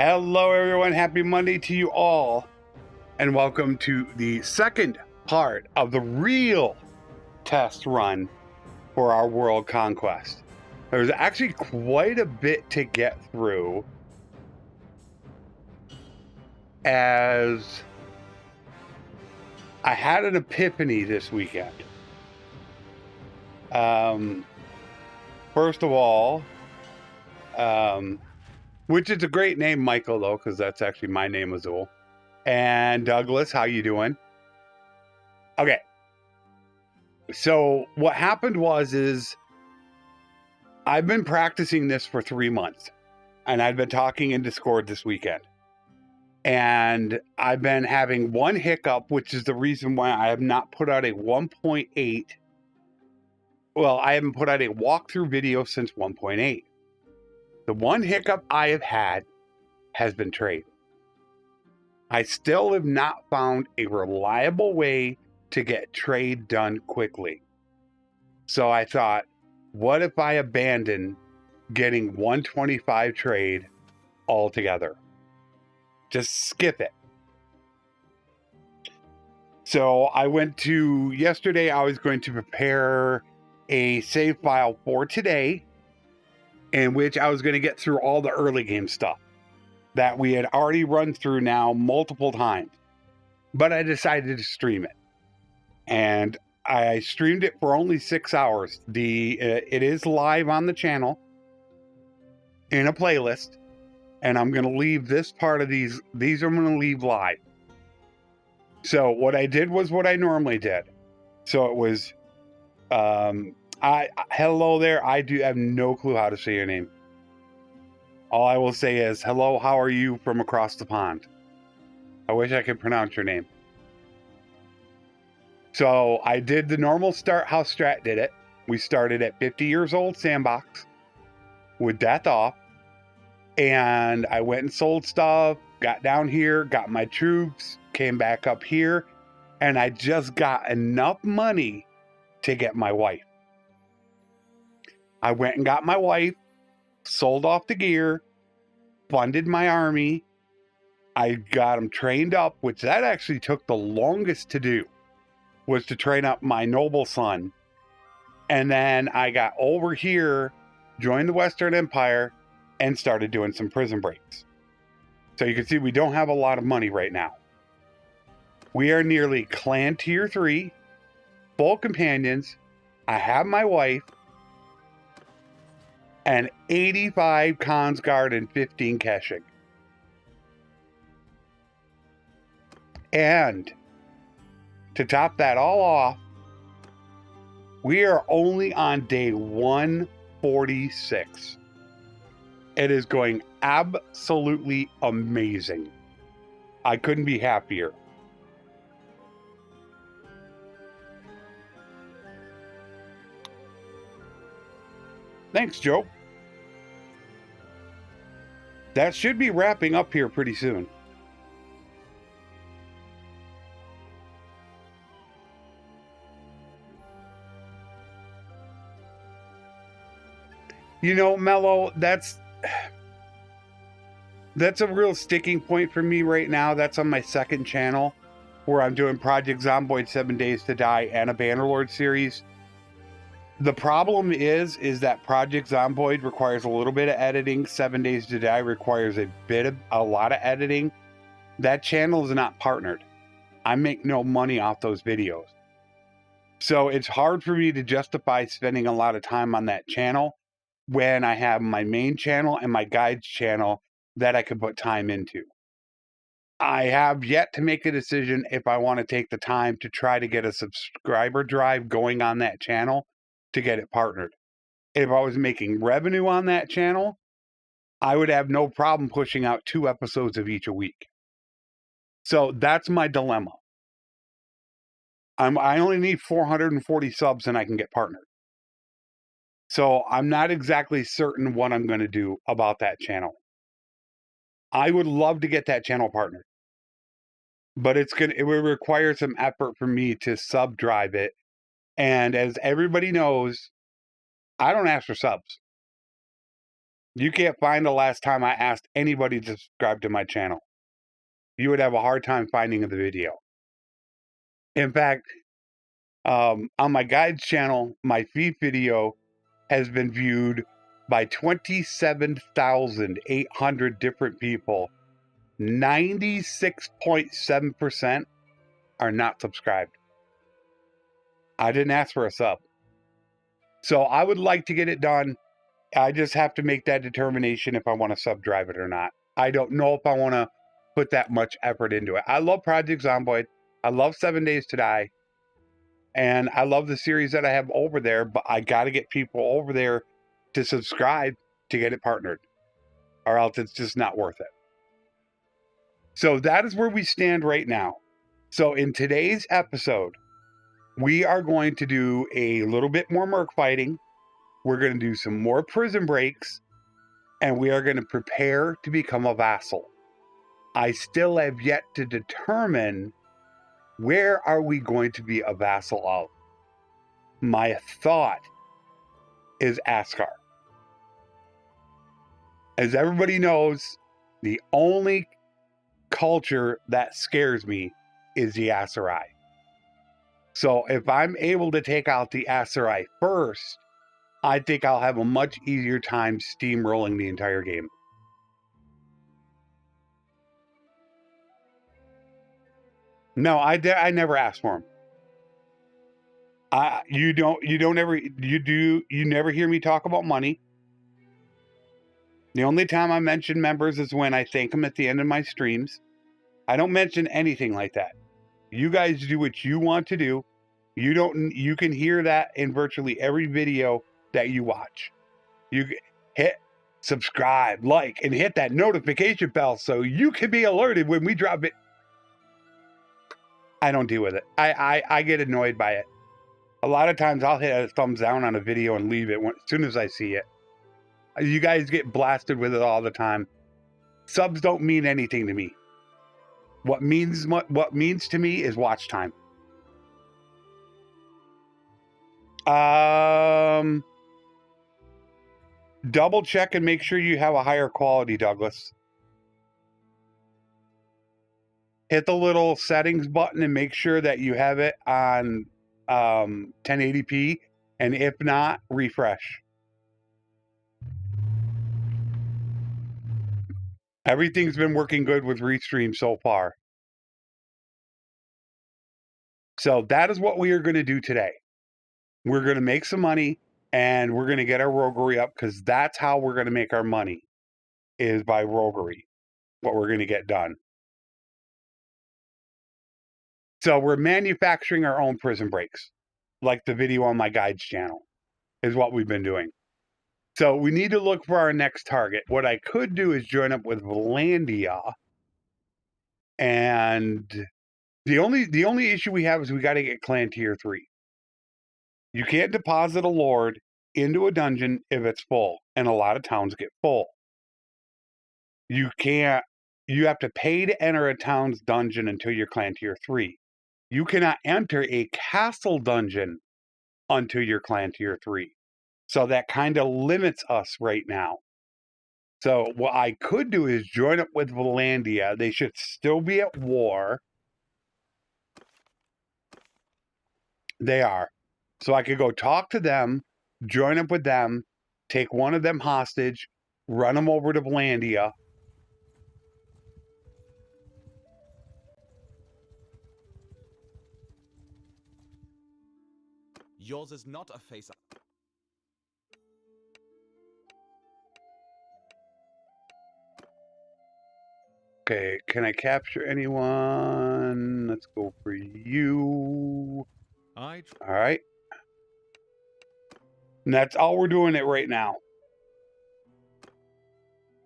Hello everyone, happy Monday to you all, and welcome to the second part of the real test run for our world conquest. There's actually quite a bit to get through, as I had an epiphany this weekend. First of all, which is a great name, Michael, though, because that's actually my name, Azul. And Douglas, how you doing? Okay. So what happened is I've been practicing this for 3 months, and I've been talking in Discord this weekend. And I've been having one hiccup, which is the reason why I have not put out a 1.8. Well, I haven't put out a walkthrough video since 1.8. The one hiccup I have had has been trade. I still have not found a reliable way to get trade done quickly. So I thought, what if I abandon getting 125 trade altogether? Just skip it. So I went to, yesterday I was going to prepare a save file for today, in which I was going to get through all the early game stuff that we had already run through now multiple times. But I decided to stream it. And I streamed it for only 6 hours. It is live on the channel in a playlist. And I'm going to leave this part of these I'm going to leave live. So what I did was what I normally did. So it was, hello there. I have no clue how to say your name. All I will say is, hello, how are you from across the pond? I wish I could pronounce your name. So I did the normal start how Strat did it. We started at 50 years old sandbox with death off. And I went and sold stuff, got down here, got my troops, came back up here. And I just got enough money to get my wife. I went and got my wife, sold off the gear, funded my army. I got them trained up, which that actually took the longest to do, was to train up my noble son. And then I got over here, joined the Western Empire, and started doing some prison breaks. So you can see we don't have a lot of money right now. We are nearly clan tier 3, full companions. I have my wife, and 85 cons guard and 15 caching. And to top that all off, we are only on day 146. It is going absolutely amazing. I couldn't be happier. Thanks, Joe. That should be wrapping up here pretty soon. You know, Mello, that's a real sticking point for me right now. That's on my second channel, where I'm doing Project Zomboid 7 Days to Die and a Bannerlord series. The problem is that Project Zomboid requires a little bit of editing. 7 Days to Die requires a lot of editing. That channel is not partnered. I make no money off those videos. So it's hard for me to justify spending a lot of time on that channel when I have my main channel and my guides channel that I can put time into. I have yet to make a decision if I want to take the time to try to get a subscriber drive going on that channel to get it partnered. If I was making revenue on that channel, I would have no problem pushing out 2 episodes of each a week. So that's my dilemma. I only need 440 subs and I can get partnered. So I'm not exactly certain what I'm going to do about that channel. I would love to get that channel partnered, but it would require some effort for me to sub drive it. And as everybody knows, I don't ask for subs. You can't find the last time I asked anybody to subscribe to my channel. You would have a hard time finding the video. In fact, on my guides channel, my feed video has been viewed by 27,800 different people. 96.7% are not subscribed. I didn't ask for a sub. So I would like to get it done. I just have to make that determination if I want to sub drive it or not. I don't know if I want to put that much effort into it. I love Project Zomboid. I love 7 Days to Die. And I love the series that I have over there, but I got to get people over there to subscribe to get it partnered, or else it's just not worth it. So that is where we stand right now. So in today's episode, we are going to do a little bit more merc fighting. We're going to do some more prison breaks, and we are going to prepare to become a vassal. I still have yet to determine where are we going to be a vassal of. My thought is Askar. As everybody knows, the only culture that scares me is the Aserai. So if I'm able to take out the Aserai first, I think I'll have a much easier time steamrolling the entire game. No, I never asked for him. You never hear me talk about money. The only time I mention members is when I thank them at the end of my streams. I don't mention anything like that. You guys do what you want to do. You can hear that in virtually every video that you watch. You hit subscribe, like, and hit that notification bell so you can be alerted when we drop it. I don't deal with it. I get annoyed by it. A lot of times I'll hit a thumbs down on a video and leave it as soon as I see it. You guys get blasted with it all the time. Subs don't mean anything to me. What means to me is watch time. Double check and make sure you have a higher quality, Douglas. Hit the little settings button and make sure that you have it on 1080p, and if not, refresh. Everything's been working good with Restream so far. So that is what we are going to do today. We're going to make some money, and we're going to get our roguery up, because that's how we're going to make our money, is by roguery, what we're going to get done. So we're manufacturing our own prison breaks, like the video on my guides channel, is what we've been doing. So we need to look for our next target. What I could do is join up with Valandia. And the only issue we have is we got to get clan tier 3. You can't deposit a lord into a dungeon if it's full, and a lot of towns get full. You have to pay to enter a town's dungeon until you're clan tier 3. You cannot enter a castle dungeon until you're clan tier 3. So that kind of limits us right now. So what I could do is join up with Valandia. They should still be at war. They are. So I could go talk to them, join up with them, take one of them hostage, run them over to Valandia. Yours is not a face-up. Okay, can I capture anyone? Let's go for you. All right. And that's all we're doing it right now.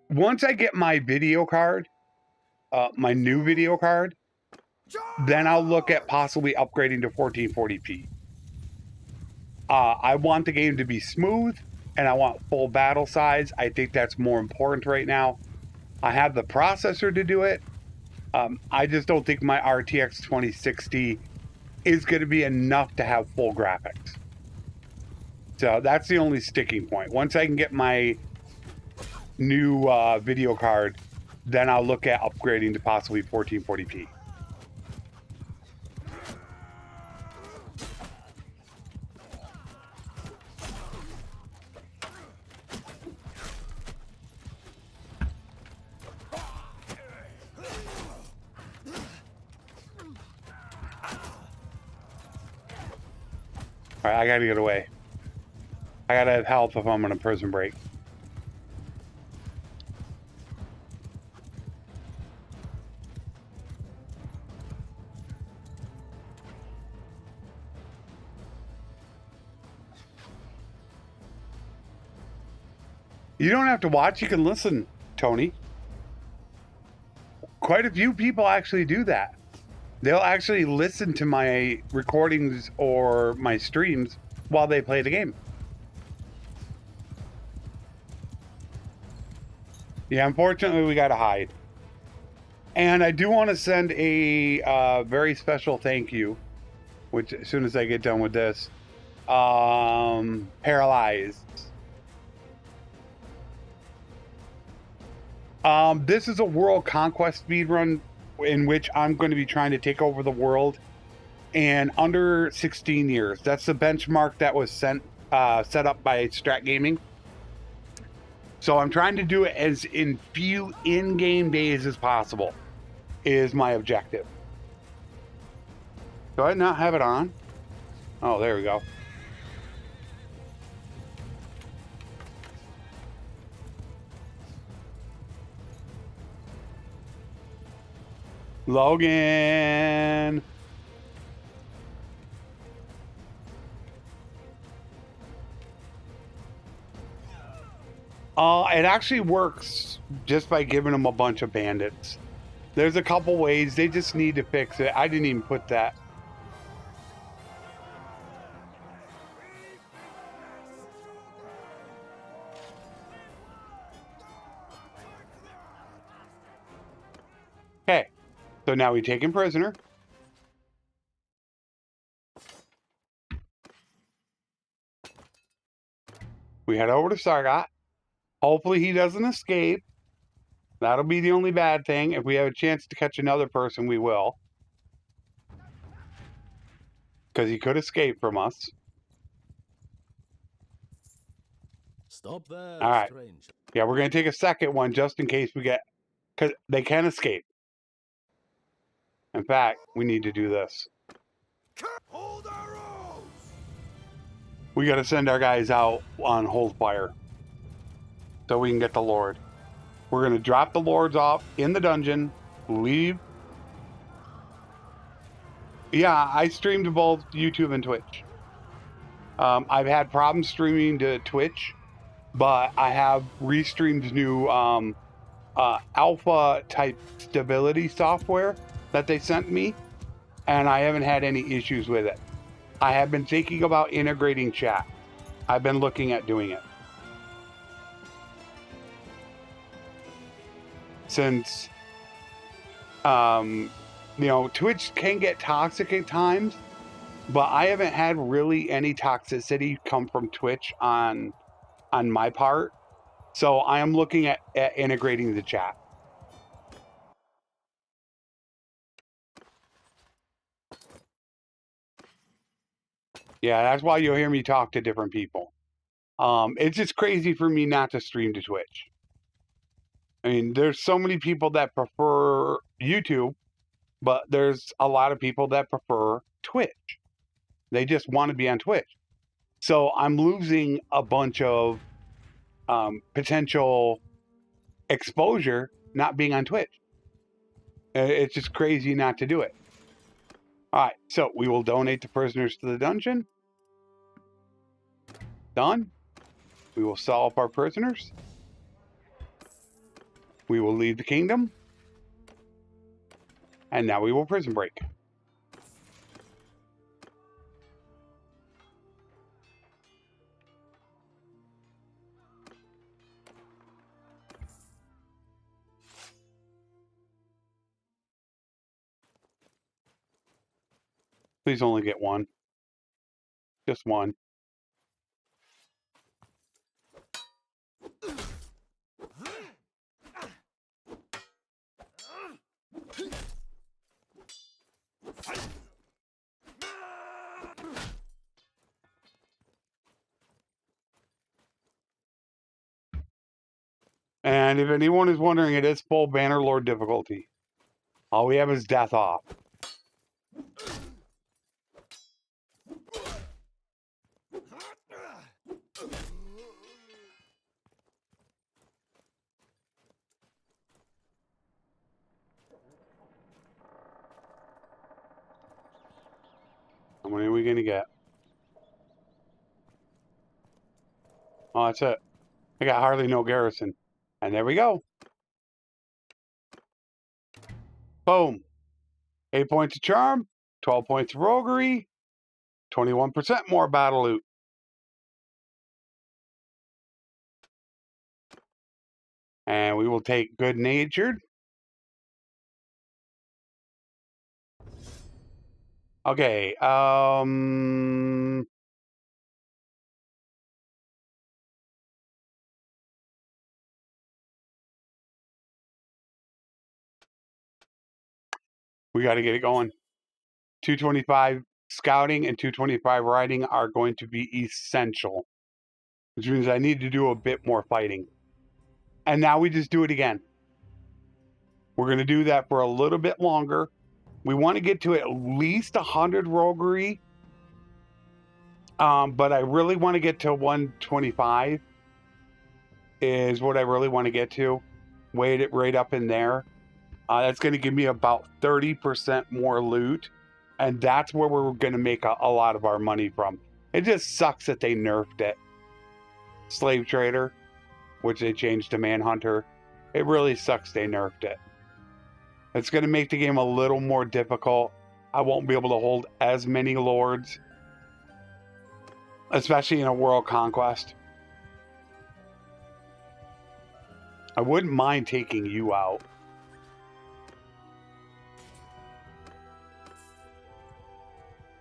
Once I get my video card, my new video card, then I'll look at possibly upgrading to 1440p. I want the game to be smooth, and I want full battle size. I think that's more important right now. I have the processor to do it. I just don't think my RTX 2060 is going to be enough to have full graphics. So that's the only sticking point. Once I can get my new video card, then I'll look at upgrading to possibly 1440p. All right, I gotta get away. I gotta have health if I'm on a prison break. You don't have to watch, you can listen, Tony. Quite a few people actually do that. They'll actually listen to my recordings or my streams while they play the game. Yeah, unfortunately, we got to hide. And I do want to send a very special thank you, which as soon as I get done with this, Paralyzed. This is a world conquest speedrun in which I'm going to be trying to take over the world in under 16 years. That's the benchmark that was set up by Strat Gaming. So I'm trying to do it as in few in-game days as possible is my objective. Do I not have it on? Oh, there we go. Logan. It actually works just by giving them a bunch of bandits. There's a couple ways. They just need to fix it. I didn't even put that. Okay. So now we take him prisoner. We head over to Sargot. Hopefully he doesn't escape. That'll be the only bad thing. If we have a chance to catch another person, we will. Because he could escape from us. Stop there, all right. stranger. Yeah, we're going to take a second one just in case we get... Because they can escape. In fact, we need to do this. Hold arrows! We got to send our guys out on hold fire. So we can get the Lord. We're going to drop the Lords off in the dungeon. Leave. Yeah, I stream to both YouTube and Twitch. I've had problems streaming to Twitch, but I have restreamed new alpha type stability software that they sent me, and I haven't had any issues with it. I have been thinking about integrating chat. I've been looking at doing it. Since, you know, Twitch can get toxic at times, but I haven't had really any toxicity come from Twitch on my part. So I am looking at integrating the chat. Yeah, that's why you'll hear me talk to different people. It's just crazy for me not to stream to Twitch. I mean, there's so many people that prefer YouTube, but there's a lot of people that prefer Twitch. They just want to be on Twitch. So I'm losing a bunch of potential exposure not being on Twitch. It's just crazy not to do it. All right, so we will donate the prisoners to the dungeon. Done. We will sell up our prisoners. We will leave the kingdom. And now we will prison break. Please only get one. Just one. And if anyone is wondering, it is full Bannerlord difficulty. All we have is death off. How many are we going to get? Oh, that's it. I got hardly no garrison. And there we go. Boom. 8 points of charm, 12 points of roguery, 21% more battle loot. And we will take good natured. Okay, we got to get it going. 225 scouting and 225 riding are going to be essential, which means I need to do a bit more fighting. And now we just do it again. We're going to do that for a little bit longer. We want to get to at least 100 roguery, but I really want to get to 125 is what I really want to get to. Weight it right up in there. That's going to give me about 30% more loot. And that's where we're going to make a lot of our money from. It just sucks that they nerfed it. Slave Trader, which they changed to Manhunter. It really sucks they nerfed it. It's going to make the game a little more difficult. I won't be able to hold as many lords. Especially in a world conquest. I wouldn't mind taking you out.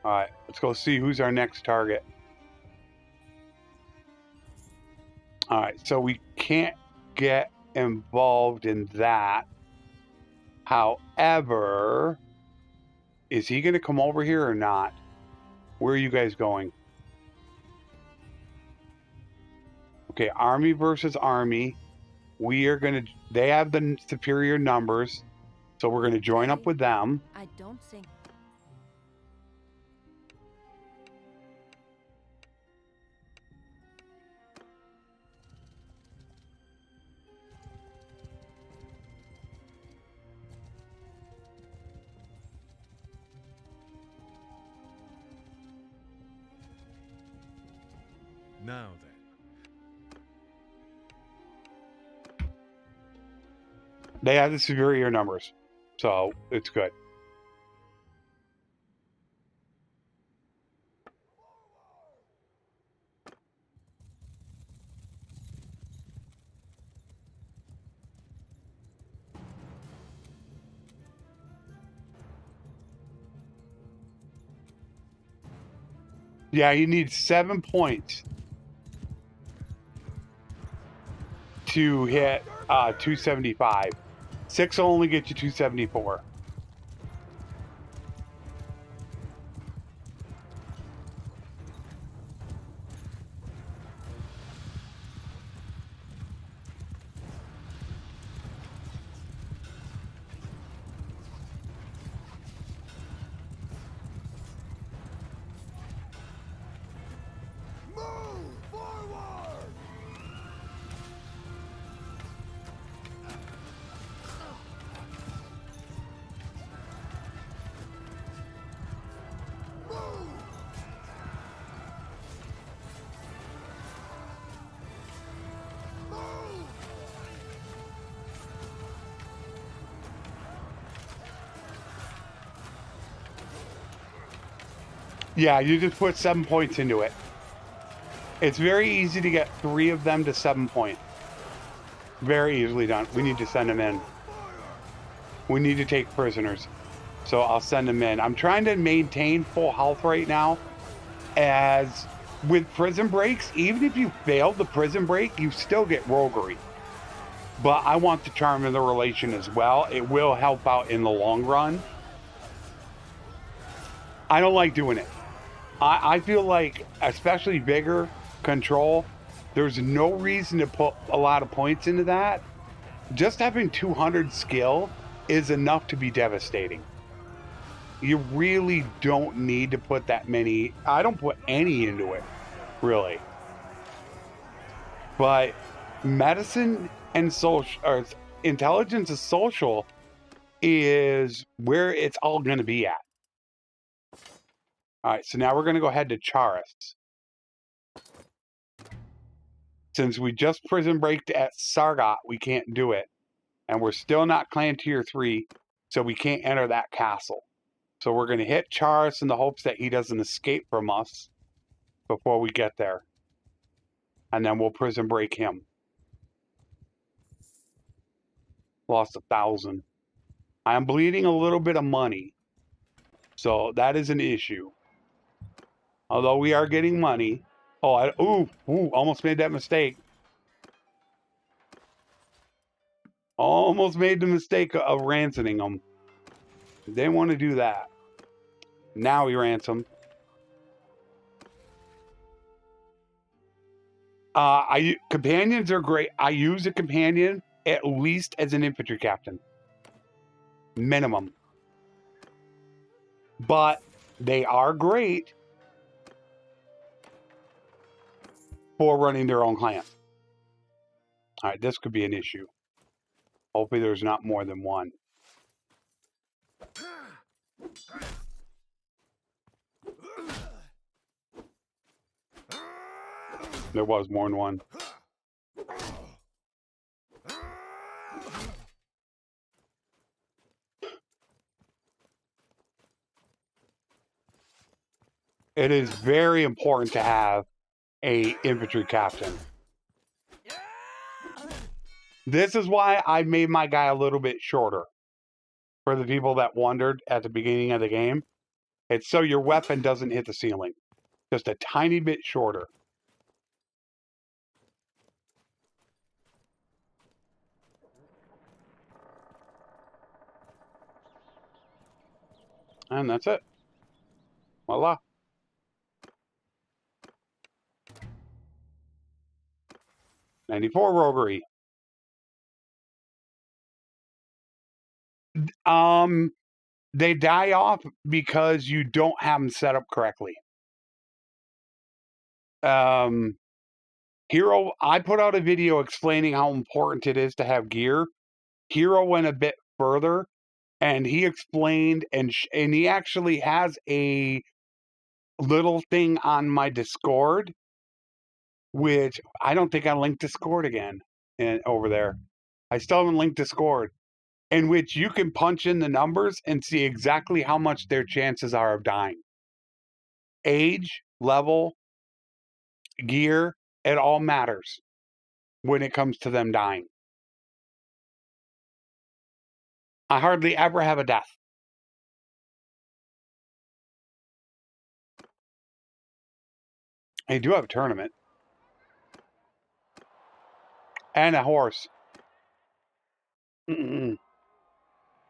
Alright, let's go see who's our next target. Alright, so we can't get involved in that. However, is he going to come over here or not? Where are you guys going? Okay, army versus army. We are going to... They have the superior numbers, so we're going to join up with them. I don't think... Now then. They have the superior numbers, so it's good. Yeah, you need 7 points to hit 275. 6 will only get you 274. Move forward! Yeah, you just put 7 points into it. It's very easy to get 3 of them to 7 points. Very easily done. We need to send them in. We need to take prisoners. So I'll send them in. I'm trying to maintain full health right now. As with prison breaks, even if you failed the prison break, you still get roguery. But I want the charm of the relation as well. It will help out in the long run. I don't like doing it. I feel like, especially vigor, control, there's no reason to put a lot of points into that just having 200 skill is enough to be devastating. You really don't need to put that many. I don't put any into it, really. But medicine and social, or intelligence and social, is where it's all going to be at. All right, so now we're going to go ahead to Charis. Since we just prison breaked at Sargot, we can't do it. And we're still not clan tier 3, so we can't enter that castle. So we're going to hit Charis in the hopes that he doesn't escape from us before we get there. And then we'll prison break him. Lost 1,000. I am bleeding a little bit of money. So that is an issue. Although we are getting money. Oh, almost made that mistake. Almost made the mistake of ransoming them. Didn't want to do that. Now we ransom. Companions are great. I use a companion at least as an infantry captain. Minimum. But they are great for running their own clan. All right, this could be an issue. Hopefully there's not more than one. There was more than one. It is very important to have a infantry captain. This is why I made my guy a little bit shorter. For the people that wondered at the beginning of the game, it's so your weapon doesn't hit the ceiling. Just a tiny bit shorter. And that's it. Voila. '94 roguery. They die off because you don't have them set up correctly. Hero, I put out a video explaining how important it is to have gear. Hero went a bit further, and he explained, and he actually has a little thing on my Discord, which I don't think I linked Discord again and over there. I still haven't linked Discord, in which you can punch in the numbers and see exactly how much their chances are of dying. Age, level, gear, it all matters when it comes to them dying. I hardly ever have a death. I do have a tournament. And a horse. It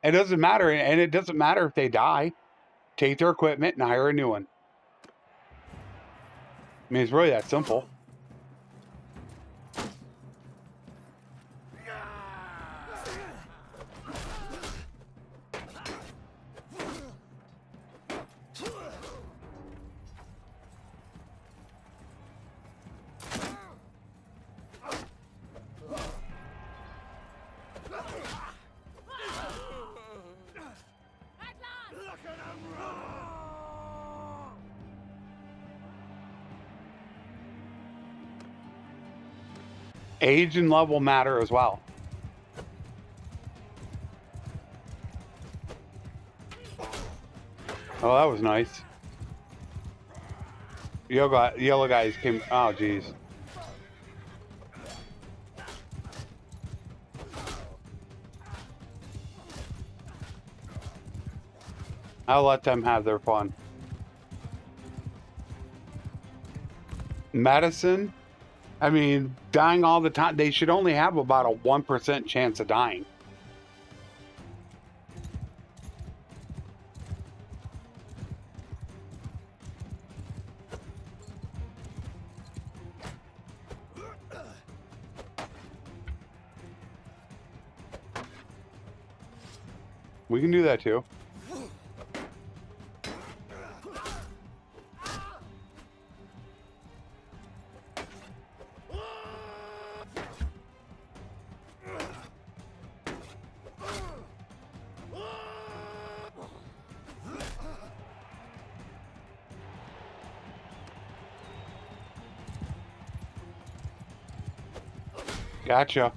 doesn't matter, and it doesn't matter if they die. Take their equipment and hire a new one. I mean, it's really that simple. Age and level matter as well. Oh, that was nice. Yellow guys came. Oh, geez. I'll let them have their fun. Medicine. I mean, dying all the time. They should only have about a 1% chance of dying. We can do that too. Gotcha.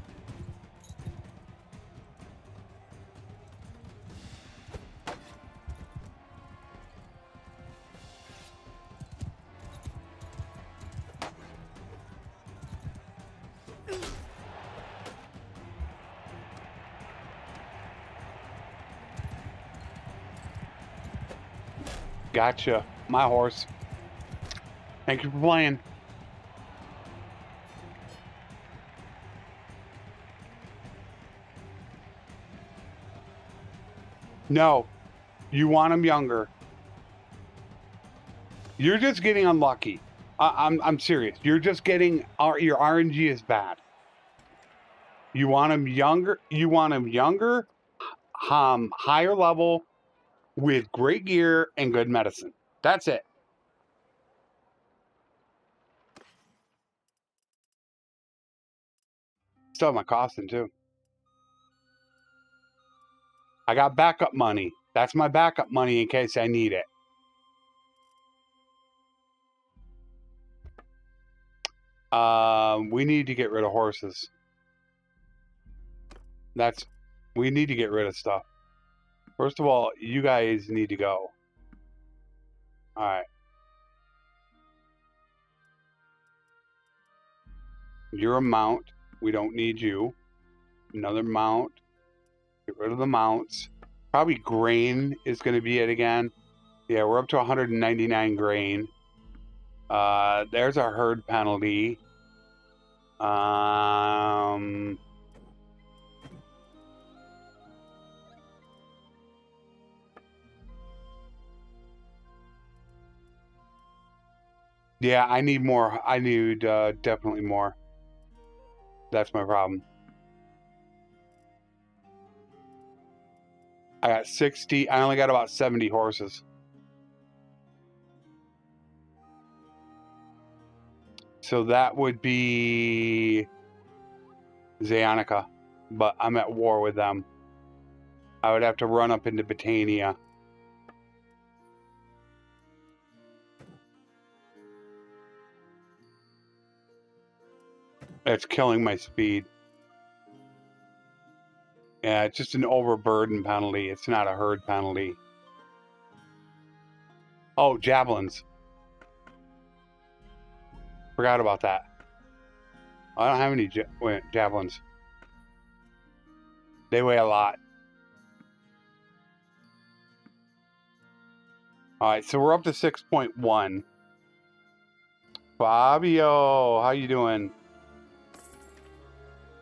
Gotcha. My horse. Thank you for playing. No. You want him younger. You're just getting unlucky. I'm serious. You're just getting... your RNG is bad. You want him younger. You want him younger, higher level, with great gear and good medicine. That's it. Still have my costing too. I got backup money. That's my backup money in case I need it. We need to get rid of horses. We need to get rid of stuff. First of all, you guys need to go. All right. You're a mount. We don't need you. Another mount. Get rid of the mounts. Probably grain is going to be it again. Yeah, we're up to 199 grain. There's our herd penalty. Yeah, I need more. I need definitely more. That's my problem. I got 60. I only got about 70 horses. So that would be Zayonica, but I'm at war with them. I would have to run up into Botania. It's killing my speed. Yeah, it's just an overburden penalty. It's not a herd penalty. Oh, javelins. Forgot about that. I don't have any javelins. They weigh a lot. All right, so we're up to 6.1. Fabio, how you doing?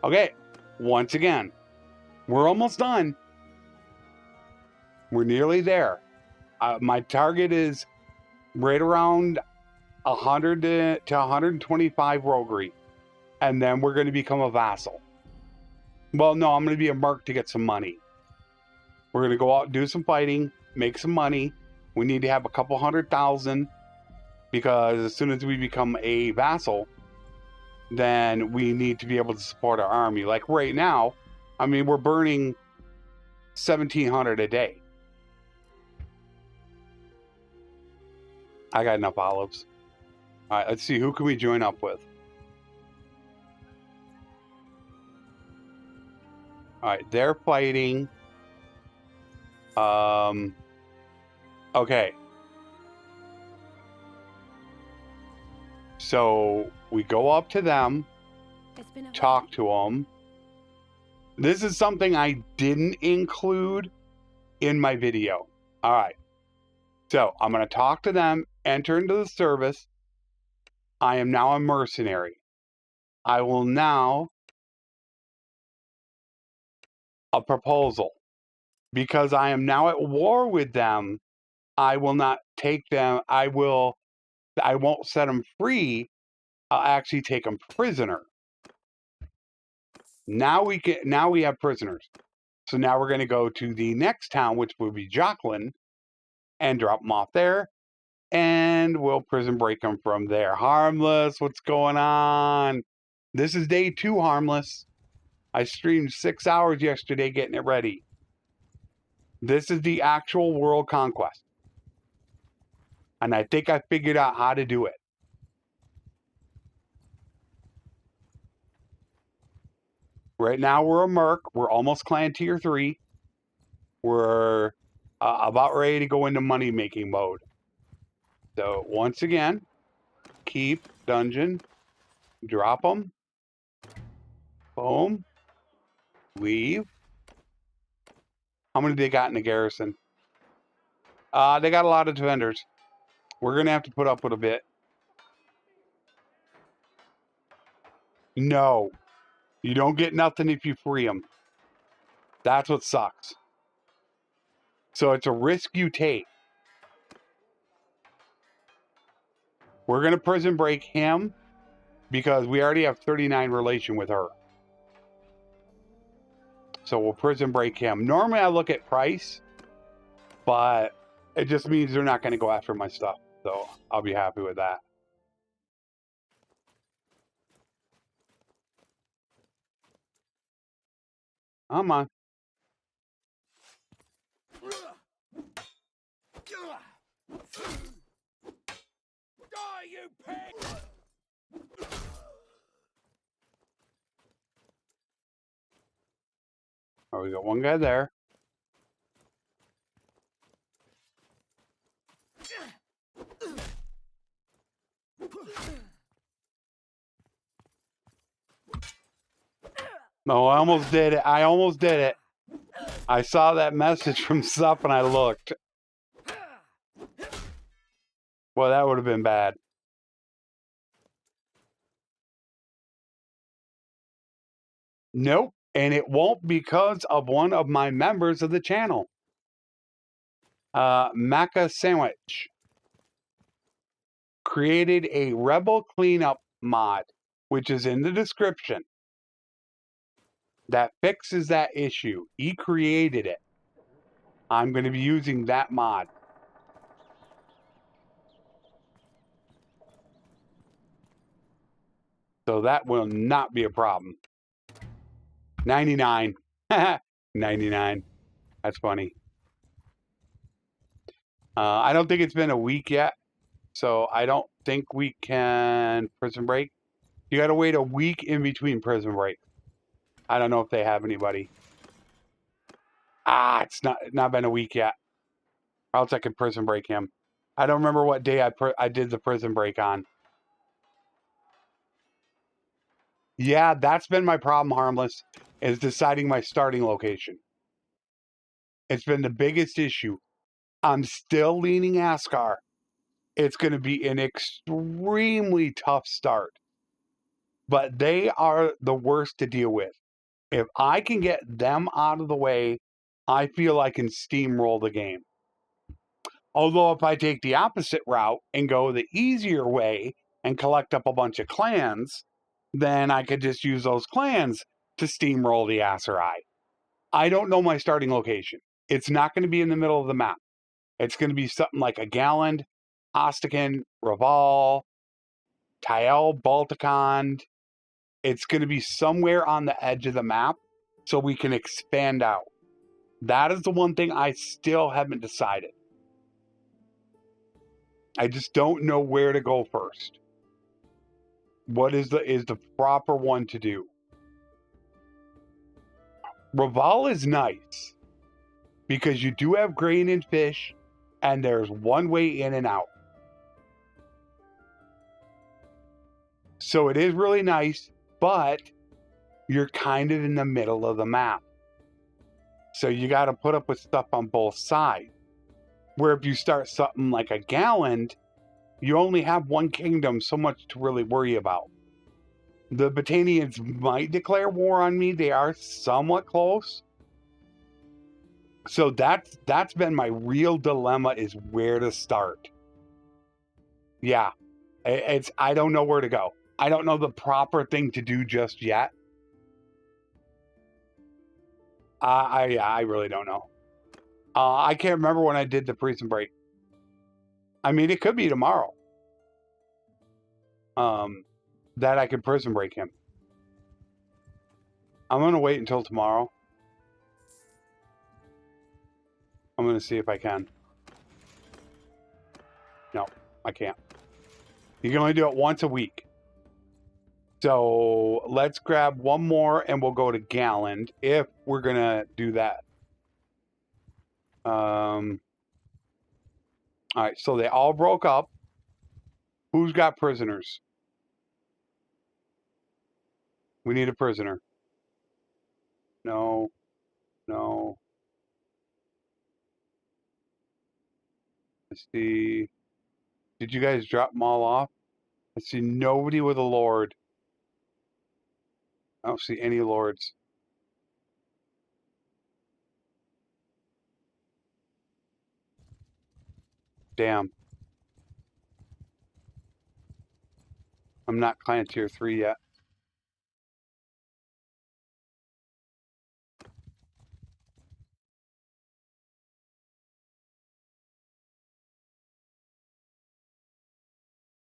Okay, once again, we're almost done. We're nearly there. My target is right around 100 to 125 roguery. And then we're going to become a vassal. Well, no, I'm going to be a merc to get some money. We're going to go out, do some fighting, make some money. We need to have a couple 100,000 because as soon as we become a vassal, then we need to be able to support our army. Like right now, I mean, we're burning 1,700 a day. I got enough olives. All right, let's see. Who can we join up with? All right, they're fighting. Okay. So we go up to them, talk to them. This is something I didn't include in my video. All right. So I'm going to talk to them, enter into the service. I am now a mercenary. I will now a proposal. Because I am now at war with them, I will not take them. I won't set them free. I'll actually take them prisoner. Now we have prisoners. So now we're going to go to the next town, which would be Jocelyn, and drop them off there. And we'll prison break them from there. Harmless, what's going on? This is day 2, Harmless. I streamed 6 hours yesterday getting it ready. This is the actual world conquest. And I think I figured out how to do it. Right now we're a merc. We're almost clan tier 3. We're about ready to go into money making mode. So once again, keep dungeon, drop them, boom, leave. How many they got in the garrison? They got a lot of defenders. We're going to have to put up with a bit. No, you don't get nothing if you free them. That's what sucks. So it's a risk you take. We're going to prison break him because we already have 39 relation with her. So we'll prison break him. Normally I look at price, but it just means they're not going to go after my stuff. So I'll be happy with that. Come on. Die, you pig! Oh, we got one guy there. No, I almost did it. I almost did it. I saw that message from Sup and I looked. Well, that would have been bad. Nope. And it won't because of one of my members of the channel. Maca Sandwich created a Rebel Cleanup mod, which is in the description, that fixes that issue. He created it. I'm going to be using that mod. So that will not be a problem. 99. 99. That's funny. I don't think it's been a week yet, so I don't think we can prison break. You got to wait a week in between prison break. I don't know if they have anybody. It's not been a week yet. Or else I could prison break him. I don't remember what day I did the prison break on. Yeah, that's been my problem, Harmless, is deciding my starting location. It's been the biggest issue. I'm still leaning Askar. It's going to be an extremely tough start. But they are the worst to deal with. If I can get them out of the way, I feel I can steamroll the game. Although if I take the opposite route and go the easier way and collect up a bunch of clans, then I could just use those clans to steamroll the Aserai. I don't know my starting location. It's not going to be in the middle of the map. It's going to be something like a Galland, Ostakan, Raval, Tael, Balticon. It's going to be somewhere on the edge of the map so we can expand out. That is the one thing I still haven't decided. I just don't know where to go first. What is the proper one to do? Raval is nice because you do have grain and fish and there's one way in and out. So it is really nice, but you're kind of in the middle of the map. So you got to put up with stuff on both sides. Where if you start something like a Galland, you only have one kingdom, so much to really worry about. The Botanians might declare war on me. They are somewhat close. So that's been my real dilemma, is where to start. Yeah, I don't know where to go. I don't know the proper thing to do just yet. I really don't know. I can't remember when I did the prison break. I mean, it could be tomorrow. That I could prison break him. I'm gonna wait until tomorrow. I'm gonna see if I can. No, I can't. You can only do it once a week. So let's grab one more and we'll go to Galland if we're gonna do that. All right, so they all broke up. Who's got prisoners? We need a prisoner. No, no. Let's see. Did you guys drop them all off? I see nobody with a lord. I don't see any lords. Damn. I'm not client tier 3 yet.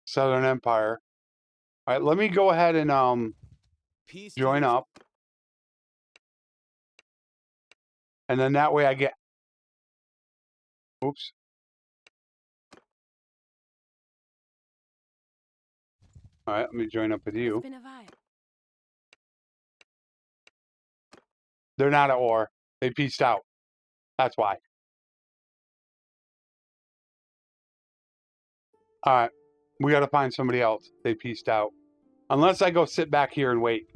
Southern Empire. All right, let me go ahead and join up. And then that way I get... Oops. All right, let me join up with you. They're not at war. They peaced out. That's why. All right. We got to find somebody else. They peaced out. Unless I go sit back here and wait.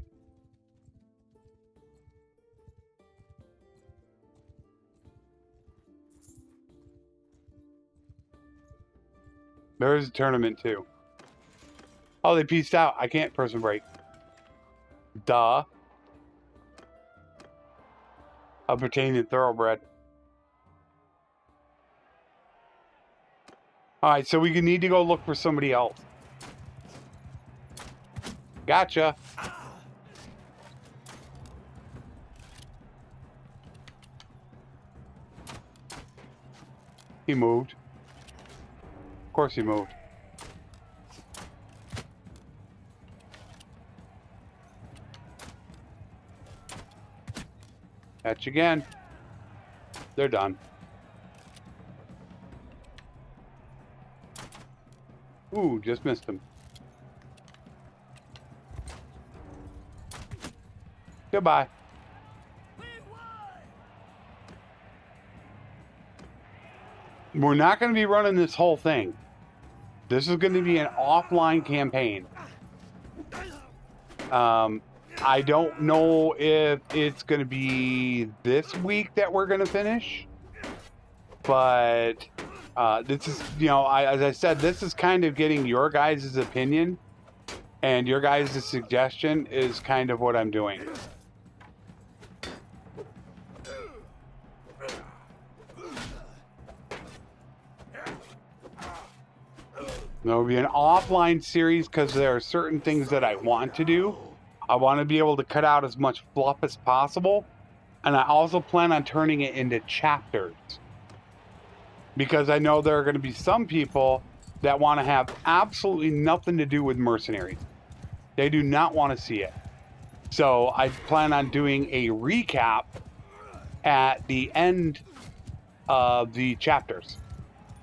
There is a tournament too. Oh, they peaced out. I can't person break. Duh. A pertaining thoroughbred. Alright, so we need to go look for somebody else. Gotcha. He moved. Of course he moved. Catch again. They're done. Ooh, just missed him. Goodbye. We're not going to be running this whole thing. This is going to be an offline campaign. I don't know if it's going to be this week that we're going to finish. But this is, you know, as I said, this is kind of getting your guys' opinion. And your guys' suggestion is kind of what I'm doing. There'll be an offline series because there are certain things that I want to do. I want to be able to cut out as much fluff as possible. And I also plan on turning it into chapters. Because I know there are going to be some people that want to have absolutely nothing to do with mercenaries. They do not want to see it. So I plan on doing a recap at the end of the chapters.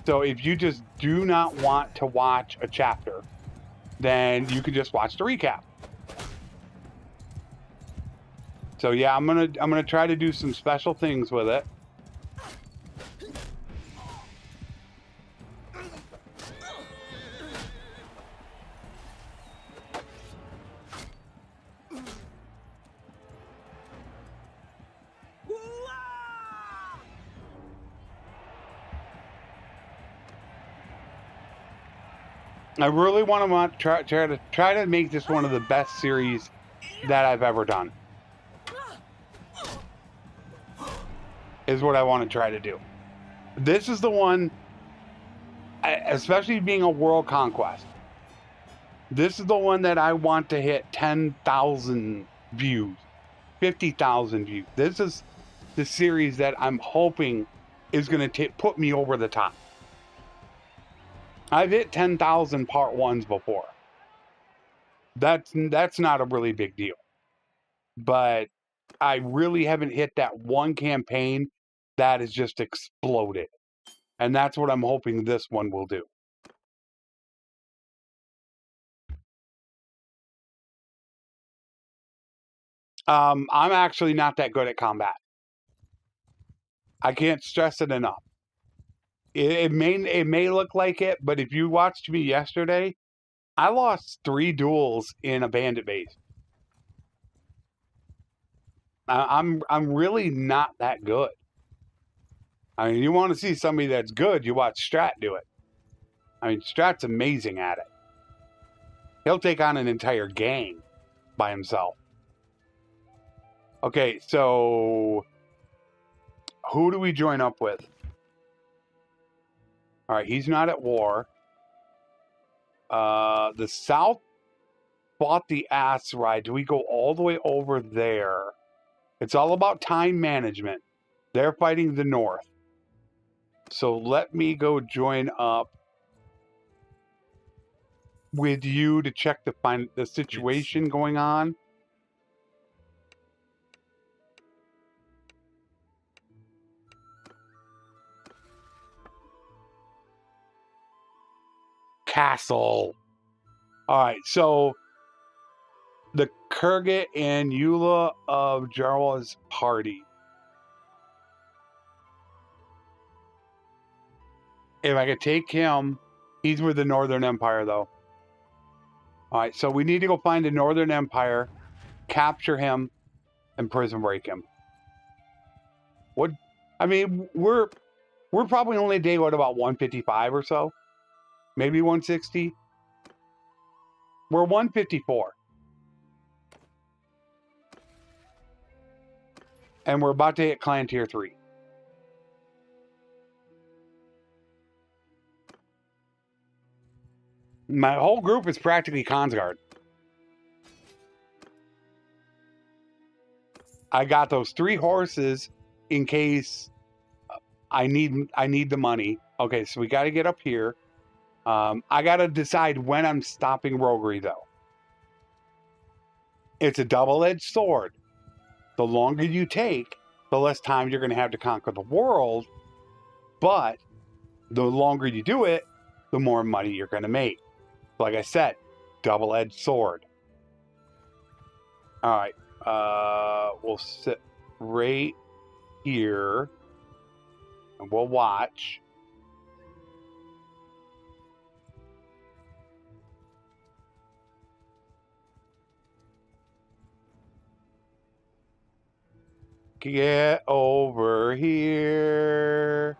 So if you just do not want to watch a chapter, then you can just watch the recap. So yeah, I'm gonna try to do some special things with it. I really want to try to make this one of the best series that I've ever done. Is what I want to try to do. This is the one, especially being a world conquest. This is the one that I want to hit 10,000 views, 50,000 views. This is the series that I'm hoping is going to put me over the top. I've hit 10,000 part ones before. That's not a really big deal. But I really haven't hit that one campaign that has just exploded. And that's what I'm hoping this one will do. I'm actually not that good at combat. I can't stress it enough. It may look like it, but if you watched me yesterday, I lost 3 duels in a bandit base. I'm really not that good. I mean, you want to see somebody that's good, you watch Strat do it. I mean, Strat's amazing at it. He'll take on an entire gang by himself. Okay, so who do we join up with? All right, he's not at war. The South fought the ass ride. Do we go all the way over there? It's all about time management. They're fighting the North. So let me go join up with you to check to find the situation going on. Castle. All right, so the Kurgat and Eula of Jarwa's party. If I could take him, he's with the Northern Empire, though. All right, so we need to go find the Northern Empire, capture him, and prison break him. What? I mean, we're probably only a day, what, about 155 or so? Maybe 160? We're 154. And we're about to hit Clan Tier 3. My whole group is practically Consguard. I got those 3 horses in case I need the money. Okay, so we got to get up here. I got to decide when I'm stopping roguery, though. It's a double-edged sword. The longer you take, the less time you're going to have to conquer the world. But the longer you do it, the more money you're going to make. Like I said, double-edged sword. All right. We'll sit right here and we'll watch. Get over here.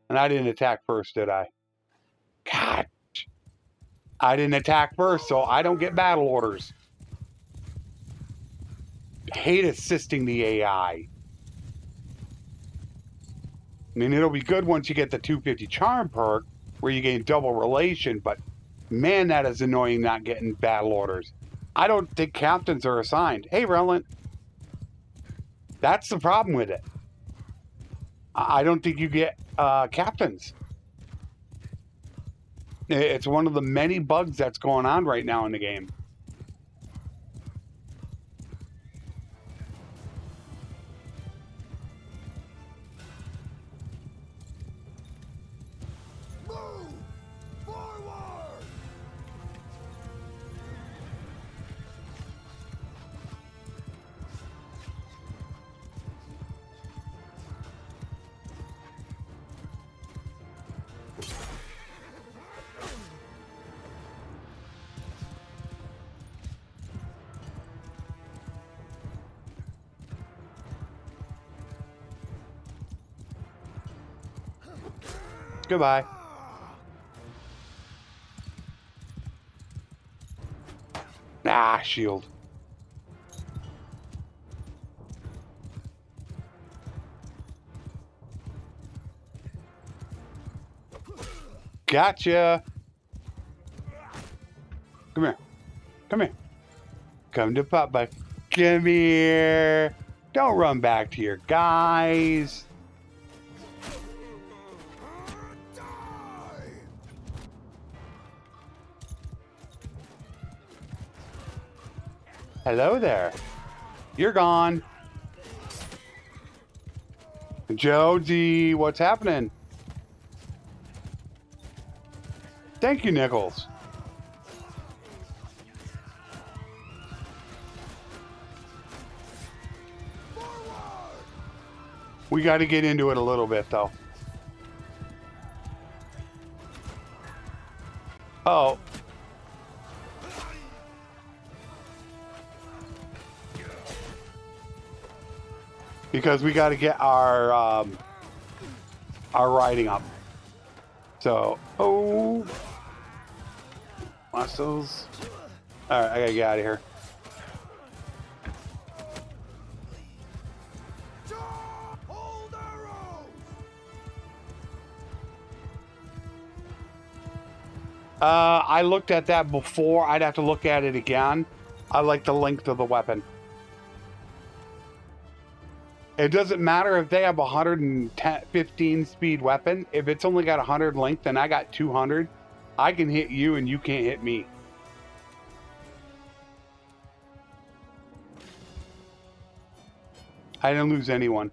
And I didn't attack first, did I? God. I didn't attack first, so I don't get battle orders. Hate assisting the AI. I mean, it'll be good once you get the 250 charm perk, where you gain double relation, but man, that is annoying not getting battle orders. I don't think captains are assigned. Hey, Relent. That's the problem with it. I don't think you get captains. It's one of the many bugs that's going on right now in the game. Move forward. Goodbye. Ah, shield. Gotcha. Come here. Come here. Come to Papa. Come here. Don't run back to your guys. Die! Hello there. You're gone. Joji, what's happening? Thank you, Nichols. We got to get into it a little bit, though. Oh. Because we got to get our riding up. So, oh. Muscles. All right, I got to get out of here. Hold arrows! I looked at that before. I'd have to look at it again. I like the length of the weapon. It doesn't matter if they have a 115 speed weapon. If it's only got 100 length and I got 200, I can hit you and you can't hit me. I didn't lose anyone.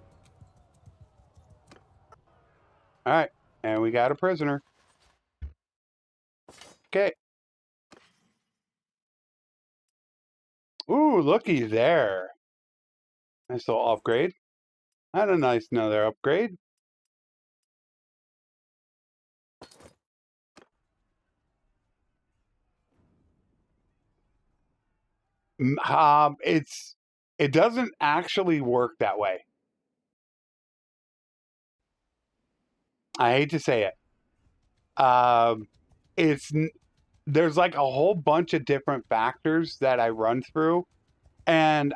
All right, and we got a prisoner. Okay. Ooh, looky there. Nice little upgrade. And a nice another upgrade. It doesn't actually work that way. I hate to say it. There's like a whole bunch of different factors that I run through, and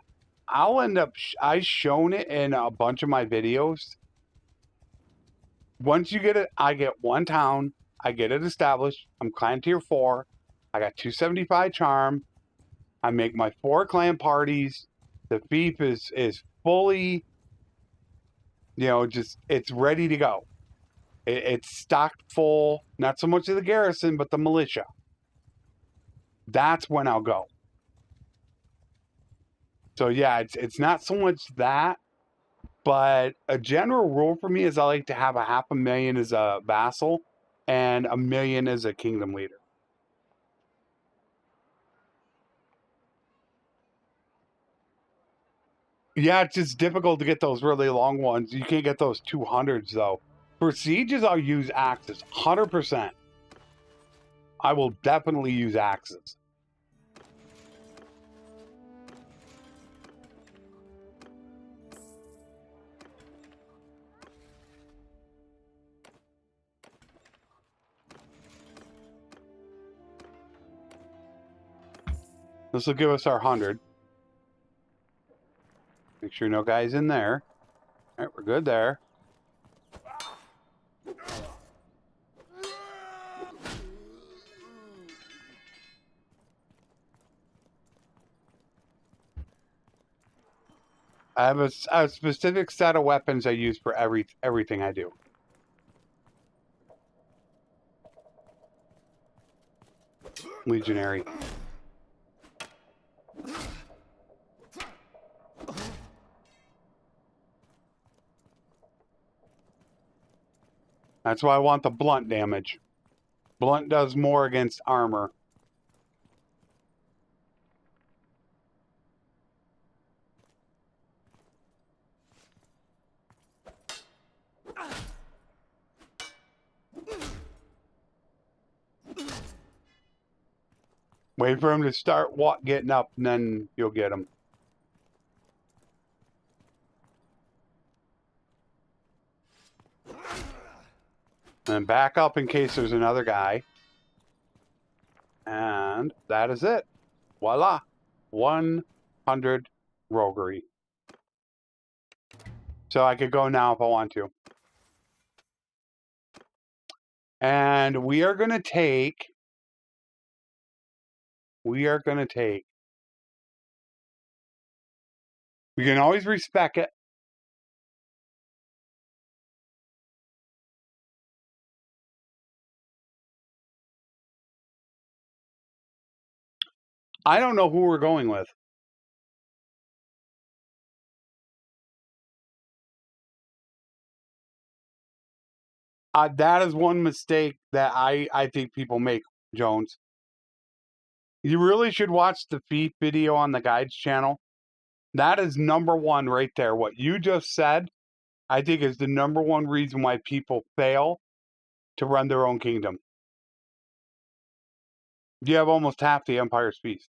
I'll end up I've shown it in a bunch of my videos. Once you get it, I get one town, I get it established. I'm clan tier 4. I got 275 charm. I make my 4 clan parties. The fief is fully, just it's ready to go. It's stocked full. Not so much of the garrison, but the militia. That's when I'll go. So yeah, it's not so much that, but a general rule for me is I like to have 500,000 as a vassal and 1 million as a kingdom leader. Yeah, it's just difficult to get those really long ones. You can't get those 200s though. For sieges, I'll use axes, 100%. I will definitely use axes. This will give us our 100. Make sure no guys in there. All right, we're good there. I have a specific set of weapons I use for everything I do. Legionary. That's why I want the blunt damage. Blunt does more against armor. Wait for him to start getting up, and then you'll get him. And back up in case there's another guy. And that is it. Voila. 100 roguery. So I could go now if I want to. And we are going to take... We can always respec it. I don't know who we're going with. That is one mistake that I think people make, Jones. You really should watch the Thief video on the guides channel. That is number one right there. What you just said, I think, is the number one reason why people fail to run their own kingdom. You have almost half the Empire's feast.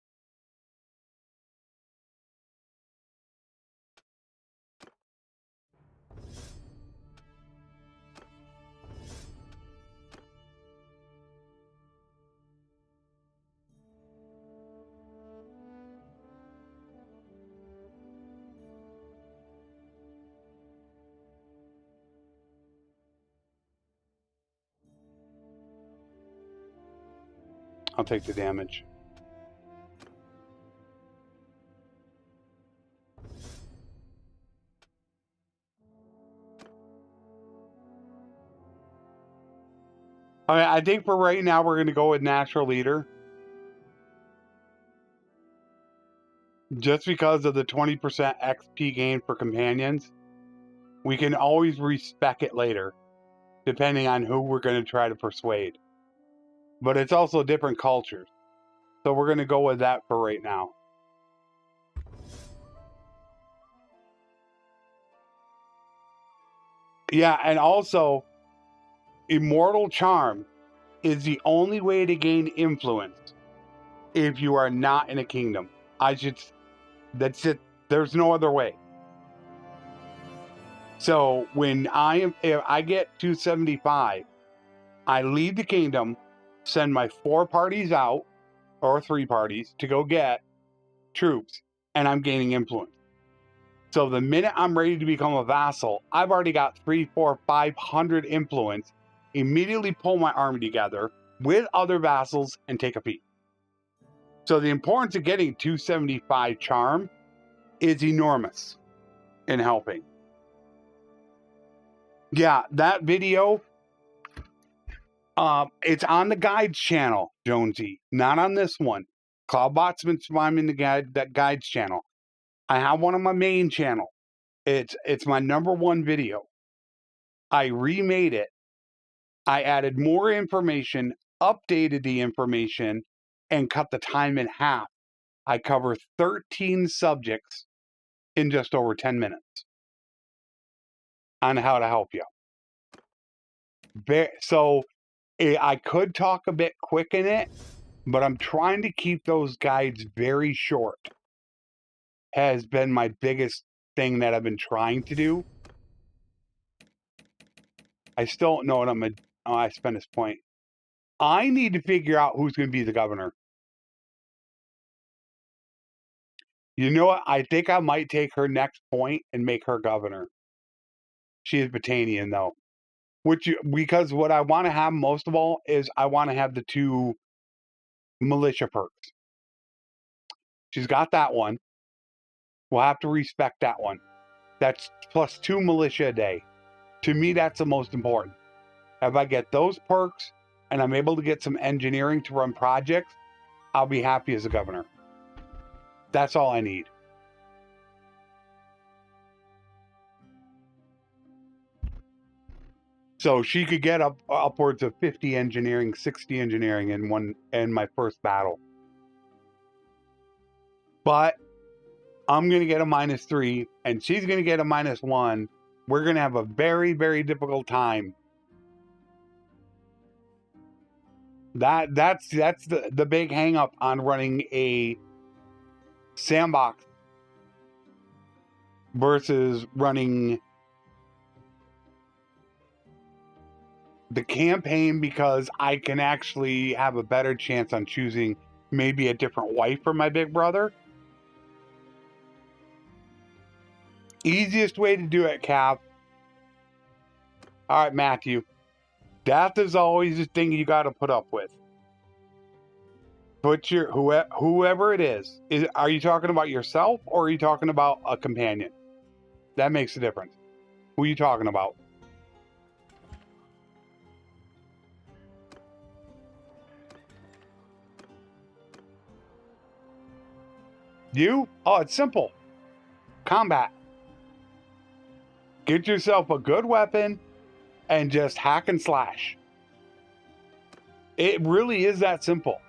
I'll take the damage. Okay, I think for right now we're going to go with Natural Leader. Just because of the 20% XP gain for companions. We can always respec it later, depending on who we're going to try to persuade. But it's also different cultures. So we're going to go with that for right now. Yeah, and also, Immortal Charm is the only way to gain influence if you are not in a kingdom. That's it. There's no other way. So if I get 275, I leave the kingdom, send my 4 parties out, or 3 parties, to go get troops, and I'm gaining influence. So the minute I'm ready to become a vassal, I've already got 300, 400, 500 influence, immediately pull my army together with other vassals and take a peek. So the importance of getting 275 charm is enormous in helping. Yeah, that video, it's on the guides channel, Jonesy, not on this one. Cloudbot's been spamming that guides channel. I have one on my main channel. It's my number 1 video. I remade it. I added more information, updated the information, and cut the time in half. I cover 13 subjects in just over 10 minutes on how to help you. So I could talk a bit quick in it, but I'm trying to keep those guides very short. Has been my biggest thing that I've been trying to do. I still don't know what I'm going to... Oh, I spent this point. I need to figure out who's going to be the governor. You know what? I think I might take her next point and make her governor. She is Botanian, though. Because what I want to have most of all is I want to have the 2 militia perks. She's got that one. We'll have to respect that one. That's plus 2 militia a day. To me, that's the most important. If I get those perks and I'm able to get some engineering to run projects, I'll be happy as a governor. That's all I need. So she could get upwards of 50 engineering, 60 engineering in my first battle. But I'm going to get a -3, and she's going to get a -1. We're going to have a very, very difficult time. That's the big hang up on running a sandbox versus running the campaign, because I can actually have a better chance on choosing maybe a different wife for my big brother. Easiest way to do it, Cap. All right, Matthew. Death is always the thing you got to put up with. Put your whoever it is. Are you talking about yourself or are you talking about a companion? That makes a difference. Who are you talking about? You? Oh, it's simple. Combat. Get yourself a good weapon and just hack and slash. It really is that simple.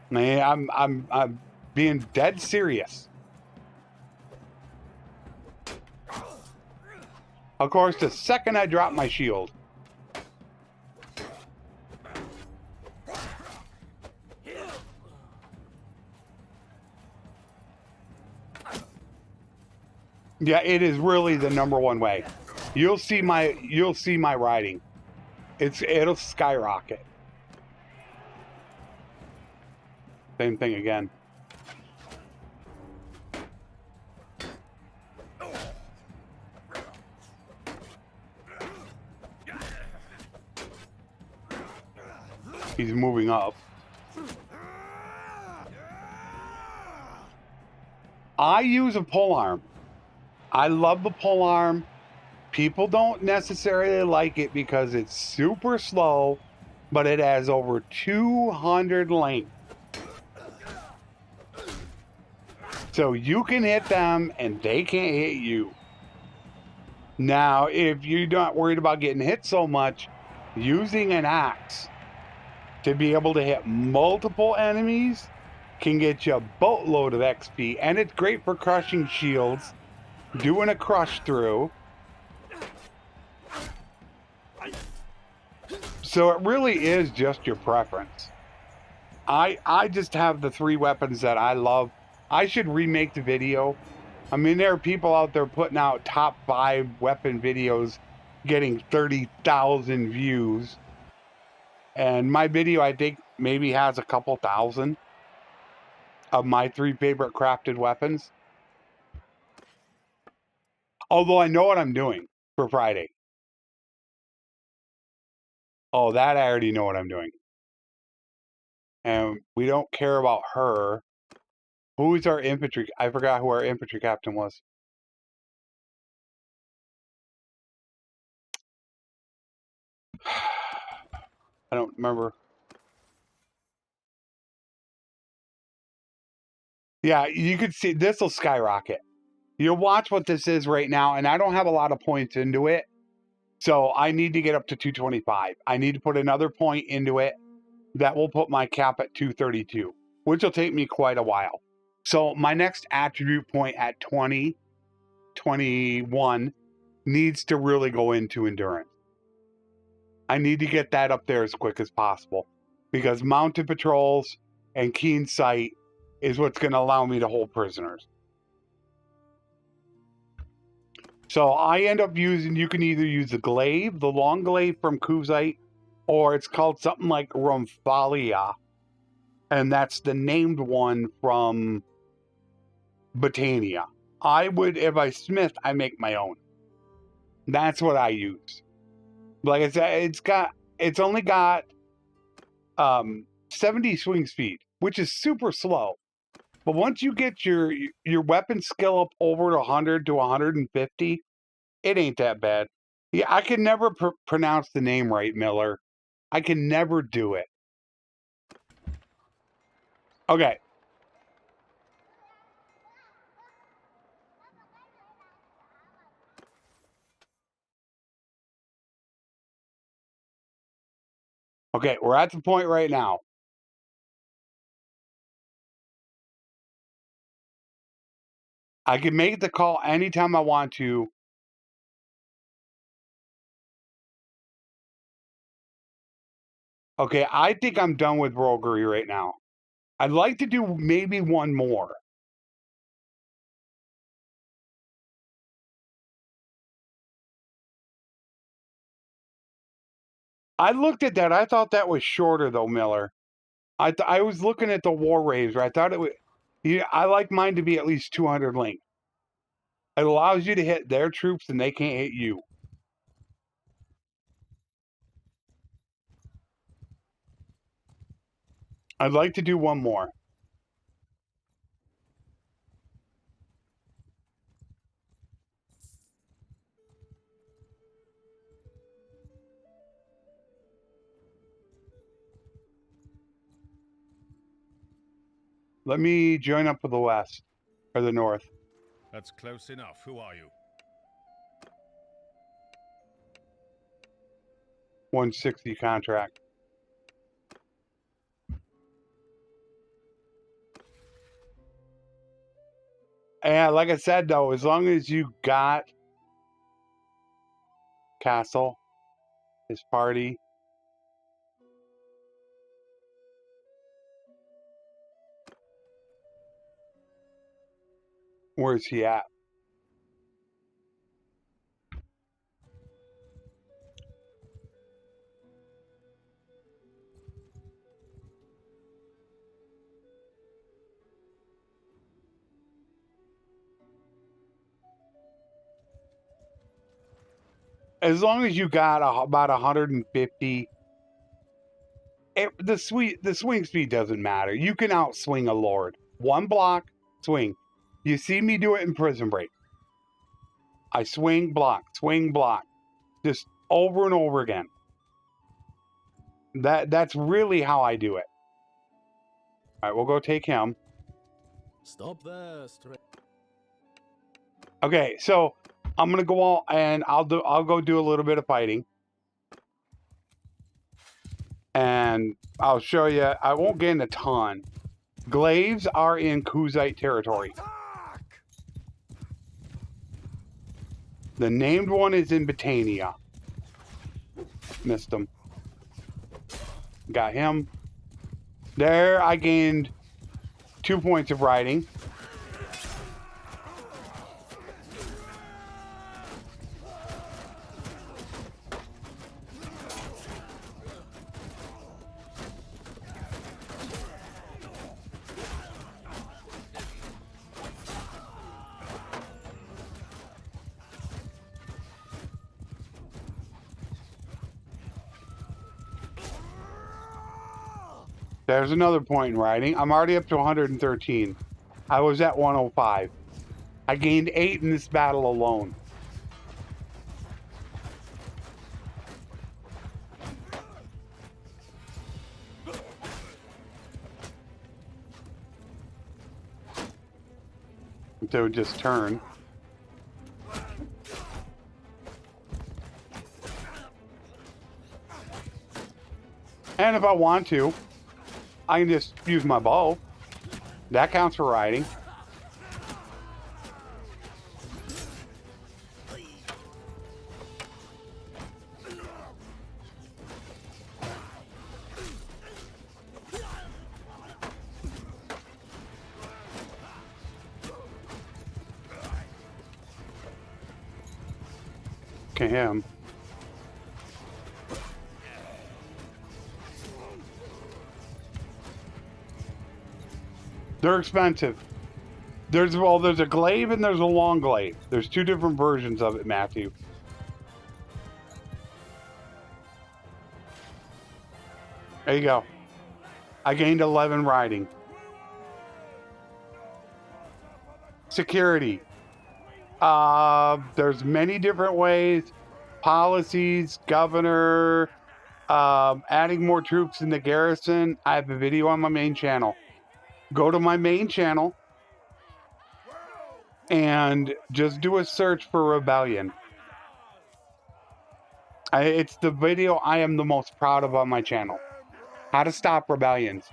Man, I'm being dead serious. Of course, the second I drop my shield. Yeah, it is really the #1 way. You'll see my riding. It'll skyrocket. Same thing again. He's moving up. I use a polearm. I love the polearm. People don't necessarily like it because it's super slow, but it has over 200 length. So you can hit them and they can't hit you. Now, if you're not worried about getting hit so much, using an axe to be able to hit multiple enemies can get you a boatload of XP, and it's great for crushing shields, doing a crush through. So it really is just your preference. I just have the 3 weapons that I love. I should remake the video. I mean, there are people out there putting out top 5 weapon videos getting 30,000 views. And my video, I think, maybe has a couple thousand of my 3 favorite crafted weapons. Although I know what I'm doing for Friday. Oh, that I already know what I'm doing. And we don't care about her. Who's our infantry? I forgot who our infantry captain was. I don't remember. Yeah, you could see this will skyrocket. You'll watch what this is right now, and I don't have a lot of points into it. So I need to get up to 225. I need to put another point into it. That will put my cap at 232, which will take me quite a while. So my next attribute point at 20, 21 needs to really go into endurance. I need to get that up there as quick as possible because mounted patrols and keen sight is what's going to allow me to hold prisoners. So I end up using, you can either use the glaive, the long glaive from Kuzite, or it's called something like Romphalia. And that's the named one from Botania. I would, if I smith, I make my own. That's what I use. Like I said, it's only got 70 swing speed, which is super slow. But once you get your weapon skill up over to 100 to 150, it ain't that bad. Yeah, I can never pronounce the name right, Miller. I can never do it. Okay. Okay, we're at the point right now. I can make the call anytime I want to. Okay, I think I'm done with roguery right now. I'd like to do maybe one more. I looked at that. I thought that was shorter, though, Miller. I was looking at the War Raves. I thought it would. Yeah, I like mine to be at least 200 length. It allows you to hit their troops and they can't hit you. I'd like to do one more. Let me join up with the west, or the north. That's close enough. Who are you? 160 contract. And like I said, though, as long as you got Castle, his party. Where's he at? As long as you got about 150, the swing speed doesn't matter. You can outswing a lord. One block, swing. You see me do it in Prison Break. I swing, block, just over and over again. That's really how I do it. All right, we'll go take him. Stop there, STRIX. Okay, so I'm gonna go out and I'll go do a little bit of fighting, and I'll show you. I won't gain a ton. Glaives are in Kuzite territory. Attack! The named one is in Botania. Missed him. Got him. There, I gained 2 points of riding. There's another point in riding. I'm already up to 113. I was at 105. I gained 8 in this battle alone. So just turn. And if I want to, I can just use my bow. That counts for riding. Okay, him. They're expensive. There's a glaive and there's a long glaive. There's 2 different versions of it, Matthew. There you go. I gained 11 riding. Security. There's many different ways. Policies, governor, adding more troops in the garrison. I have a video on my main channel. Go to my main channel and just do a search for rebellion. It's the video I am the most proud of on my channel. How to stop rebellions.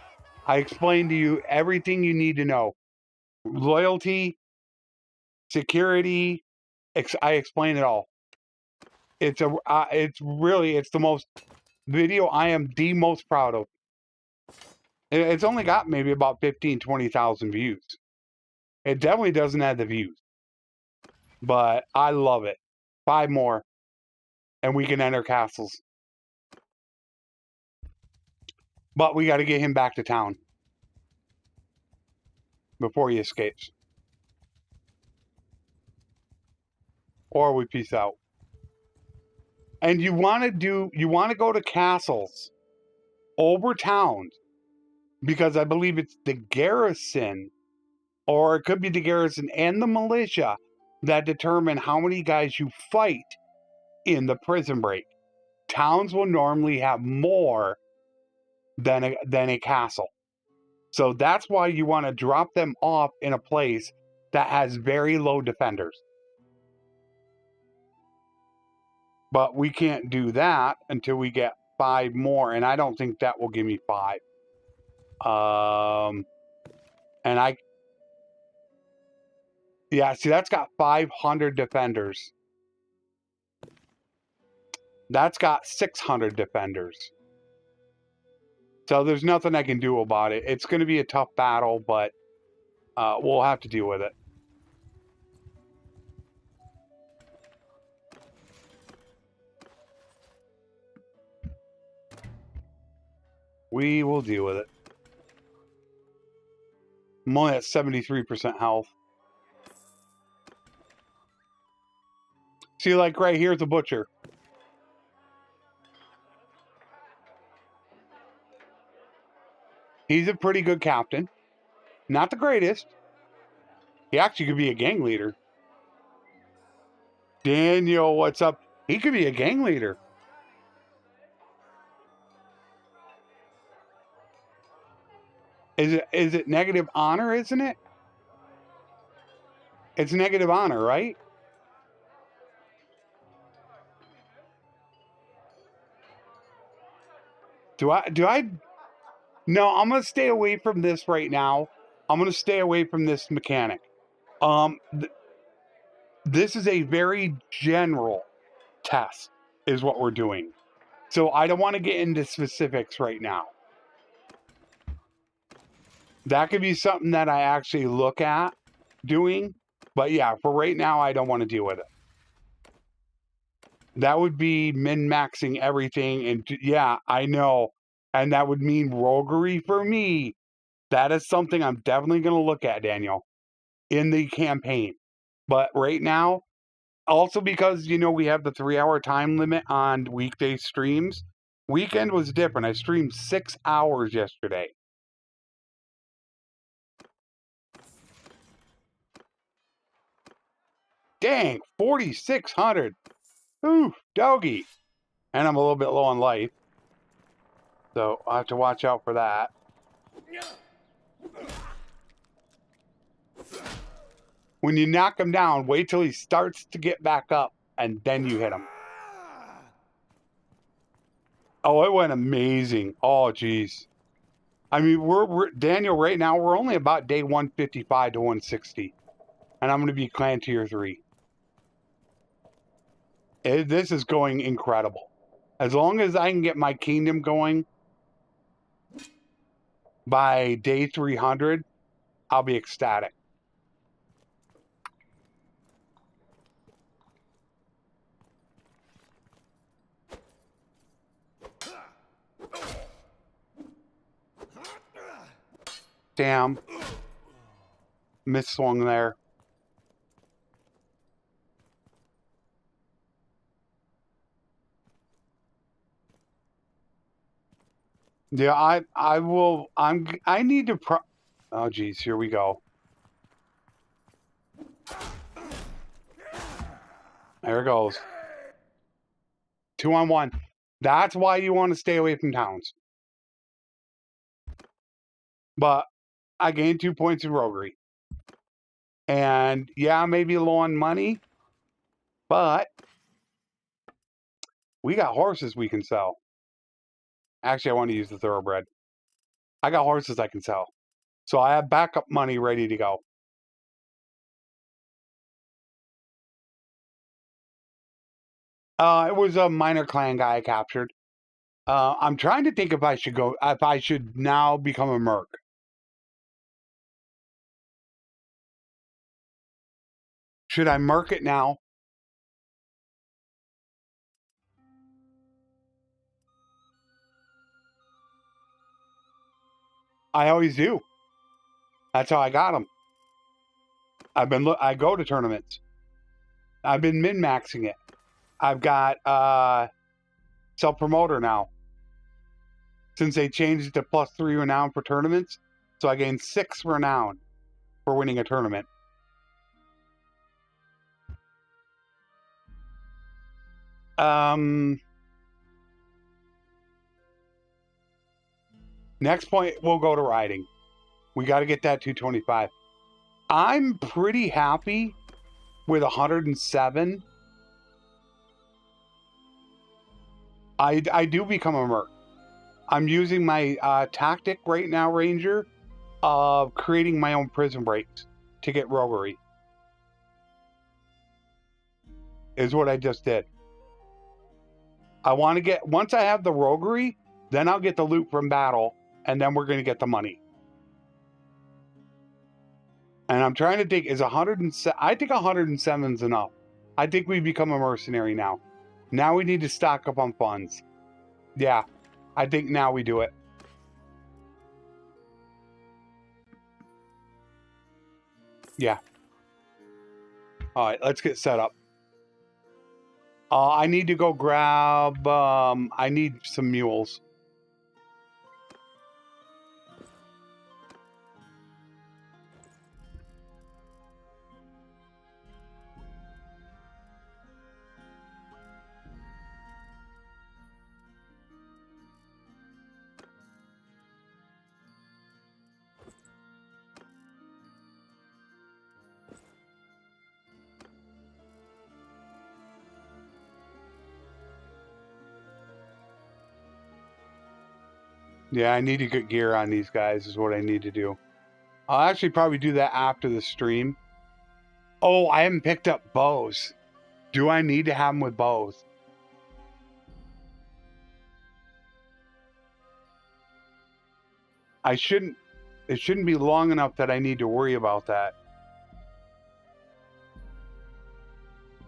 I explain to you everything you need to know. Loyalty, security, I explain it all. It's the most video I am the most proud of. It's only got maybe about 20,000 views. It definitely doesn't have the views. But I love it. 5 more. And we can enter castles. But we got to get him back to town. Before he escapes. Or we peace out. And you want to go to castles over towns because I believe it's the garrison, or it could be the garrison and the militia that determine how many guys you fight in the prison break. Towns will normally have more than a castle. So that's why you want to drop them off in a place that has very low defenders. But we can't do that until we get 5 more, and I don't think that will give me 5. Yeah, see, that's got 500 defenders. That's got 600 defenders. So there's nothing I can do about it. It's going to be a tough battle, but we'll have to deal with it. We will deal with it. I'm only at 73% health. See, like right here's a butcher. He's a pretty good captain. Not the greatest. He actually could be a gang leader. Daniel, what's up? He could be a gang leader. Is it negative honor, isn't it? It's negative honor, right? Do I? No, I'm going to stay away from this right now. I'm going to stay away from this mechanic. This is a very general test is what we're doing. So I don't want to get into specifics right now. That could be something that I actually look at doing. But yeah, for right now, I don't want to deal with it. That would be min-maxing everything. And yeah, I know. And that would mean roguery for me. That is something I'm definitely going to look at, Daniel, in the campaign. But right now, also because, you know, we have the 3-hour time limit on weekday streams. Weekend was different. I streamed 6 hours yesterday. Dang, 4,600. Ooh, doggy. And I'm a little bit low on life. So I'll have to watch out for that. When you knock him down, wait till he starts to get back up, and then you hit him. Oh, it went amazing. Oh, geez. I mean, we're Daniel, right now, we're only about day 155 to 160. And I'm going to be clan tier 3. This is going incredible. As long as I can get my kingdom going by day 300, I'll be ecstatic. Damn. Miss-swung there. Yeah, I need to oh geez, here we go. There it goes. 2-on-1. That's why you want to stay away from towns. But I gained 2 points in roguery. And yeah, maybe low on money, but we got horses we can sell. Actually, I want to use the thoroughbred. I got horses I can sell. So I have backup money ready to go. It was a minor clan guy I captured. I'm trying to think if I should now become a merc. Should I merc it now? I always do. That's how I got them. I go to tournaments. I've been min-maxing it. I've got self-promoter now. since they changed it to +3 renown for tournaments. So I gained 6 renown for winning a tournament. Next point, we'll go to riding. We got to get that 225. I'm pretty happy with 107. I do become a merc. I'm using my tactic right now, Ranger, of creating my own prison breaks to get roguery. Is what I just did. I want to get, once I have the roguery, then I'll get the loot from battle, and then we're going to get the money. And I'm trying to think, is 107, I think 107 is enough. I think we become a mercenary now. Now we need to stock up on funds. Yeah, I think now we do it. Yeah. All right, let's get set up. I need to go grab, I need some mules. Yeah, I need to get gear on these guys is what I need to do. I'll actually probably do that after the stream. Oh, I haven't picked up bows. Do I need to have them with bows? I shouldn't. It shouldn't be long enough that I need to worry about that.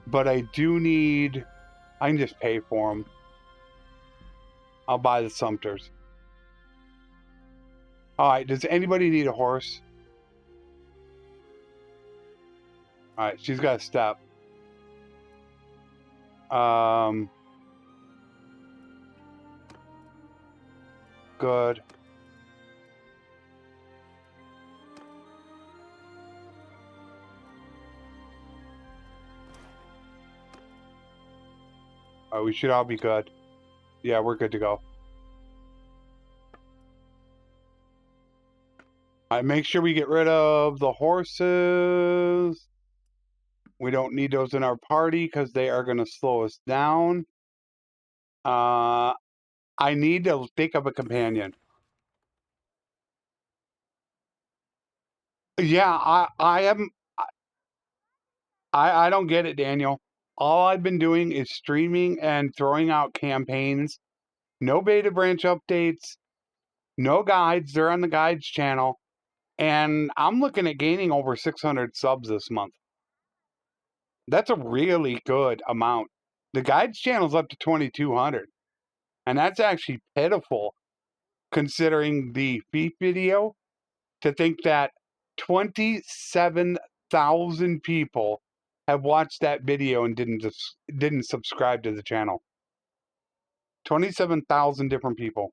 But I do need... I can just pay for them. I'll buy the Sumters. Alright, does anybody need a horse? Alright, she's got a step. Good. Oh, we should all be good. Yeah, we're good to go. Alright, make sure we get rid of the horses. We don't need those in our party because they are going to slow us down. I need to think of a companion. Yeah, I don't get it, Daniel. All I've been doing is streaming and throwing out campaigns. No beta branch updates. No guides. They're on the guides channel. And I'm looking at gaining over 600 subs this month. That's a really good amount. The guides channel's up to 2,200. And that's actually pitiful considering the feet video, to think that 27,000 people have watched that video and didn't subscribe to the channel. 27,000 different people.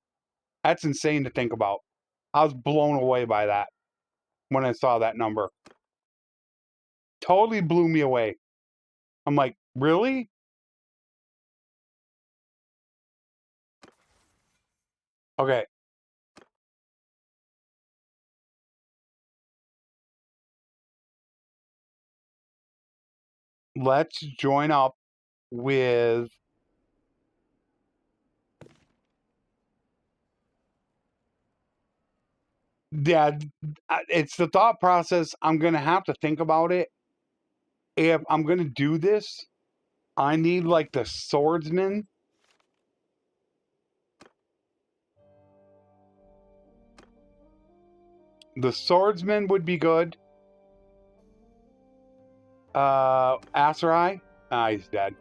That's insane to think about. I was blown away by that when I saw that number. Totally blew me away. I'm like, really? Okay. Let's join up with... Yeah, it's the thought process. I'm going to have to think about it. If I'm going to do this, I need like the swordsman. The swordsman would be good. Asarai? Ah, he's dead.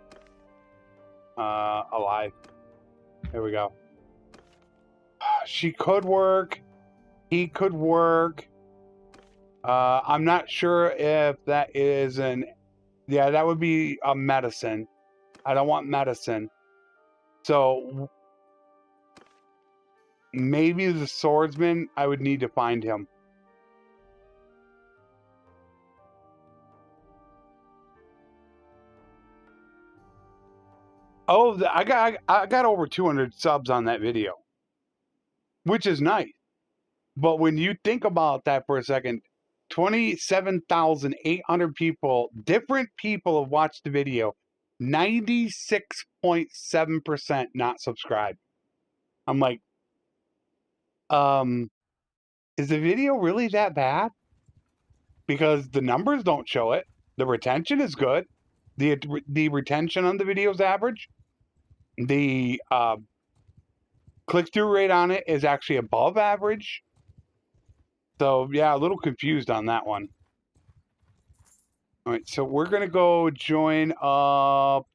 Alive. There we go. She could work. He could work. I'm not sure if that is an... Yeah, that would be a medicine. I don't want medicine. So... Maybe the swordsman, I would need to find him. Oh, I got over 200 subs on that video, which is nice. But when you think about that for a second, 27,800 people, different people have watched the video. 96.7% not subscribed. I'm like, is the video really that bad? Because the numbers don't show it. The retention is good. The retention on the video is average. The click-through rate on it is actually above average. So, yeah, a little confused on that one. All right, so we're going to go join up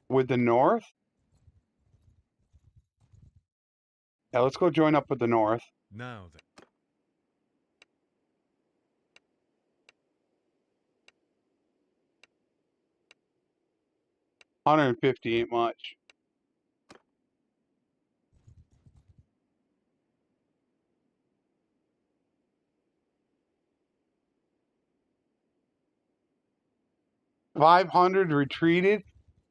with the north. Yeah, let's go join up with the north. Now then. 150 ain't much. $500 retreated.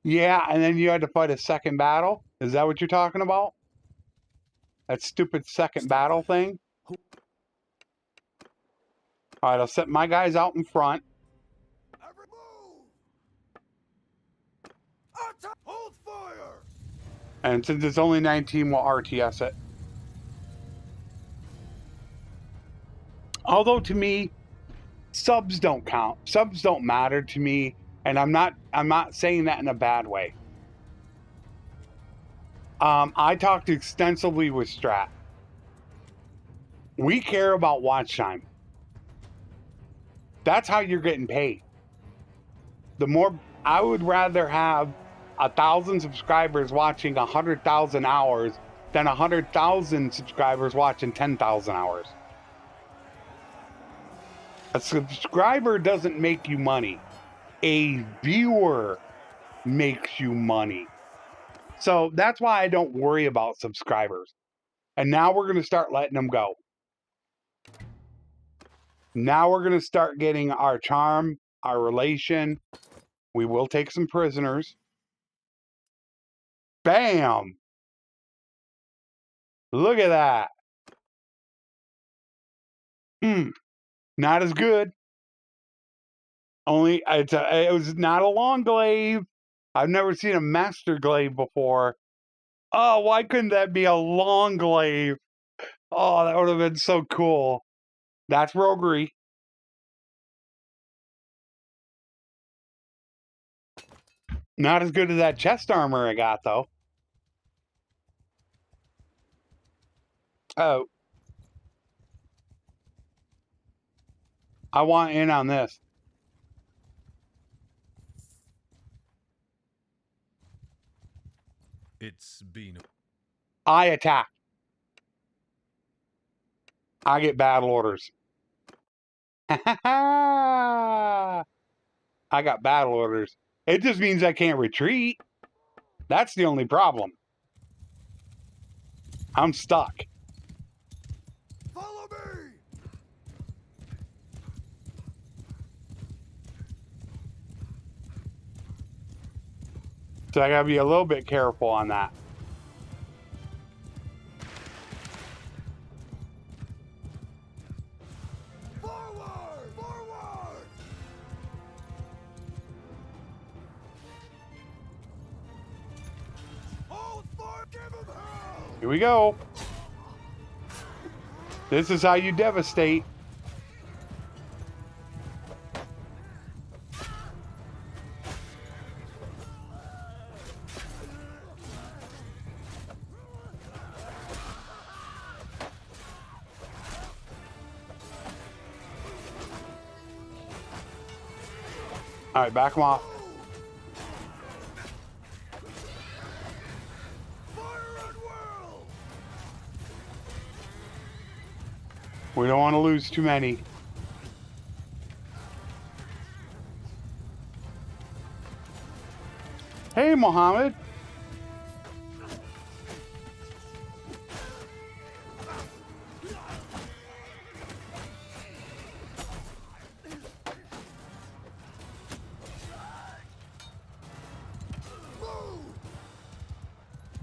Yeah, and then you had to fight a second battle. Is that what you're talking about? That stupid second battle thing? All right, I'll set my guys out in front. Every move! Attack! Hold fire! And since it's only 19, we'll RTS it. Although to me, subs don't count. Subs don't matter to me, and I'm not saying that in a bad way. I talked extensively with Strat. We care about watch time. That's how you're getting paid. The more, I would rather have 1,000 subscribers watching 100,000 hours than 100,000 subscribers watching 10,000 hours. A subscriber doesn't make you money. A viewer makes you money. So that's why I don't worry about subscribers. And now we're going to start letting them go. Now we're going to start getting our charm, our relation. We will take some prisoners. Bam! Look at that. Not as good. Only it was not a long glaive. I've never seen a master glaive before. Oh, why couldn't that be a long glaive? Oh, that would have been so cool. That's roguery. Not as good as that chest armor I got, though. Oh. I want in on this. It's been... I attack. I get battle orders. I got battle orders. It just means I can't retreat. That's the only problem. I'm stuck. Follow me! So I gotta be a little bit careful on that. Forward! Forward! Hold fire! Give him hell! Here we go. This is how you devastate. All right, back them off. We don't want to lose too many. Hey, Mohammed.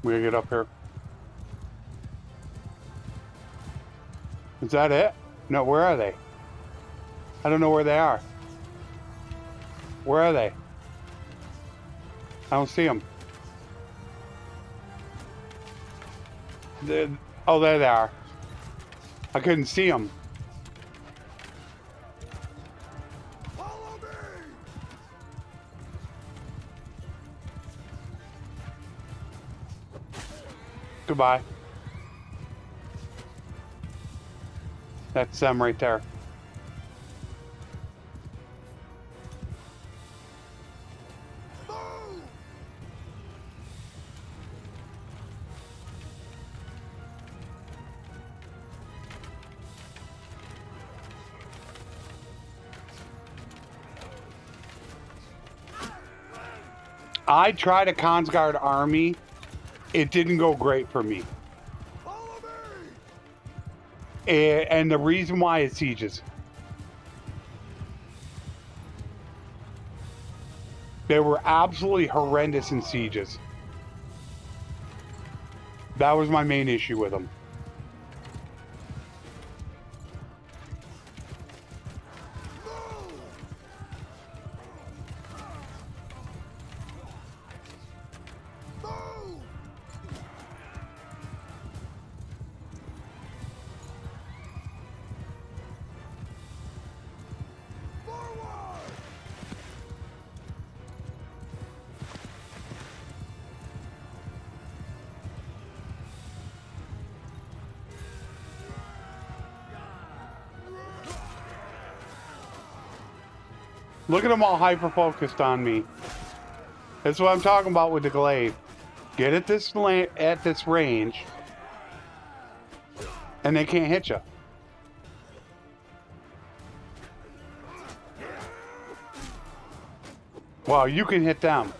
We gotta get up here. Is that it? No, where are they? I don't know where they are. Where are they? I don't see them. Oh, there they are. I couldn't see them. Follow me! Goodbye. That's them right there. Move! I tried a Consguard army. It didn't go great for me. Follow me! And the reason why is sieges. They were absolutely horrendous in sieges. That was my main issue with them. Move! Forward! Look at them all hyper-focused on me. That's what I'm talking about with the glaive. Get at this range, and they can't hit you. Well, you can hit them.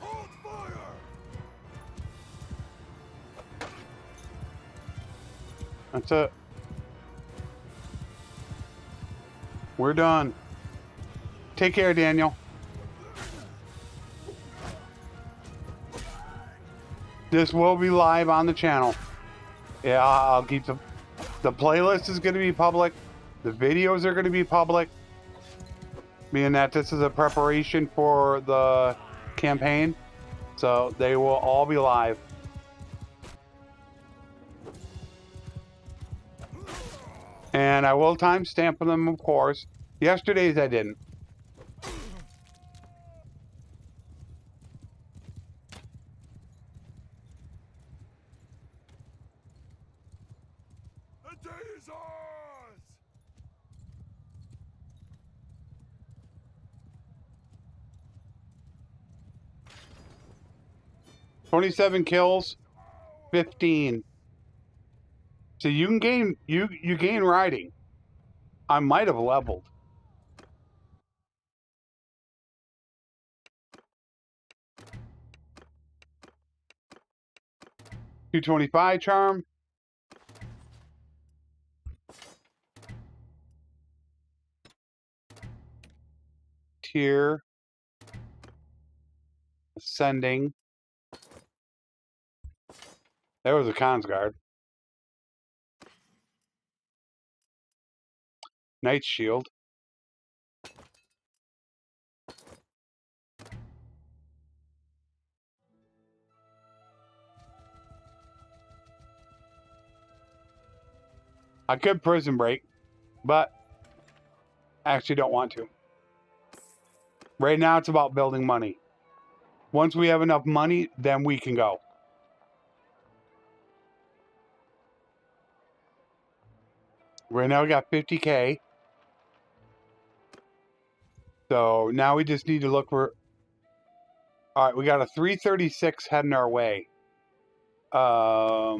Hold fire! That's it. We're done. Take care, Daniel. This will be live on the channel. Yeah, I'll keep the playlist is going to be public. The videos are going to be public. Being that this is a preparation for the campaign. So they will all be live. And I will timestamp them, of course. Yesterday's I didn't. The day is ours! 27 kills, 15. So you can gain you gain riding. I might have leveled. $225 charm. Tier. Ascending. There was a Consguard. Knight's Shield. I could prison break, but I actually don't want to. Right now it's about building money. Once we have enough money, then we can go. Right now we got 50K. So now we just need to look for... All right, we got a 336 heading our way. Let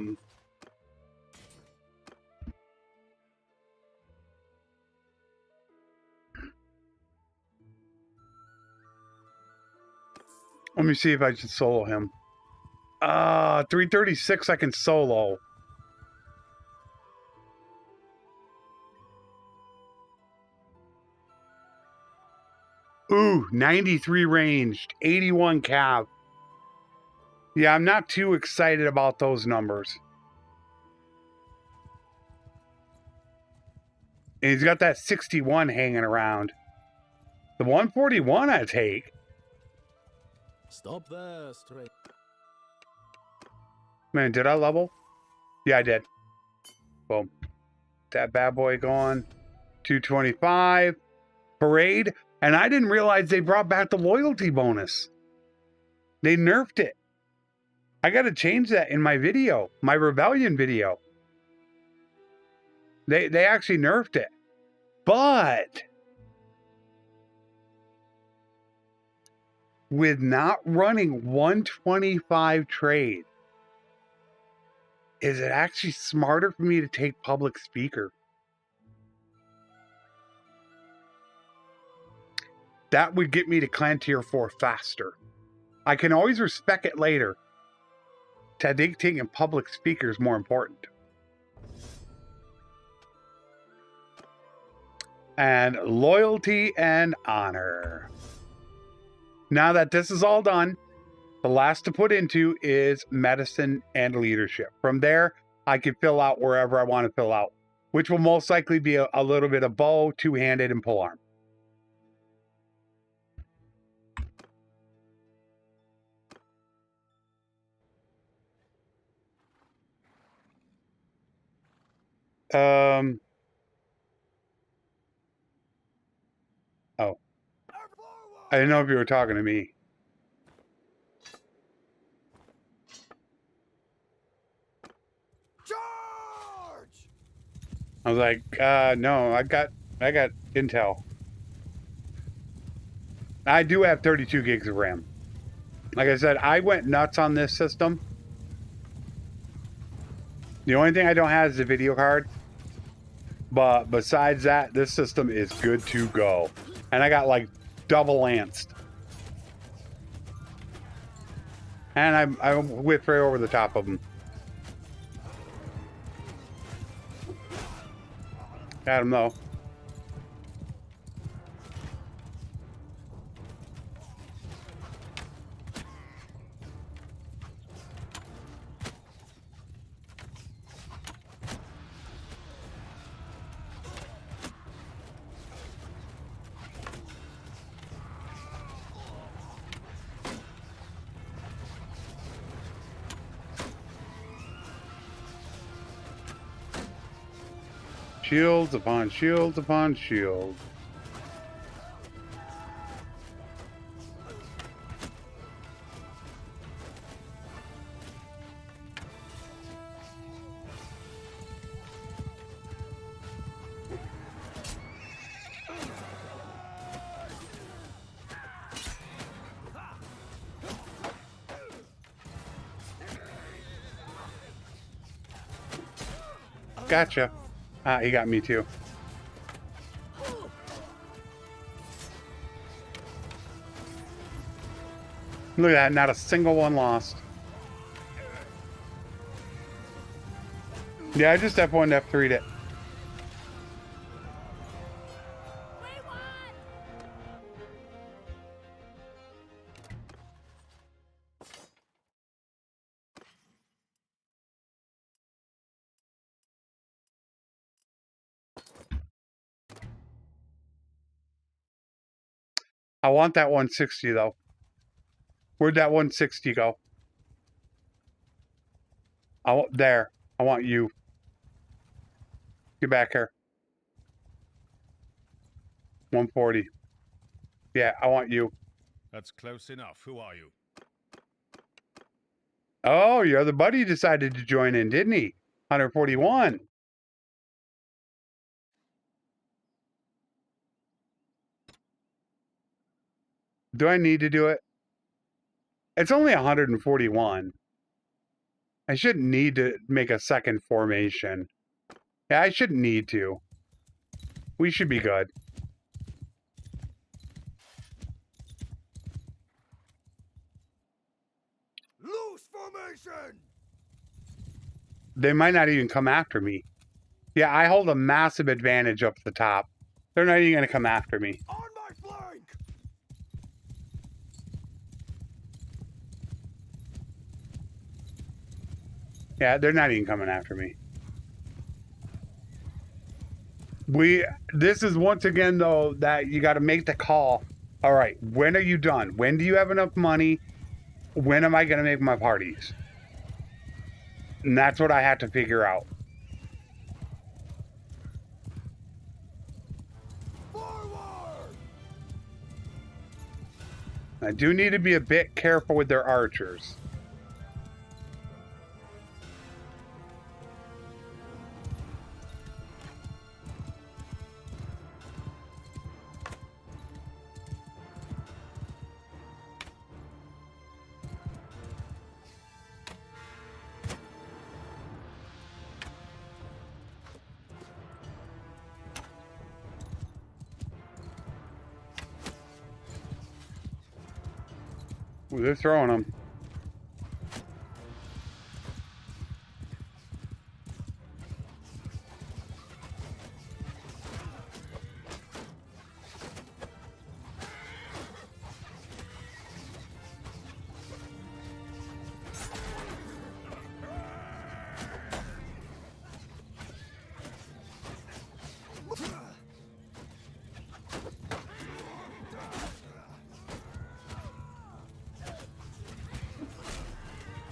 me see if I should solo him. 336 I can solo. Ooh, 93 ranged, 81 cav. Yeah, I'm not too excited about those numbers. And he's got that 61 hanging around. The 141 I take. Stop there, STRIX. Man, did I level? Yeah, I did. Boom. That bad boy going. 225. Parade. And I didn't realize they brought back the loyalty bonus. They nerfed it. I got to change that in my video. My rebellion video. They actually nerfed it. But with not running 125 trade, is it actually smarter for me to take public speaker? That would get me to clan tier 4 faster. I can always respec it later. I think taking public speaker is more important. And loyalty and honor. Now that this is all done, the last to put into is medicine and leadership. From there, I can fill out wherever I want to fill out, which will most likely be a little bit of bow, two-handed, and pole arm. Oh. I didn't know if you were talking to me. Charge! I was like, no, I got intel. I do have 32 gigs of RAM. Like I said, I went nuts on this system. The only thing I don't have is the video card. But besides that, this system is good to go. And I got like double lanced. And I whipped right over the top of them. Got him though. Shields upon shields upon shields. Gotcha. Ah, he got me too. Look at that, not a single one lost. Yeah, I just F1 F3'd it. I want that 160 though. Where'd that 160 go? There. I want you. Get back here. 140. Yeah, I want you. That's close enough. Who are you? Oh, your other buddy decided to join in, didn't he? 141. Do I need to do it? It's only 141. I shouldn't need to make a second formation. Yeah, I shouldn't need to. We should be good. Loose formation! They might not even come after me. Yeah, I hold a massive advantage up the top. They're not even going to come after me. On my flank! Yeah, they're not even coming after me. This is once again, though, that you got to make the call. All right, when are you done? When do you have enough money? When am I going to make my parties? And that's what I have to figure out. Forward! I do need to be a bit careful with their archers. Ooh, they're throwing them.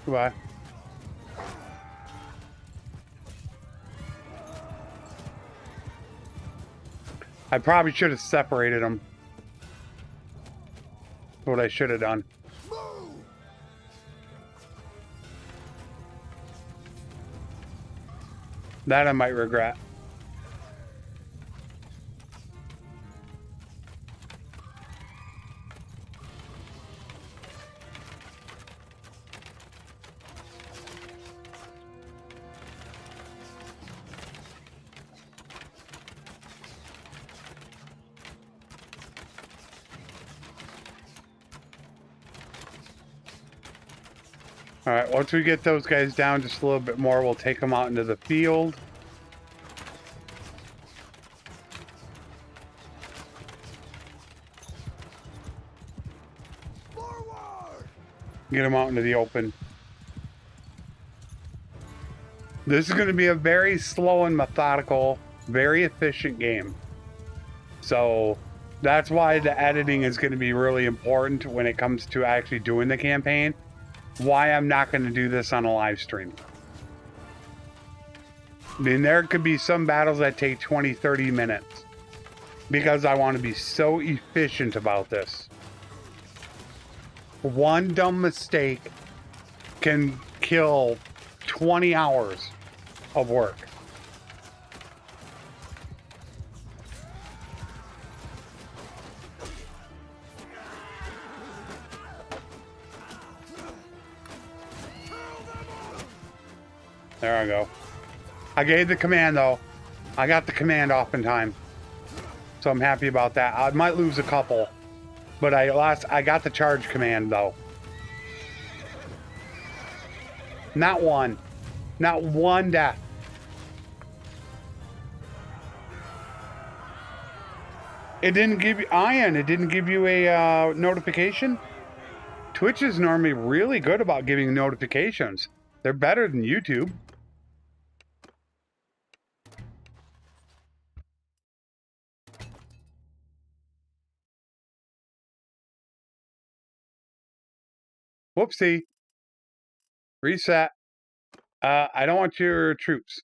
Goodbye. I probably should have separated them. What I should have done. Move! That I might regret. All right, once we get those guys down just a little bit more, we'll take them out into the field. Forward! Get them out into the open. This is going to be a very slow and methodical, very efficient game. So that's why the editing is going to be really important when it comes to actually doing the campaign. Why I'm not going to do this on a live stream. I mean, there could be some battles that take 20, 30 minutes because I want to be so efficient about this. One dumb mistake can kill 20 hours of work. There I go. I gave the command though. I got the command off in time. So I'm happy about that. I might lose a couple, but I got the charge command though. Not one. Not one death. It didn't give you Ian, it didn't give you a notification? Twitch is normally really good about giving notifications. They're better than YouTube. Whoopsie. Reset. I don't want your troops.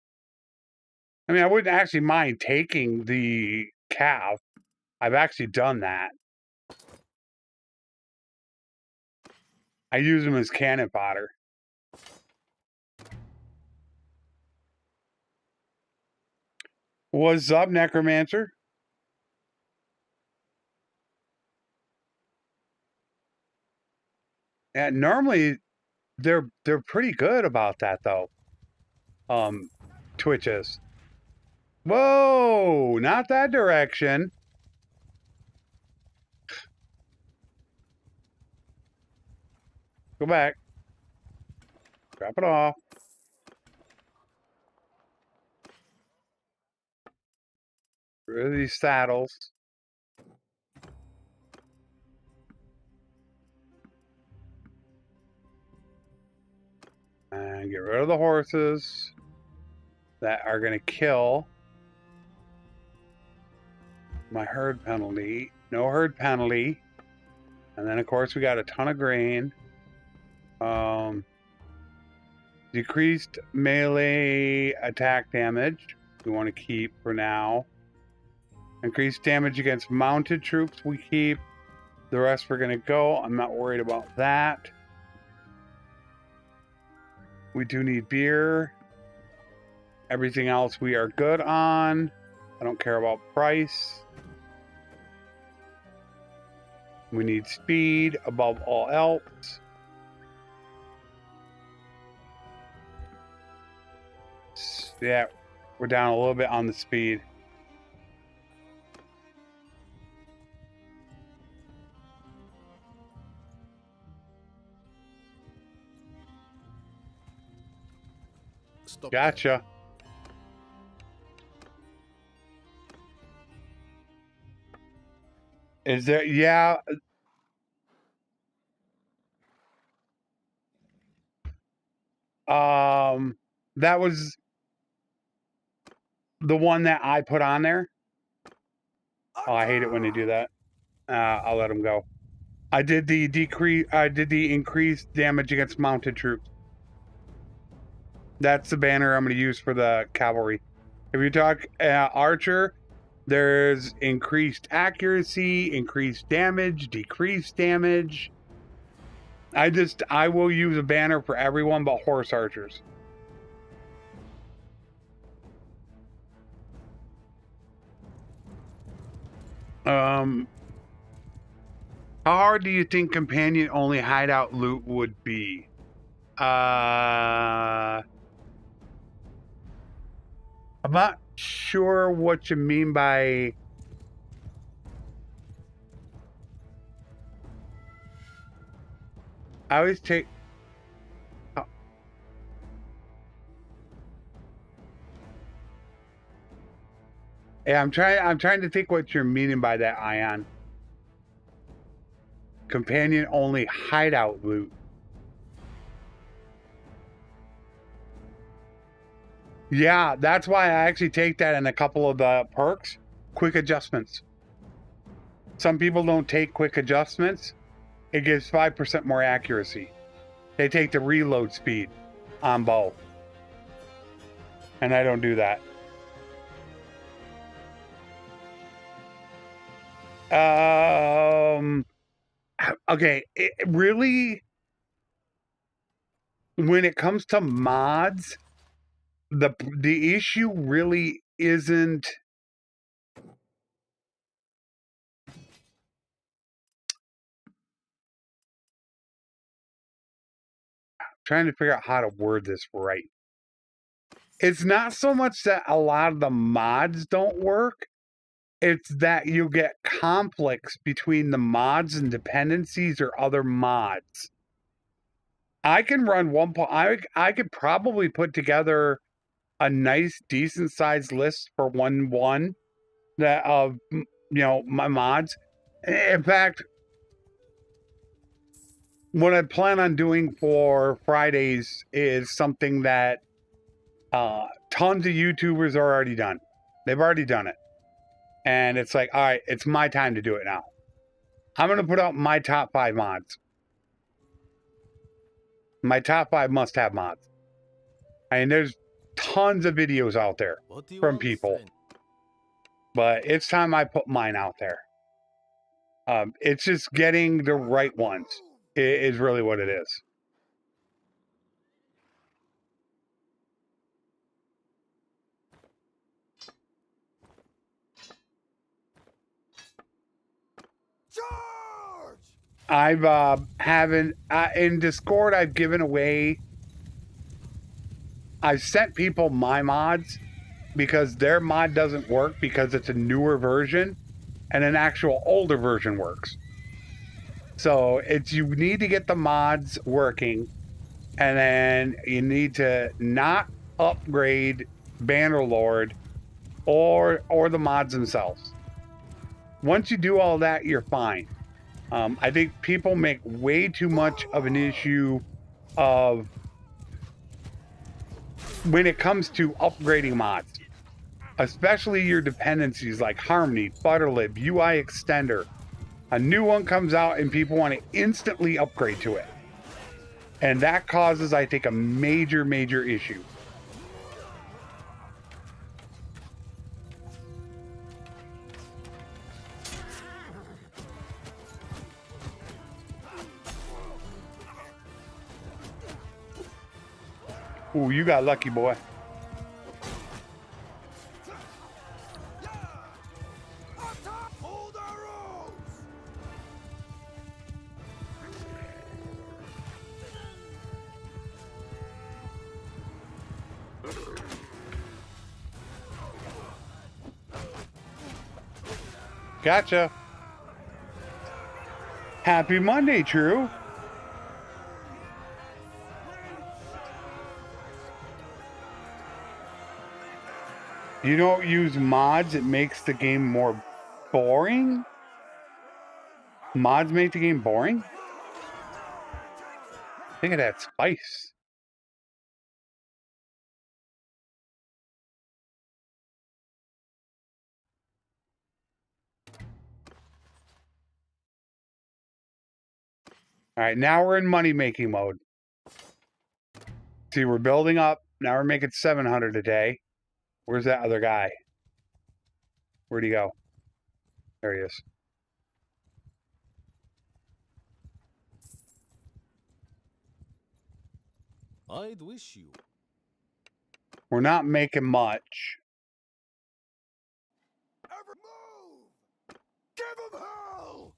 I mean, I wouldn't actually mind taking the cav. I've actually done that. I use them as cannon fodder. What's up, Necromancer? And normally they're pretty good about that though. Twitch is. Whoa, not that direction. Go back. Drop it off. Rid of these saddles. And get rid of the horses that are going to kill my herd penalty. No herd penalty. And then, of course, we got a ton of grain. Decreased melee attack damage. We want to keep for now. Increased damage against mounted troops we keep. The rest we're going to go. I'm not worried about that. We do need beer. Everything else we are good on. I don't care about price. We need speed above all else. Yeah, we're down a little bit on the speed. Stop. Gotcha. Is there, yeah. That was the one that I put on there. Oh, I hate it when they do that. I'll let them go. I did the increased damage against mounted troops. That's the banner I'm going to use for the cavalry. If you talk archer, there's increased accuracy, increased damage, decreased damage. I will use a banner for everyone but horse archers. How hard do you think companion only hideout loot would be? I'm not sure what you mean by I always take Yeah, I'm trying to think what you're meaning by that, Ion. Companion only hideout loot. Yeah, that's why I actually take that in a couple of the perks. Quick adjustments. Some people don't take quick adjustments. It gives 5% more accuracy. They take the reload speed on bow. And I don't do that. Okay, really, when it comes to mods, the issue really isn't trying to figure out how to word this right. It's not so much that a lot of the mods don't work. It's that you get conflicts between the mods and dependencies or other mods. I can run I could probably put together a nice, decent sized list for one that of my mods. In fact, what I plan on doing for Fridays is something that tons of YouTubers are already done. They've already done it. And it's like, all right, it's my time to do it now. I'm going to put out my top 5 mods. My top 5 must-have mods. I mean, there's tons of videos out there from people. But it's time I put mine out there. It's just getting the right ones is really what it is. Charge! I've in Discord, I've given away, I've sent people my mods because their mod doesn't work because it's a newer version and an actual older version works. So it's, you need to get the mods working, and then you need to not upgrade Bannerlord or the mods themselves. Once you do all that, you're fine. I think people make way too much of an issue of when it comes to upgrading mods, especially your dependencies like Harmony, Butterlib, UIExtender. A new one comes out and people want to instantly upgrade to it. And that causes, I think, a major, major issue. Ooh, you got lucky, boy. Hold arrows! Gotcha. Happy Monday, True. You don't use mods, it makes the game more boring? Mods make the game boring? Think of that spice. All right, now we're in money-making mode. See, we're building up. Now we're making 700 a day. Where's that other guy? Where'd he go? There he is. I'd wish you. We're not making much. Ever move! Give him hell!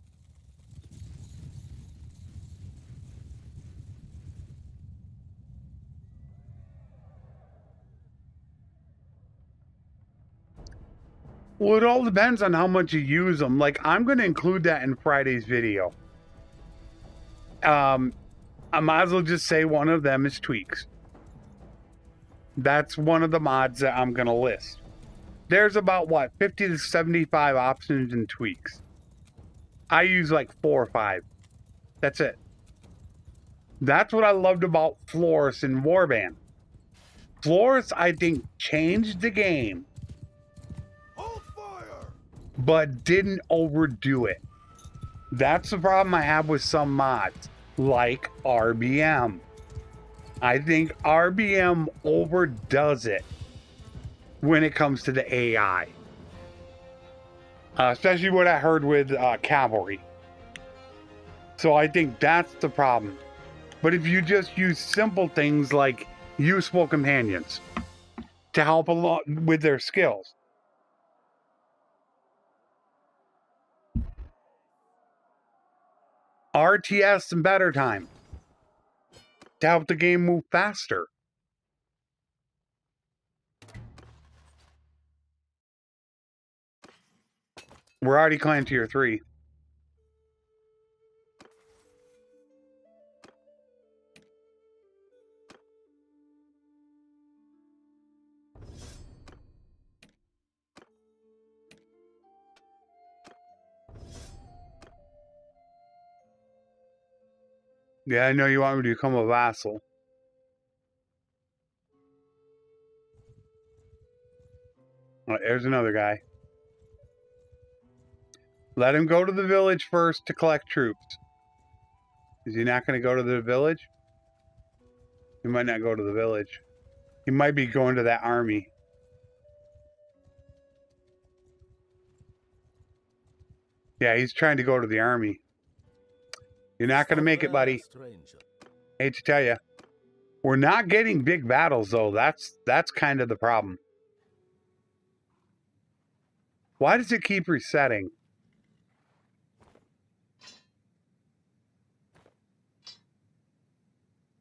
Well, it all depends on how much you use them. Like, I'm going to include that in Friday's video. I might as well just say one of them is tweaks. That's one of the mods that I'm going to list. There's about, what, 50 to 75 options and tweaks. I use like 4 or 5. That's it. That's what I loved about Florus and Warband. Florus, I think, changed the game, Hold fire! but didn't overdo it. That's the problem I have with some mods, like RBM. I think RBM overdoes it when it comes to the AI. Especially what I heard with Cavalry. So I think that's the problem. But if you just use simple things like useful companions to help a lot with their skills. RTS and better time to help the game move faster. We're already clan tier 3. Yeah, I know you want me to become a vassal. Oh, there's another guy. Let him go to the village first to collect troops. Is he not going to go to the village? He might not go to the village. He might be going to that army. Yeah, he's trying to go to the army. You're not going to make it, buddy. Hate to tell you. We're not getting big battles, though. That's kind of the problem. Why does it keep resetting?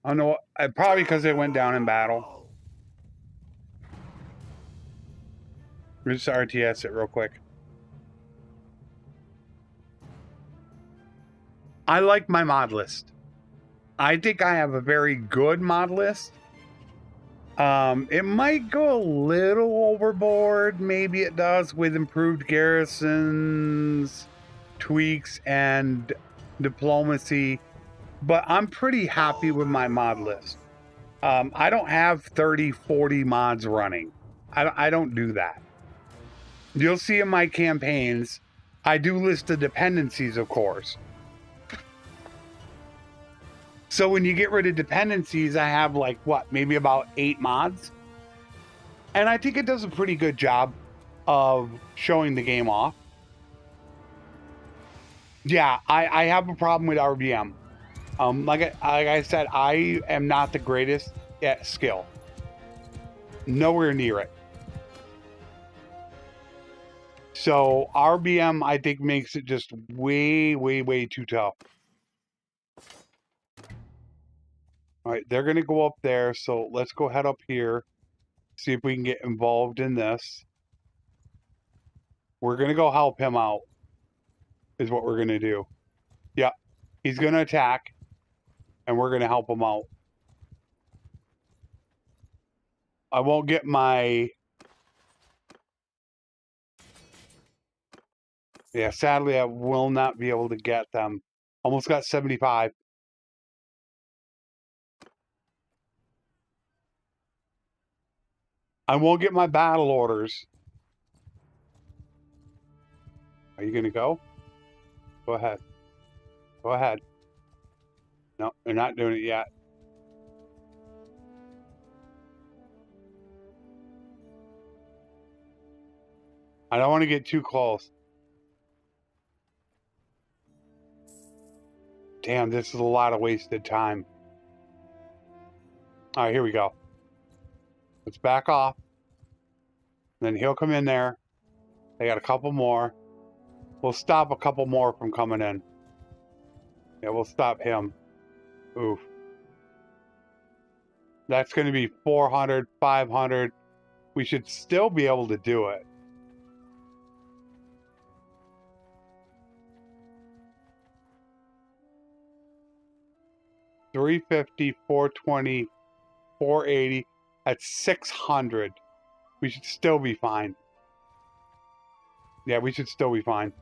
I don't know. Probably because they went down in battle. Let me just RTS it real quick. I like my mod list. I think I have a very good mod list. It might go a little overboard. Maybe it does with improved garrisons, tweaks, and diplomacy. But I'm pretty happy with my mod list. I don't have 30, 40 mods running. I don't do that. You'll see in my campaigns, I do list the dependencies, of course. So when you get rid of dependencies, I have like, what, maybe about 8 mods? And I think it does a pretty good job of showing the game off. Yeah, I have a problem with RBM. Like I said, I am not the greatest at skill. Nowhere near it. So RBM, I think, makes it just way, way, way too tough. All right, they're going to go up there, so let's go head up here, see if we can get involved in this. We're going to go help him out, is what we're going to do. Yeah, he's going to attack, and we're going to help him out. I won't get my... Yeah, sadly, I will not be able to get them. Almost got 75. I won't get my battle orders. Are you going to go? Go ahead. Go ahead. No, they're not doing it yet. I don't want to get too close. Damn, this is a lot of wasted time. All right, here we go. Let's back off. Then he'll come in there. They got a couple more. We'll stop a couple more from coming in. Yeah, we'll stop him. Oof. That's going to be 400, 500. We should still be able to do it. $350, $420, $480. That's $600. We should still be fine. Yeah, we should still be fine.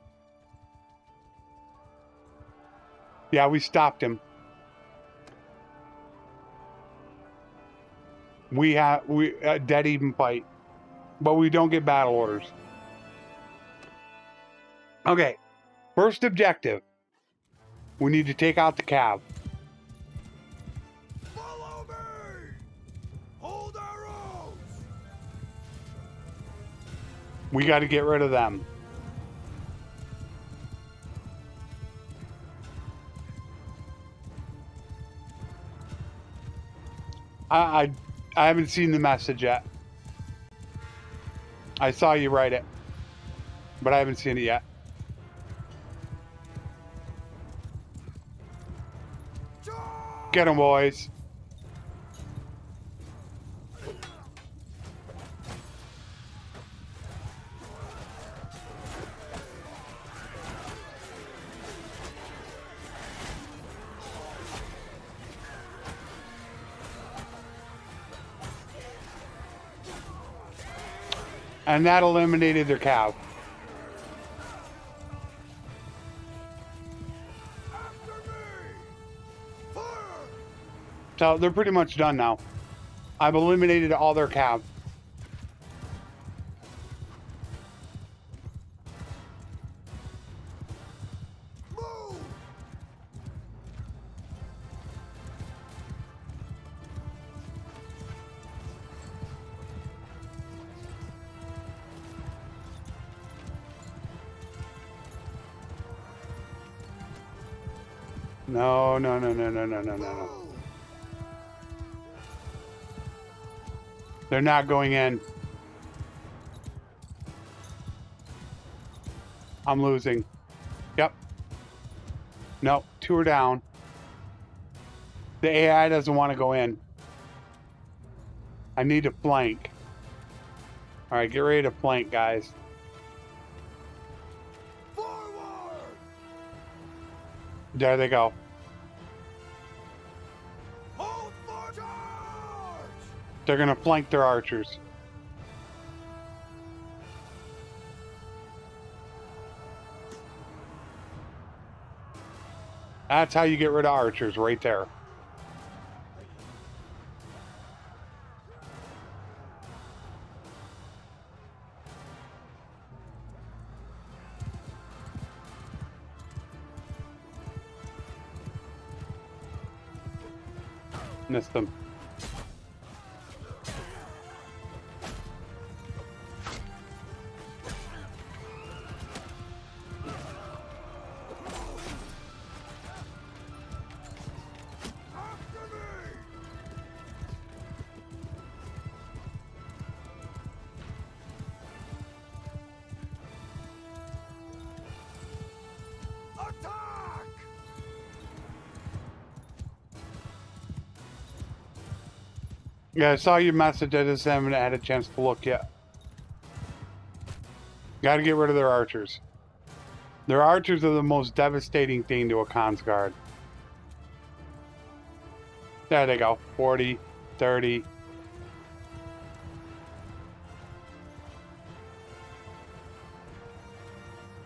Yeah, we stopped him. We have a dead even fight, but we don't get battle orders. Okay, first objective. We need to take out the cab. Follow me! Hold arrows! We got to get rid of them. I haven't seen the message yet. I saw you write it, but I haven't seen it yet. Get them, boys. And that eliminated their cow. So they're pretty much done now. I've eliminated all their cow. No, no, no, no, no, no, no, no, no. They're not going in. I'm losing. Yep. Nope, 2 are down. The AI doesn't want to go in. I need to flank. All right, get ready to flank, guys. Forward! There they go. Hold for charge! They're going to flank their archers. That's how you get rid of archers, right there. Missed them. After me! Attack! Yeah, I saw your message. I just haven't had a chance to look yet. Got to get rid of their archers. Their archers are the most devastating thing to a cons guard. There they go. 40, 30.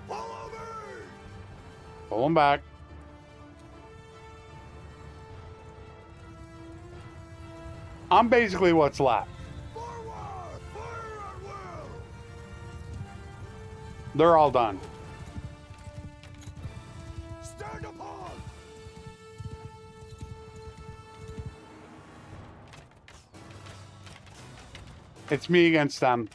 Follow me! Pull them back. I'm basically what's left. Forward! Fire at will! They're all done. Stand upon! It's me against them.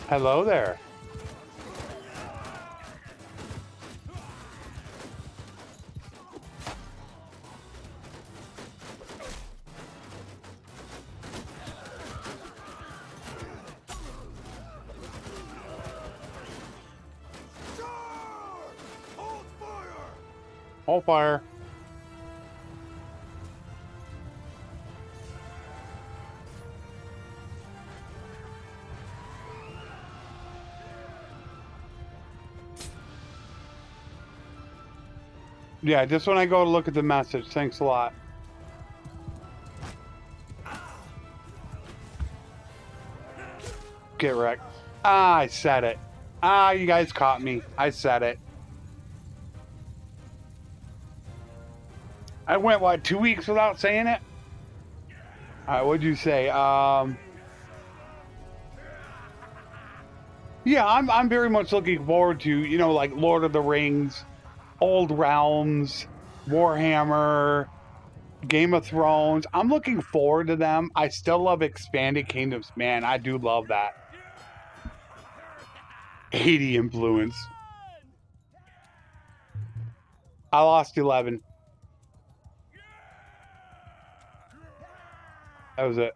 Hello there. Charge! Hold fire! Hold fire. Yeah, just when I go to look at the message. Thanks a lot. Get wrecked. Ah, I said it. Ah, you guys caught me. I said it. I went, what, 2 weeks without saying it? Alright, what'd you say? Yeah, I'm very much looking forward to, you know, like Lord of the Rings, Old Realms, Warhammer, Game of Thrones. I'm looking forward to them. I still love Expanded Kingdoms. Man, I do love that. 80 influence. I lost 11. That was it.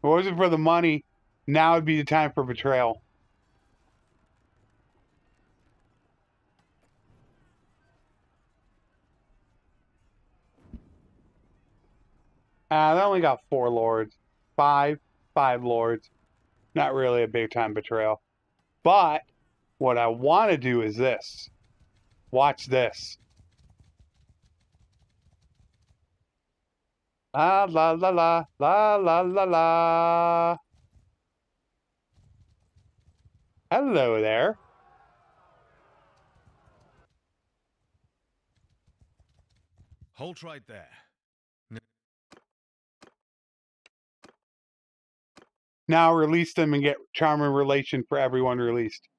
If it wasn't for the money, now would be the time for betrayal. They only got 4 lords. 5 lords. Not really a big time betrayal. But what I want to do is this. Watch this. La la la la la la la la. Hello there. Halt right there. Now release them and get charming relation for everyone released.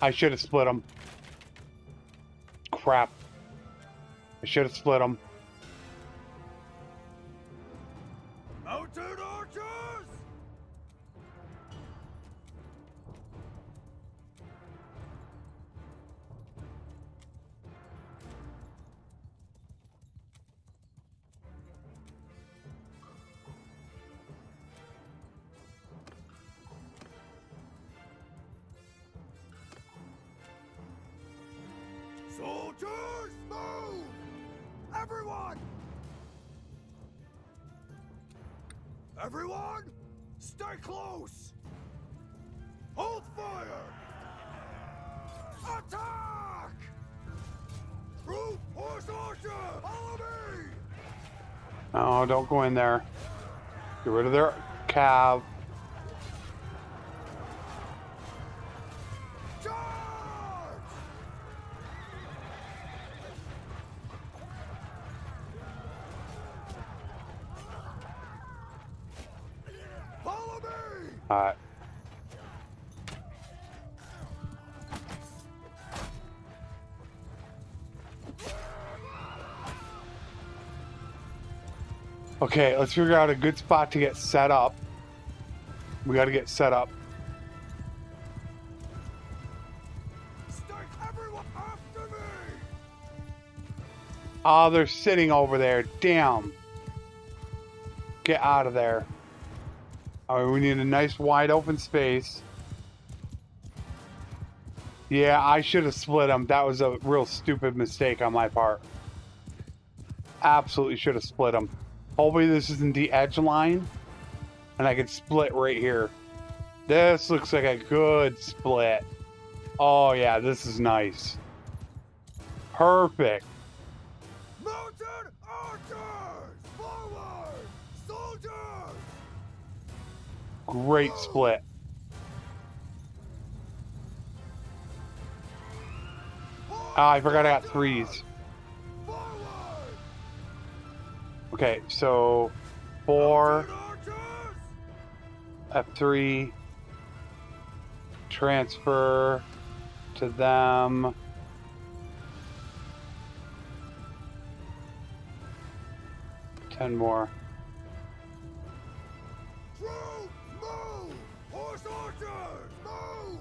I should have split them. Crap. I should have split them. Mounted archers! Soldiers, move! Everyone! Everyone, stay close! Hold fire! Attack! Troop horse archer, follow me! Oh, don't go in there. Get rid of their cav. Charge! Follow me! Alright. Okay, let's figure out a good spot to get set up. We got to get set up. Stay everyone after me! Oh, they're sitting over there. Damn. Get out of there. All right, we need a nice wide open space. Yeah, I should have split them. That was a real stupid mistake on my part. Absolutely should have split them. Hopefully this isn't the edge line, and I can split right here. This looks like a good split. Oh yeah, this is nice. Perfect. Mounted archers! Forward! Soldiers! Great split. Ah, I forgot I got threes. Forward! Okay, so 4, Mounted archers! F3, transfer to them. Ten more. Troops, move! Horse archers, move!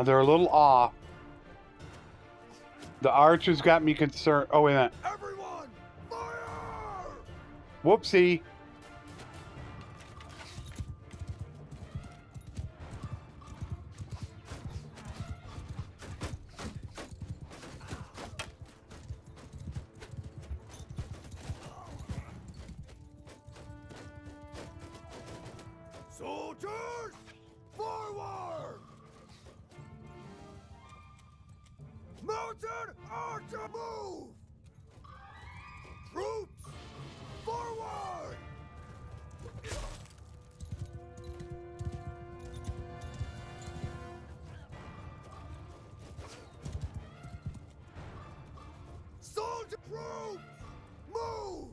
They're a little off. The archers got me concerned. Oh, wait a minute. Everyone, fire! Whoopsie. Soldiers, forward! Mounted archer, move! Troops, forward! Soldier troops, move!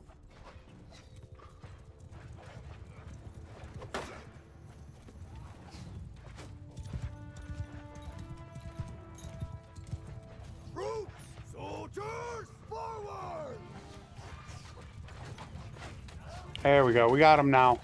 Troops, soldiers, forward! There we go. We got them now.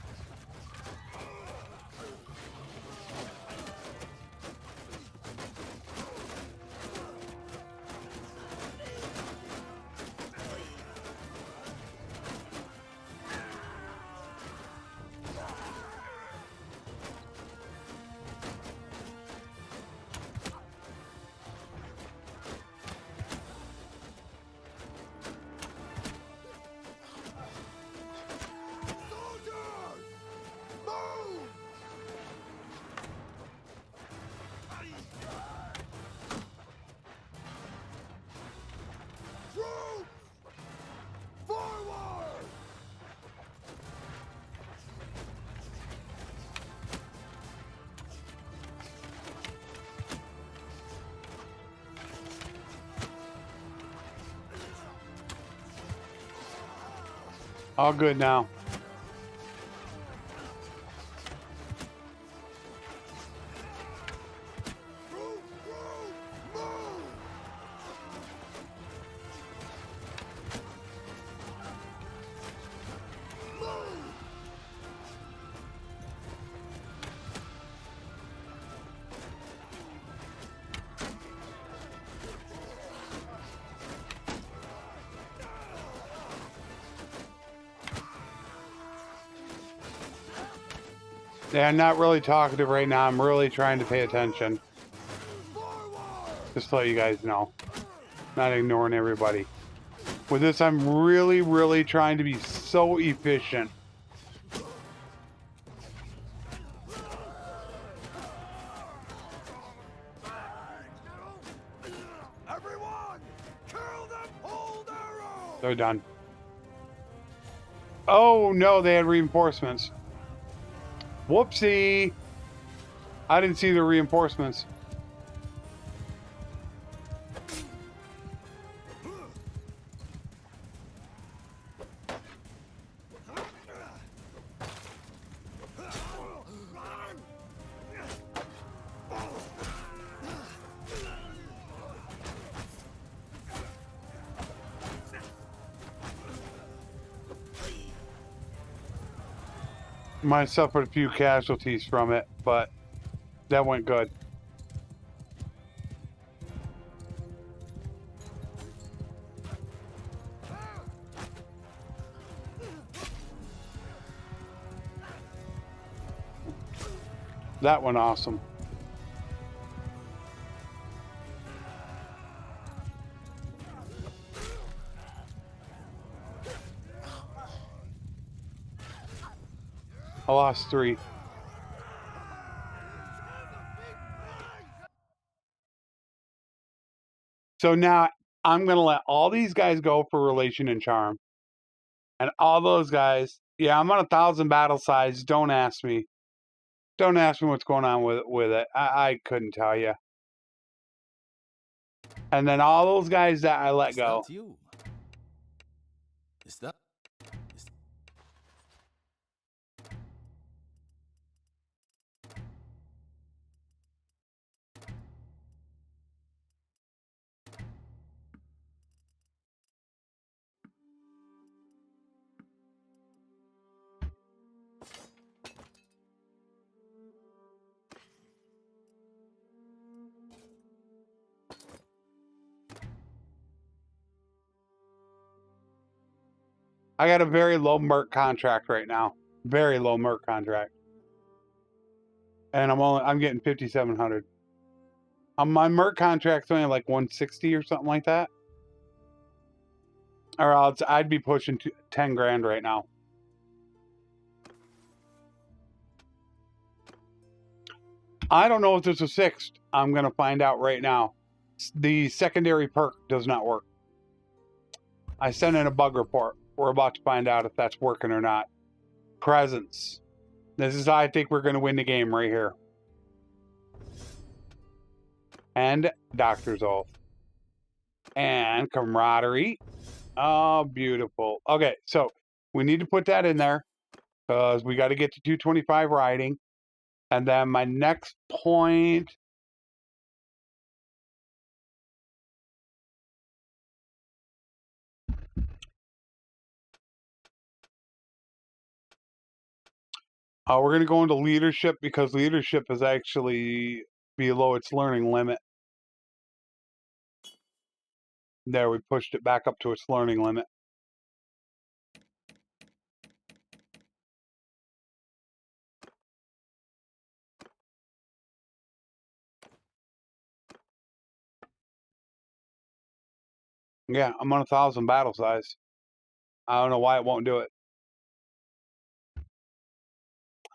Soldiers, All good now. Yeah, I'm not really talkative right now. I'm really trying to pay attention. Just to let you guys know. Not ignoring everybody. With this, I'm really, really trying to be so efficient. Everyone, kill them, hold arrow. They're done. Oh, no, they had reinforcements. Whoopsie. I didn't see the reinforcements. Might have suffered a few casualties from it, but that went good. That went awesome. I lost 3. So now I'm going to let all these guys go for relation and charm. And all those guys, yeah, I'm on 1,000 battle size. Don't ask me. Don't ask me what's going on with it. I couldn't tell you. And then all those guys that I let go. Is that you? Is that... Is... I got a very low Merc contract right now. Very low Merc contract. And I'm getting 5,700. My Merc contract's only like 160 or something like that. Or else I'd be pushing 10 grand right now. I don't know if this is fixed. I'm going to find out right now. The secondary perk does not work. I sent in a bug report. We're about to find out if that's working or not. Presence. This is how I think we're going to win the game right here. And Doctor's Oath. And Camaraderie. Oh, beautiful. Okay, so we need to put that in there because we got to get to 225 riding. And then my next point... we're going to go into leadership because leadership is actually below its learning limit. There, we pushed it back up to its learning limit. Yeah, I'm on 1,000 battle size. I don't know why it won't do it.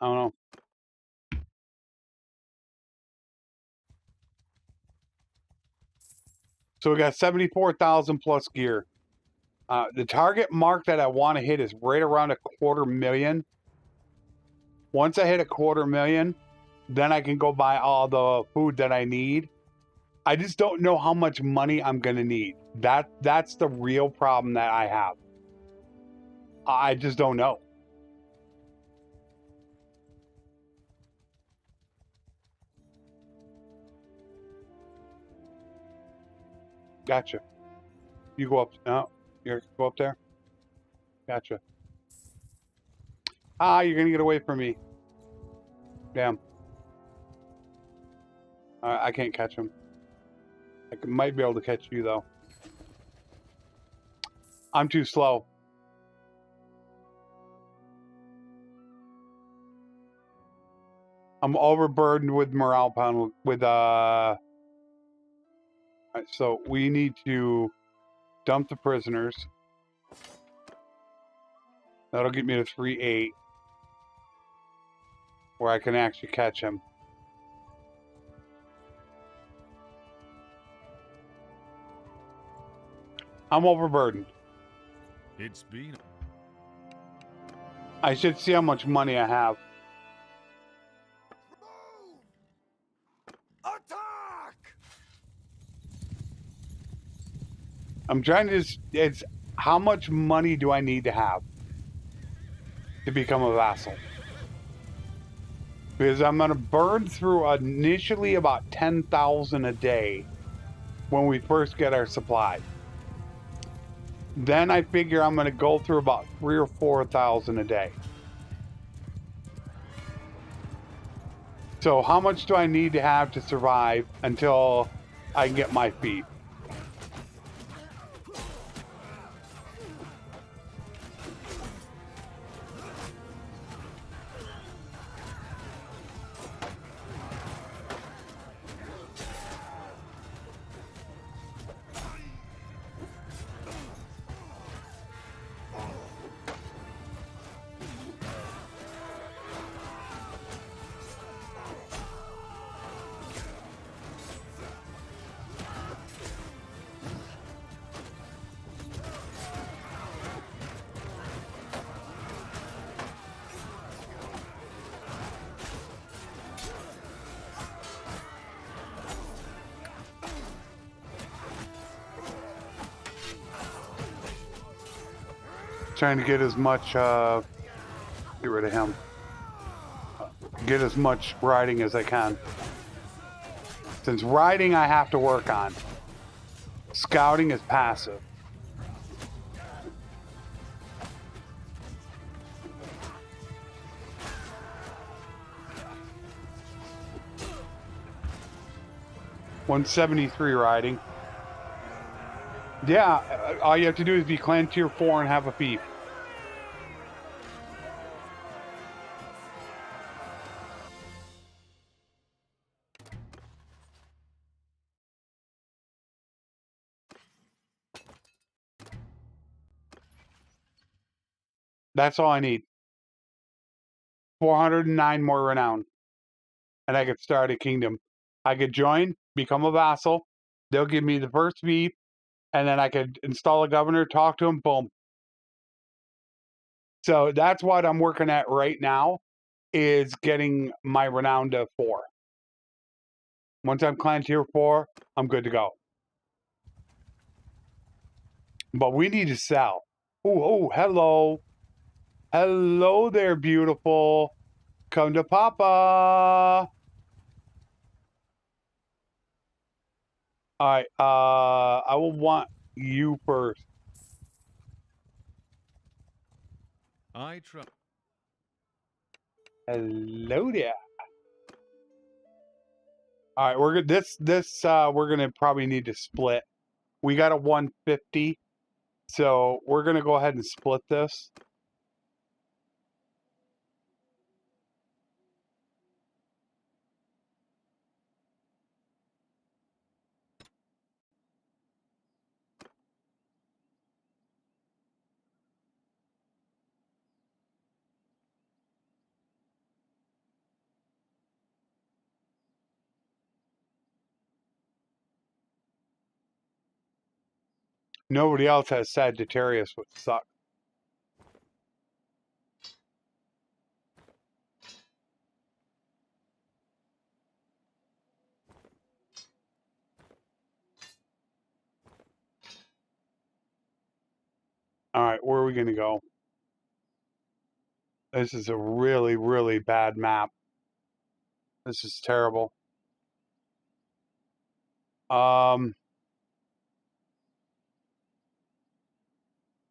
I don't know. So we got 74,000 plus gear. The target mark that I want to hit is right around 250,000. Once I hit 250,000, then I can go buy all the food that I need. I just don't know how much money I'm going to need. That's the real problem that I have. I just don't know. Gotcha. You go up. No, you go up there. Gotcha. Ah, you're gonna get away from me. Damn. I can't catch him. Might be able to catch you though. I'm too slow. I'm overburdened with morale pound with Alright, so we need to dump the prisoners. That'll get me to 3-8. Where I can actually catch him. I'm overburdened. It's been. I should see how much money I have. Move! Attack! I'm trying to just, it's how much money do I need to have to become a vassal? Because I'm gonna burn through initially about 10,000 a day when we first get our supply. Then I figure I'm gonna go through about 3,000 or 4,000 a day. So how much do I need to have to survive until I can get my feet? Trying to get as much, get rid of him. Get as much riding as I can. Since riding I have to work on. Scouting is passive. $173 riding. Yeah, all you have to do is be clan tier 4 and have a fief. That's all I need. 409 more renown. And I could start a kingdom. I could join, become a vassal. They'll give me the first fief. And then I could install a governor, talk to him, boom. So that's what I'm working at right now, is getting my renown to 4. Once I'm clan tier 4, I'm good to go. But we need to sell. Oh, hello. Hello there, beautiful. Come to Papa. Alright, I will want you first. I try. Hello there. Alright, we're good. We're gonna probably need to split. We got a 150, so we're gonna go ahead and split this. Nobody else has Sagittarius, which sucks. Alright, where are we gonna go? This is a really, really bad map. This is terrible.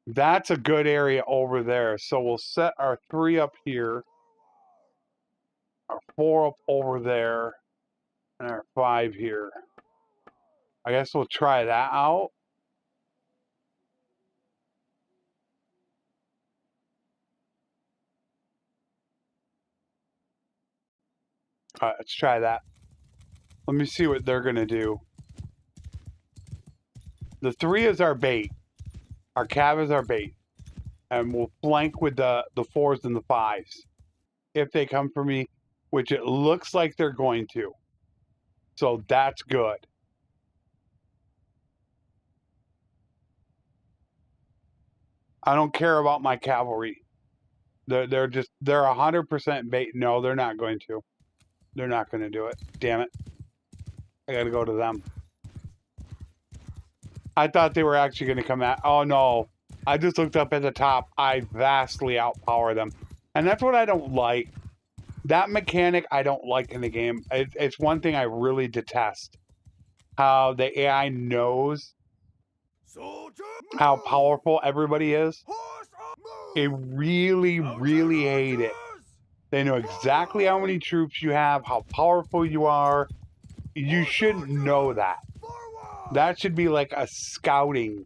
That's a good area over there. So we'll set our 3 up here, our 4 up over there, and our 5 here. I guess we'll try that out. All right, let's try that. Let me see what they're going to do. The 3 is our bait. Our cav is our bait. And we'll flank with the 4s and the 5s. If they come for me, which it looks like they're going to. So that's good. I don't care about my cavalry. They're 100% bait. No, they're not going to. They're not going to do it. Damn it. I got to go to them. I thought they were actually going to come at... Oh, no. I just looked up at the top. I vastly outpower them. And that's what I don't like. That mechanic I don't like in the game. It's one thing I really detest. How the AI knows how powerful everybody is. I really, really hate it. They know exactly how many troops you have, how powerful you are. You shouldn't know that. That should be like a scouting.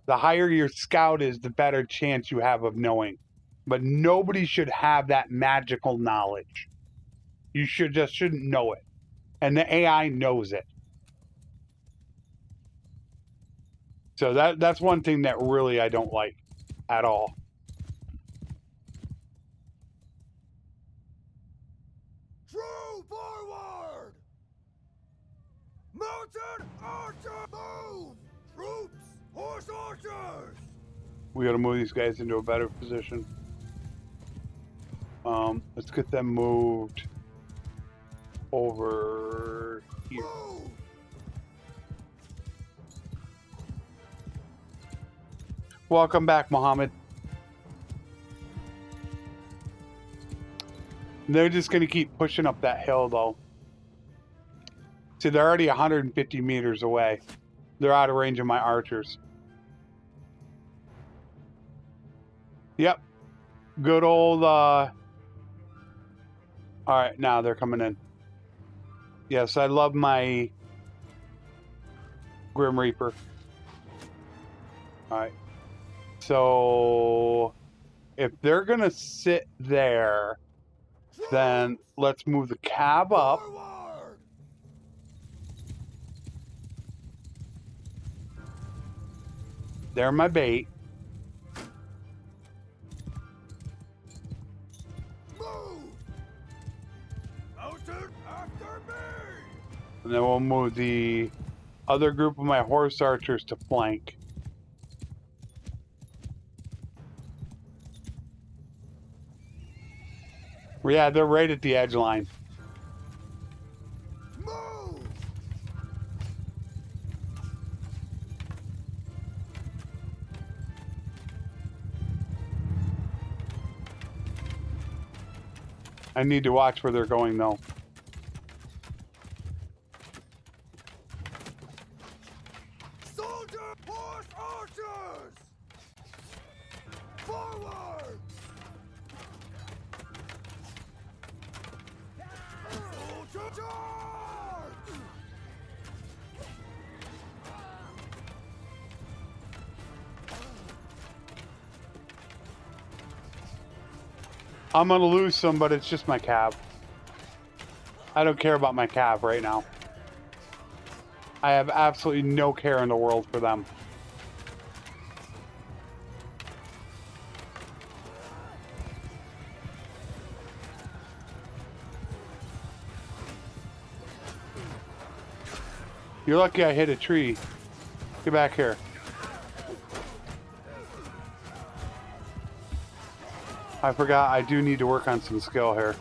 The higher your scout is, the better chance you have of knowing. But nobody should have that magical knowledge. You shouldn't know it. And the AI knows it. So that's one thing that really I don't like at all. True forward! Mounted archer move! Troops, horse archers! We got to move these guys into a better position. Let's get them moved over here. Move! Welcome back, Mohammed. They're just going to keep pushing up that hill, though. See, they're already 150 meters away. They're out of range of my archers. Yep. Good old, Alright, now they're coming in. Yes, I love my Grim Reaper. Alright. So, if they're going to sit there, then let's move the cab up. Forward! They're my bait. Move! Mounted after me! And then we'll move the other group of my horse archers to flank. Yeah, they're right at the edge line. Move! I need to watch where they're going, though. Soldier horse archers! Forward! Soldier charge! I'm gonna lose some, but it's just my cab. I don't care about my cab right now. I have absolutely no care in the world for them. You're lucky I hit a tree. Get back here. I forgot I do need to work on some skill here.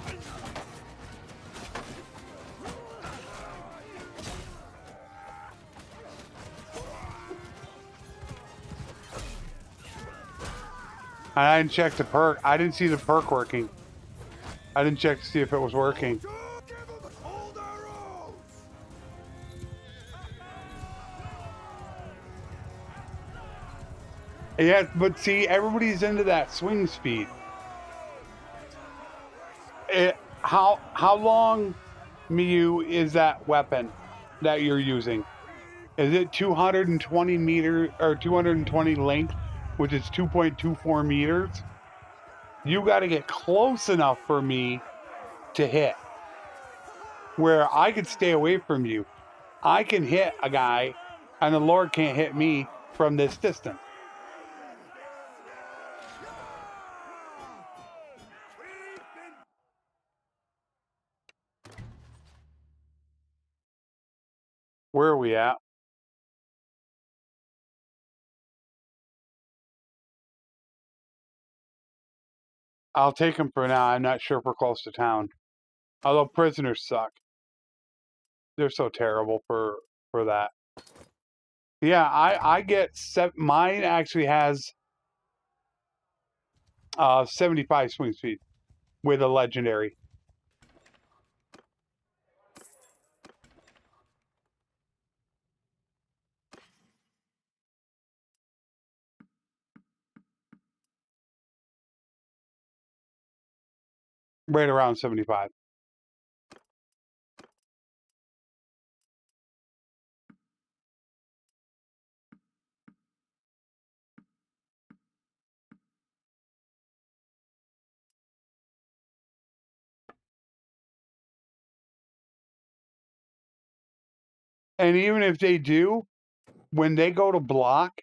I didn't check the perk. I didn't see the perk working. I didn't check to see if it was working. Hold arrows! Yeah, but see, everybody's into that swing speed. How long, Miyu, is that weapon that you're using? Is it 220 meters or 220 length, which is 2.24 meters? You got to get close enough for me to hit, where I could stay away from you. I can hit a guy, and the Lord can't hit me from this distance. Where are we at? I'll take him for now. I'm not sure if we're close to town. Although prisoners suck. They're so terrible for that. Yeah, I get mine actually has 75 swing speed with a legendary. Right around 75. And even if they do, when they go to block,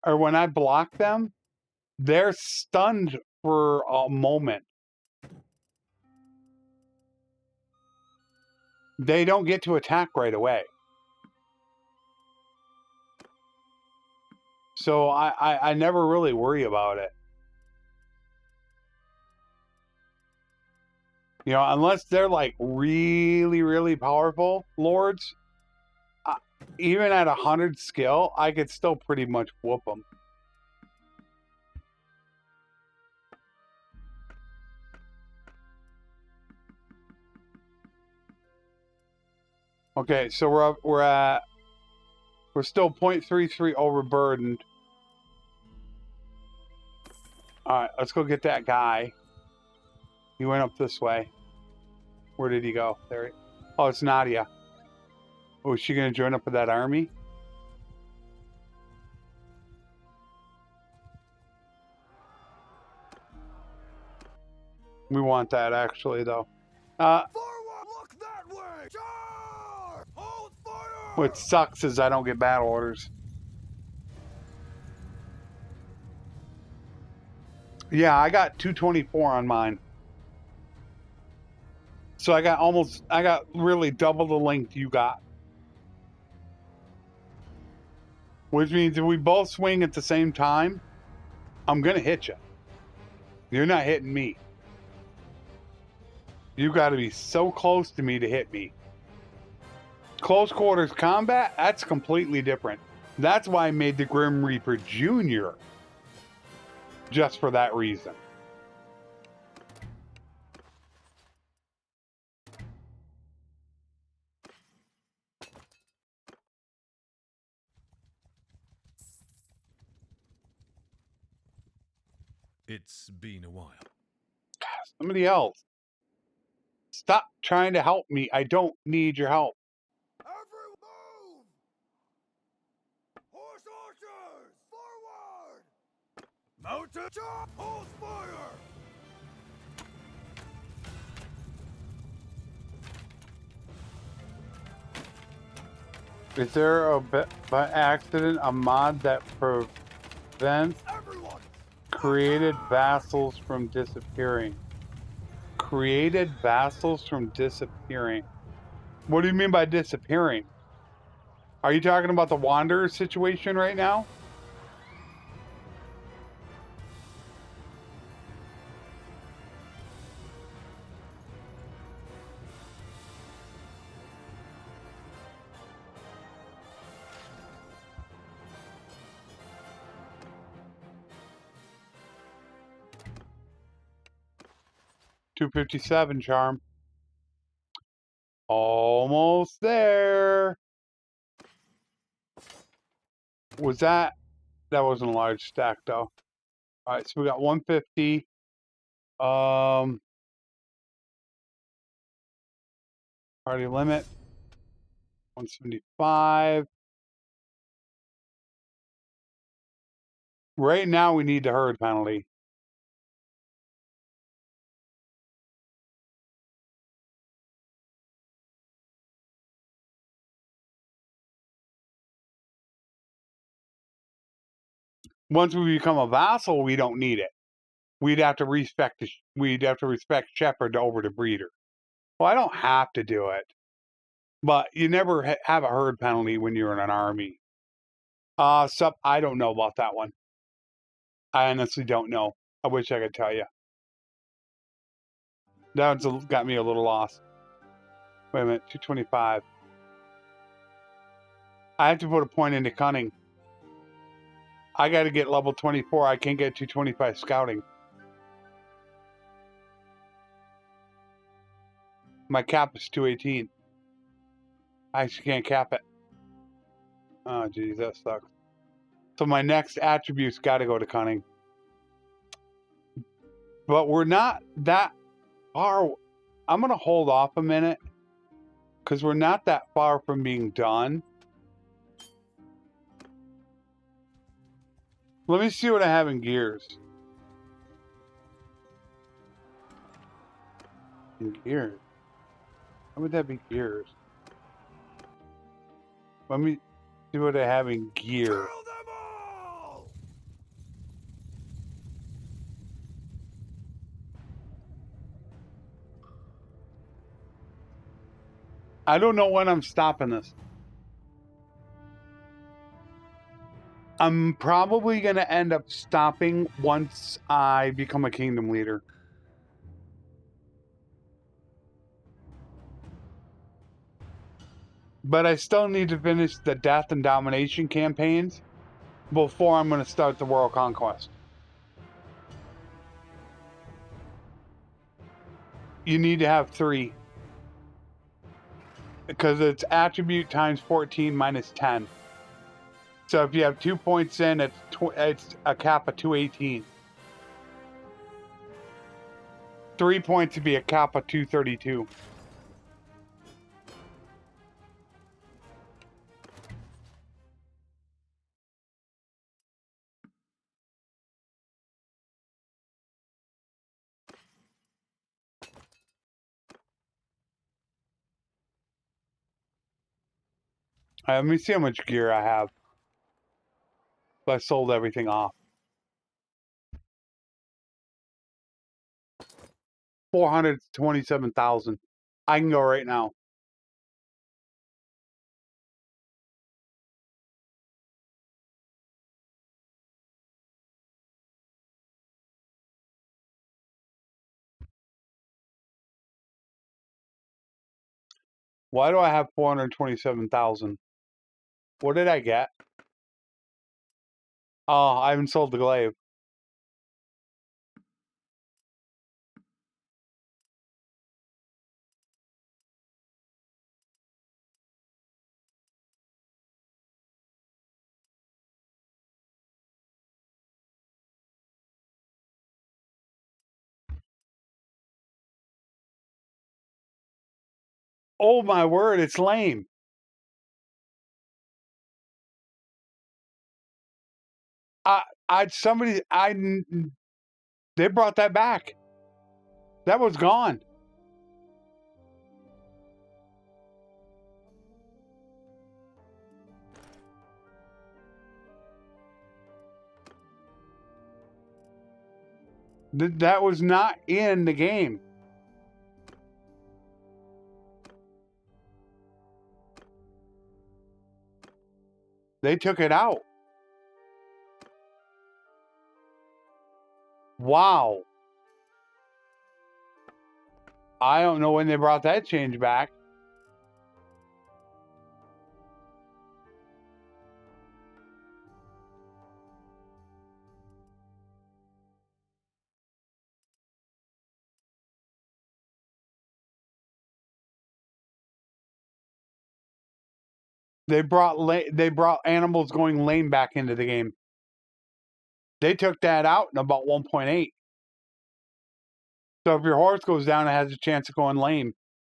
or when I block them, they're stunned for a moment. They don't get to attack right away. So I never really worry about it. You know, unless they're like really, really powerful lords, even at 100 skill, I could still pretty much whoop them. Okay, so we're still 0.33 overburdened. All right, let's go get that guy. He went up this way. Where did he go? There. Oh, it's Nadia. Oh, is she gonna join up with that army? We want that actually, though. Forward! Look that way! Charge! Hold fire! What sucks is I don't get battle orders. Yeah, I got 224 on mine. So I got really double the length you got. Which means if we both swing at the same time, I'm gonna hit you. You're not hitting me. You gotta be so close to me to hit me. Close quarters combat, that's completely different. That's why I made the Grim Reaper Jr. Just for that reason. It's been a while. Somebody else. Stop trying to help me. I don't need your help. Everyone move! Horse archers! Forward! Mounted charge! Hold fire! Is there by accident a mod that prevents Everyone! created vassals from disappearing? Created vassals from disappearing. What do you mean by disappearing? Are you talking about the Wanderer situation right now? 257 charm. Almost there. Was that? That wasn't a large stack though. All right, so we got 150. Party limit 175. Right now we need the herd penalty. Once we become a vassal, we don't need it. We'd have to respect Shepherd over to breeder. Well, I don't have to do it, but you never have a herd penalty when you're in an army. I don't know about that one. I honestly don't know. I wish I could tell you. That's got me a little lost. Wait a minute, 225. I have to put a point into cunning. I got to get level 24. I can't get 225 scouting. My cap is 218. I actually can't cap it. Oh, geez, that sucks. So my next attribute's got to go to cunning. But we're not that far. I'm going to hold off a minute because we're not that far from being done. Let me see what I have in gears. In gears? How would that be gears? Let me see what I have in gear. Kill them all! I don't know when I'm stopping this. I'm probably going to end up stopping once I become a kingdom leader. But I still need to finish the Death and Domination campaigns before I'm going to start the World Conquest. You need to have 3. Because it's attribute times 14 minus 10. So if you have 2 points in, it's a cap of 218. 3 points would be a cap of 232. Let me see how much gear I have. I sold everything off. 427,000. I can go right now. Why do I have 427,000? What did I get? Oh, I haven't sold the glaive. Oh my word, it's lame. They brought that back. That was gone. That was not in the game. They took it out. Wow. I don't know when they brought that change back. They brought animals going lame back into the game. They took that out in about 1.8. So if your horse goes down, it has a chance of going lame.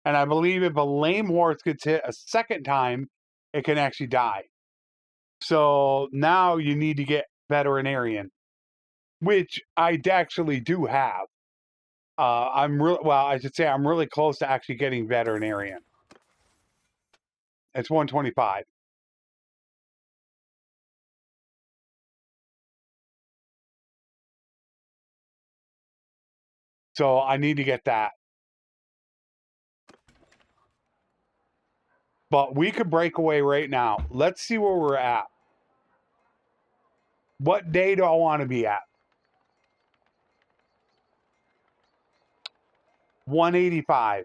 And I believe if a lame horse gets hit a second time, it can actually die. So now you need to get veterinarian, which I actually do have. I'm really close to actually getting veterinarian. It's 125. So I need to get that. But we could break away right now. Let's see where we're at. What day do I want to be at? 185.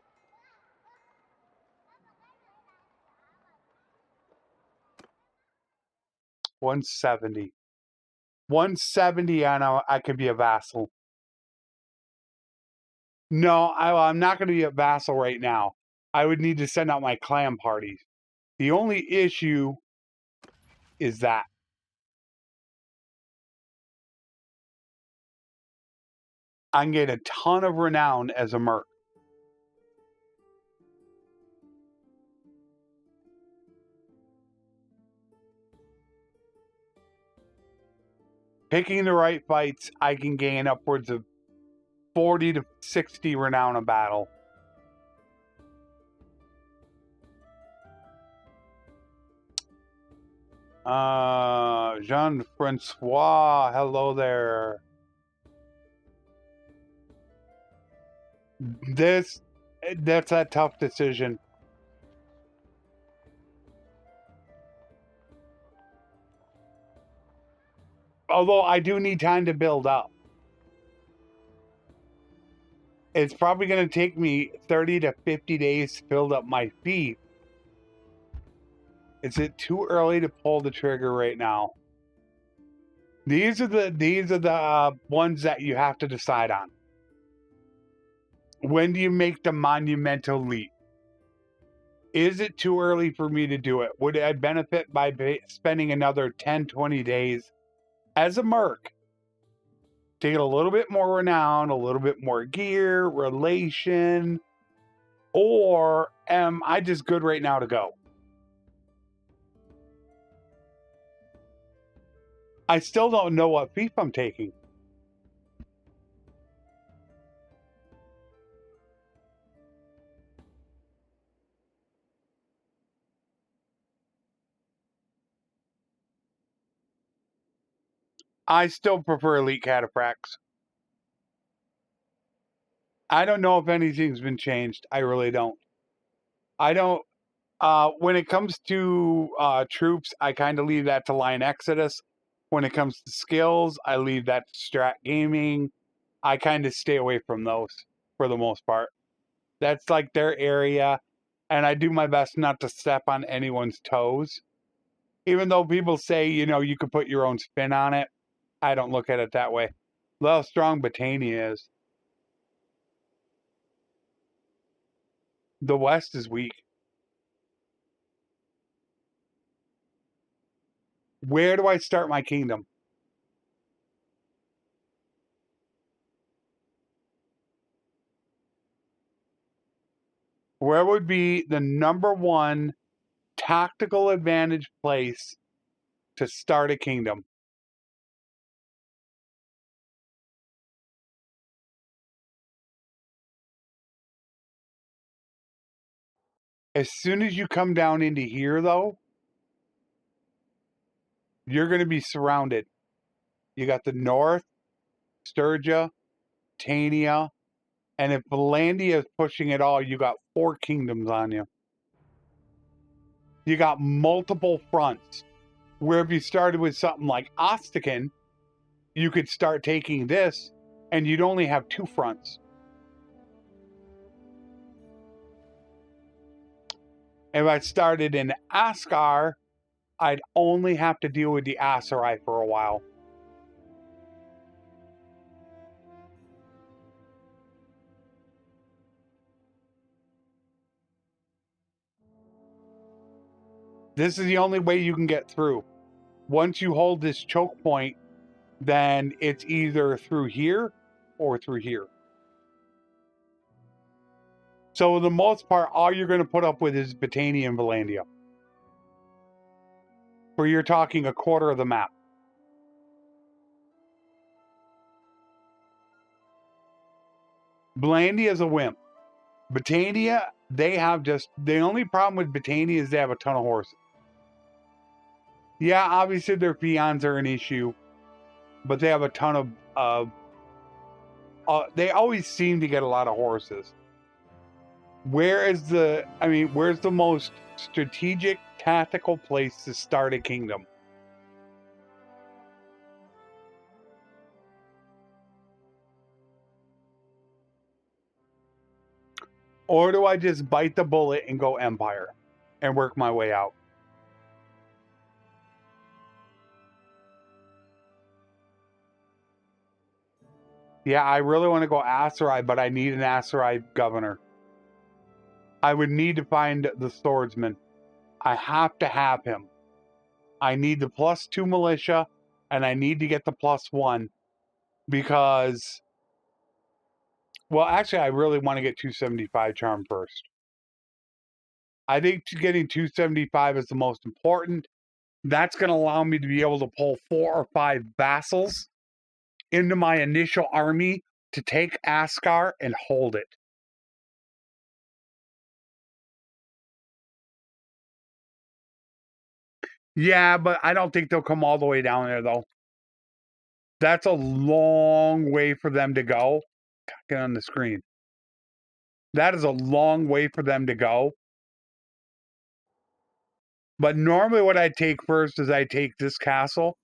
170. 170, I know I could be a vassal. No, I'm not going to be a vassal right now. I would need to send out my clan parties. The only issue is that. I can get a ton of renown as a merc. Picking the right fights, I can gain upwards of 40 to 60 renown a battle. Jean-Francois, hello there. That's a tough decision. Although I do need time to build up. It's probably going to take me 30 to 50 days to build up my feet. Is it too early to pull the trigger right now? These are the ones that you have to decide on. When do you make the monumental leap? Is it too early for me to do it? Would I benefit by spending another 10, 20 days as a merc to get a little bit more renown, a little bit more gear, relation, or am I just good right now to go? I still don't know what fief I'm taking. I still prefer elite cataphracts. I don't know if anything's been changed. I really don't. I don't. When it comes to troops, I kind of leave that to Line Exodus. When it comes to skills, I leave that to Strat Gaming. I kind of stay away from those for the most part. That's like their area, and I do my best not to step on anyone's toes. Even though people say, you could put your own spin on it, I don't look at it that way. Look how strong Botania is. The West is weak. Where do I start my kingdom? Where would be the number one tactical advantage place to start a kingdom? As soon as you come down into here, though, you're going to be surrounded. You got the North, Sturgia, Tania, and if Valandia is pushing it all, you got 4 kingdoms on you. You got multiple fronts. Where if you started with something like Ostican, you could start taking this, and you'd only have 2 fronts. If I started in Askar, I'd only have to deal with the Aserai for a while. This is the only way you can get through. Once you hold this choke point, then it's either through here or through here. So for the most part, all you're going to put up with is Britannia and Valandia. Where you're talking a quarter of the map. Valandia is a wimp. Britannia, they have just... The only problem with Britannia is they have a ton of horses. Yeah, obviously their peons are an issue. But they have a ton of... they always seem to get a lot of horses. Where's the most strategic, tactical place to start a kingdom? Or do I just bite the bullet and go Empire and work my way out? Yeah, I really want to go Aserai, but I need an Aserai governor. I would need to find the swordsman. I have to have him. I need the +2 militia, and I need to get the +1 because... Well, actually, I really want to get 275 charm first. I think getting 275 is the most important. That's going to allow me to be able to pull 4 or 5 vassals into my initial army to take Askar and hold it. Yeah, but I don't think they'll come all the way down there, though. That's a long way for them to go. Get on the screen. That is a long way for them to go. But normally what I take first is I take this castle.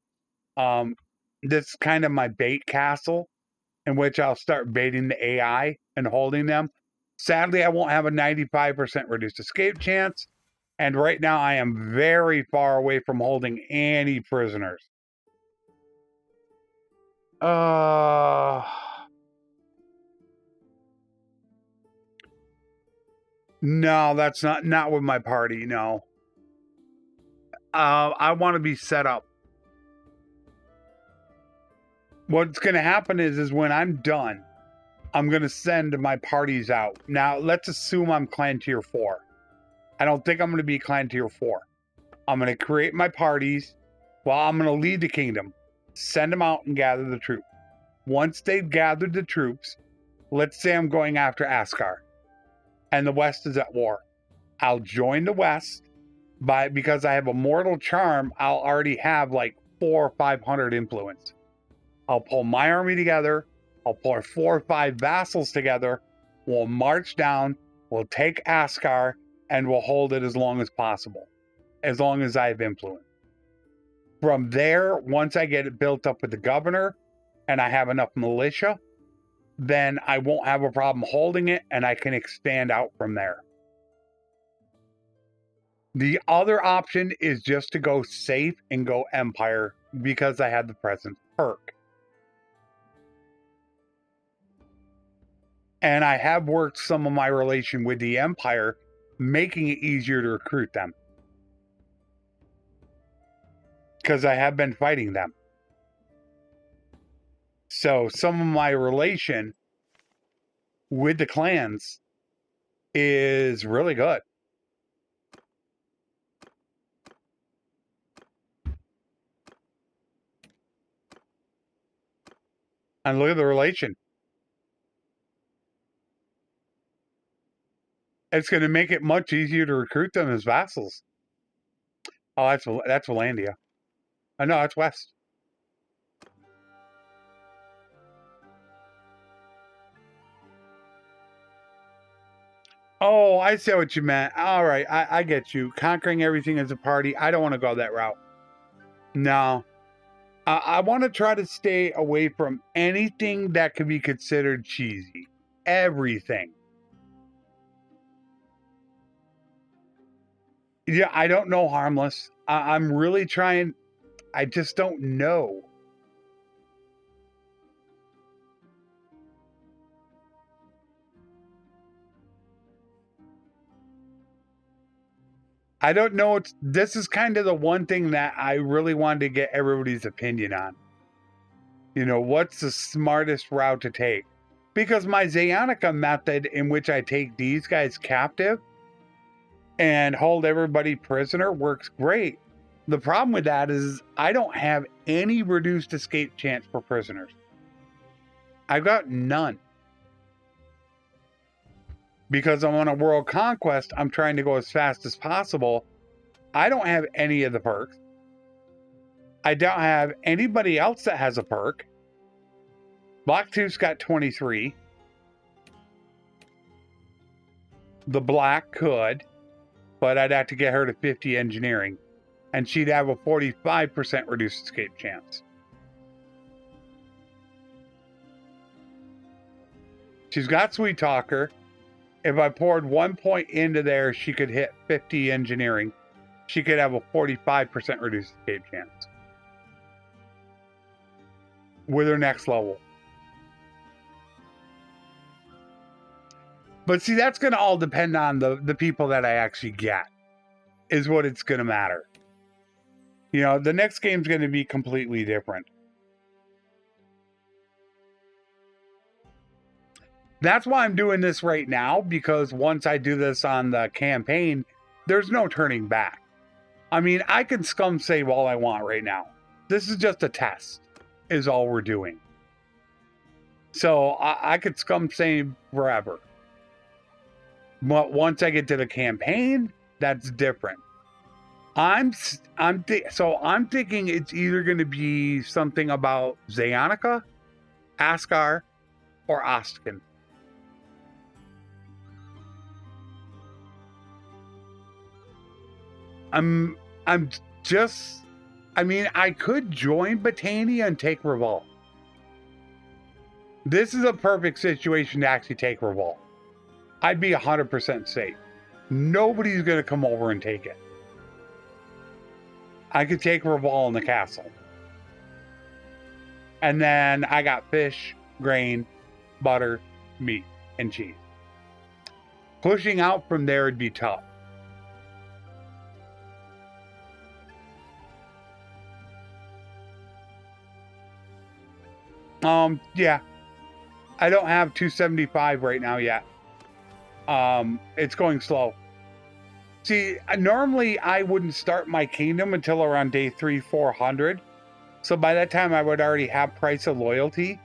This is kind of my bait castle, in which I'll start baiting the AI and holding them. Sadly, I won't have a 95% reduced escape chance. And right now I am very far away from holding any prisoners. No, that's not with my party, no. I want to be set up. What's going to happen is when I'm done, I'm going to send my parties out. Now, let's assume I'm clan tier 4. I don't think I'm going to be clan tier 4. I'm going to create my parties. Well, I'm going to lead the kingdom. Send them out and gather the troops. Once they've gathered the troops, let's say I'm going after Askar. And the West is at war. I'll join the West. Because I have a mortal charm, I'll already have like 400 or 500 influence. I'll pull my army together. I'll pull 4 or 5 vassals together. We'll march down. We'll take Askar, and we'll hold it as long as possible, as long as I have influence. From there, once I get it built up with the governor, and I have enough militia, then I won't have a problem holding it, and I can expand out from there. The other option is just to go safe and go Empire because I have the presence perk. And I have worked some of my relation with the Empire, making it easier to recruit them. Because I have been fighting them. So some of my relation with the clans is really good. And look at the relation. It's going to make it much easier to recruit them as vassals. Oh, that's Valandia. Oh, no, that's West. Oh, I see what you meant. All right, I get you. Conquering everything as a party. I don't want to go that route. No. I want to try to stay away from anything that could be considered cheesy. Everything. Yeah, I don't know Harmless. I'm really trying. I just don't know. I don't know. This is kind of the one thing that I really wanted to get everybody's opinion on. You know, what's the smartest route to take? Because my Zeonica method in which I take these guys captive and hold everybody prisoner works great. The problem with that is I don't have any reduced escape chance for prisoners. I've got none. Because I'm on a world conquest, I'm trying to go as fast as possible. I don't have any of the perks. I don't have anybody else that has a perk. Blacktooth's got 23. The Black could, but I'd have to get her to 50 engineering. And she'd have a 45% reduced escape chance. She's got Sweet Talker. If I poured 1 point into there, she could hit 50 engineering. She could have a 45% reduced escape chance. With her next level. But see, that's going to all depend on the people that I actually get. Is what it's going to matter. You know, the next game's going to be completely different. That's why I'm doing this right now, because once I do this on the campaign, there's no turning back. I mean, I can scum save all I want right now. This is just a test, is all we're doing. So I could scum save forever. But once I get to the campaign, that's different. I'm thinking it's either going to be something about Zeonica, Askar, or Ostkin. I mean, I could join Botania and take Revolt. This is a perfect situation to actually take Revolt. I'd be 100% safe. Nobody's going to come over and take it. I could take Revolt in the castle. And then I got fish, grain, butter, meat, and cheese. Pushing out from there would be tough. Yeah. I don't have 275 right now yet. It's going slow. See, normally I wouldn't start my kingdom until around day 400. So by that time I would already have Price of Loyalty.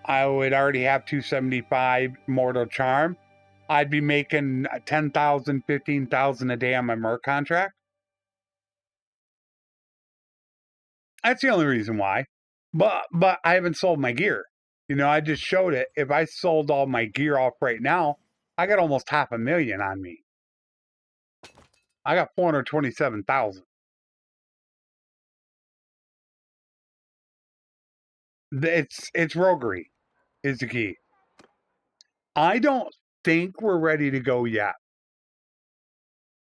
I would already have 275 Mortal Charm. I'd be making 10,000, 15,000 a day on my Merc contract. That's the only reason why. But I haven't sold my gear. You know, I just showed it. If I sold all my gear off right now, I got almost $500,000 on me. I got 427,000. It's roguery is the key. I don't think we're ready to go yet.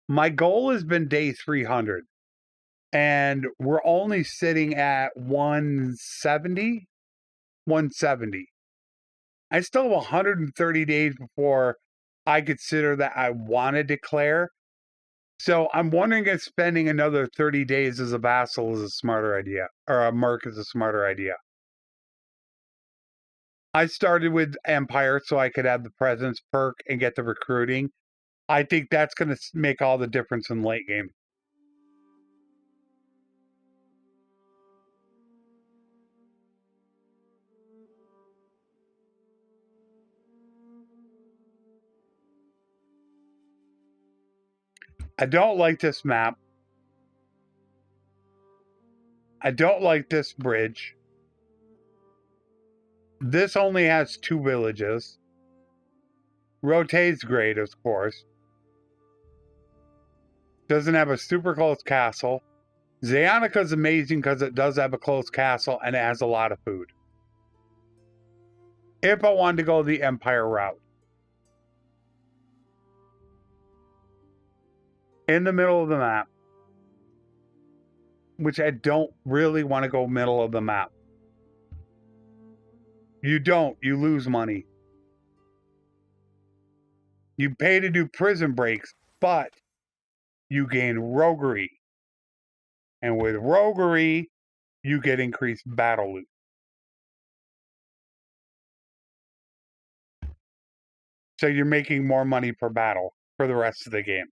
My goal has been day 300. And we're only sitting at 170. 170. I still have 130 days before I consider that I want to declare. So I'm wondering if spending another 30 days as a vassal is a smarter idea, or a merc is a smarter idea. I started with Empire so I could have the presence perk and get the recruiting. I think that's going to make all the difference in late game. I don't like this map. I don't like this bridge. This only has 2 villages. Rotate's great, of course. Doesn't have a super close castle. Zeonica's amazing because it does have a close castle and it has a lot of food. If I wanted to go the Empire route. In the middle of the map. Which I don't really want to go middle of the map. You don't. You lose money. You pay to do prison breaks, but you gain roguery. And with roguery, you get increased battle loot. So you're making more money per battle for the rest of the game.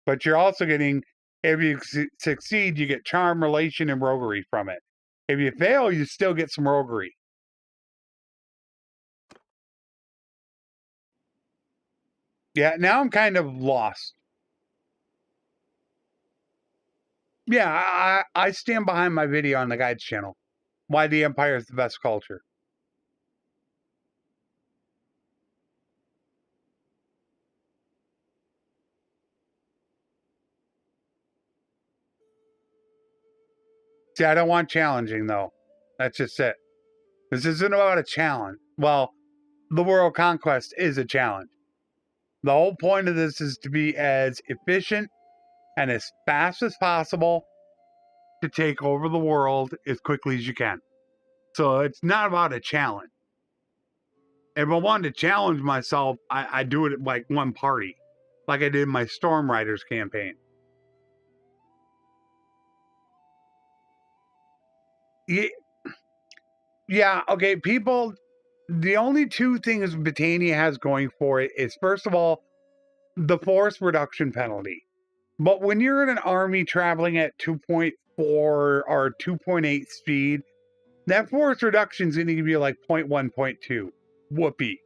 But you're also getting, if you succeed, you get charm, relation, and roguery from it. If you fail, you still get some roguery. Yeah, now I'm kind of lost. Yeah, I stand behind my video on the guides channel. Why the Empire is the best culture. See, I don't want challenging, though. That's just it. This isn't about a challenge. Well, the World Conquest is a challenge. The whole point of this is to be as efficient and as fast as possible to take over the world as quickly as you can. So it's not about a challenge. If I wanted to challenge myself, I do it like one party, like I did in my Storm Riders campaign. Yeah, okay, people, the only two things Britannia has going for it is, first of all, the force reduction penalty. But when you're in an army traveling at 2.4 or 2.8 speed, that force reduction is going to give you like 0.1, 0.2. Whoopee.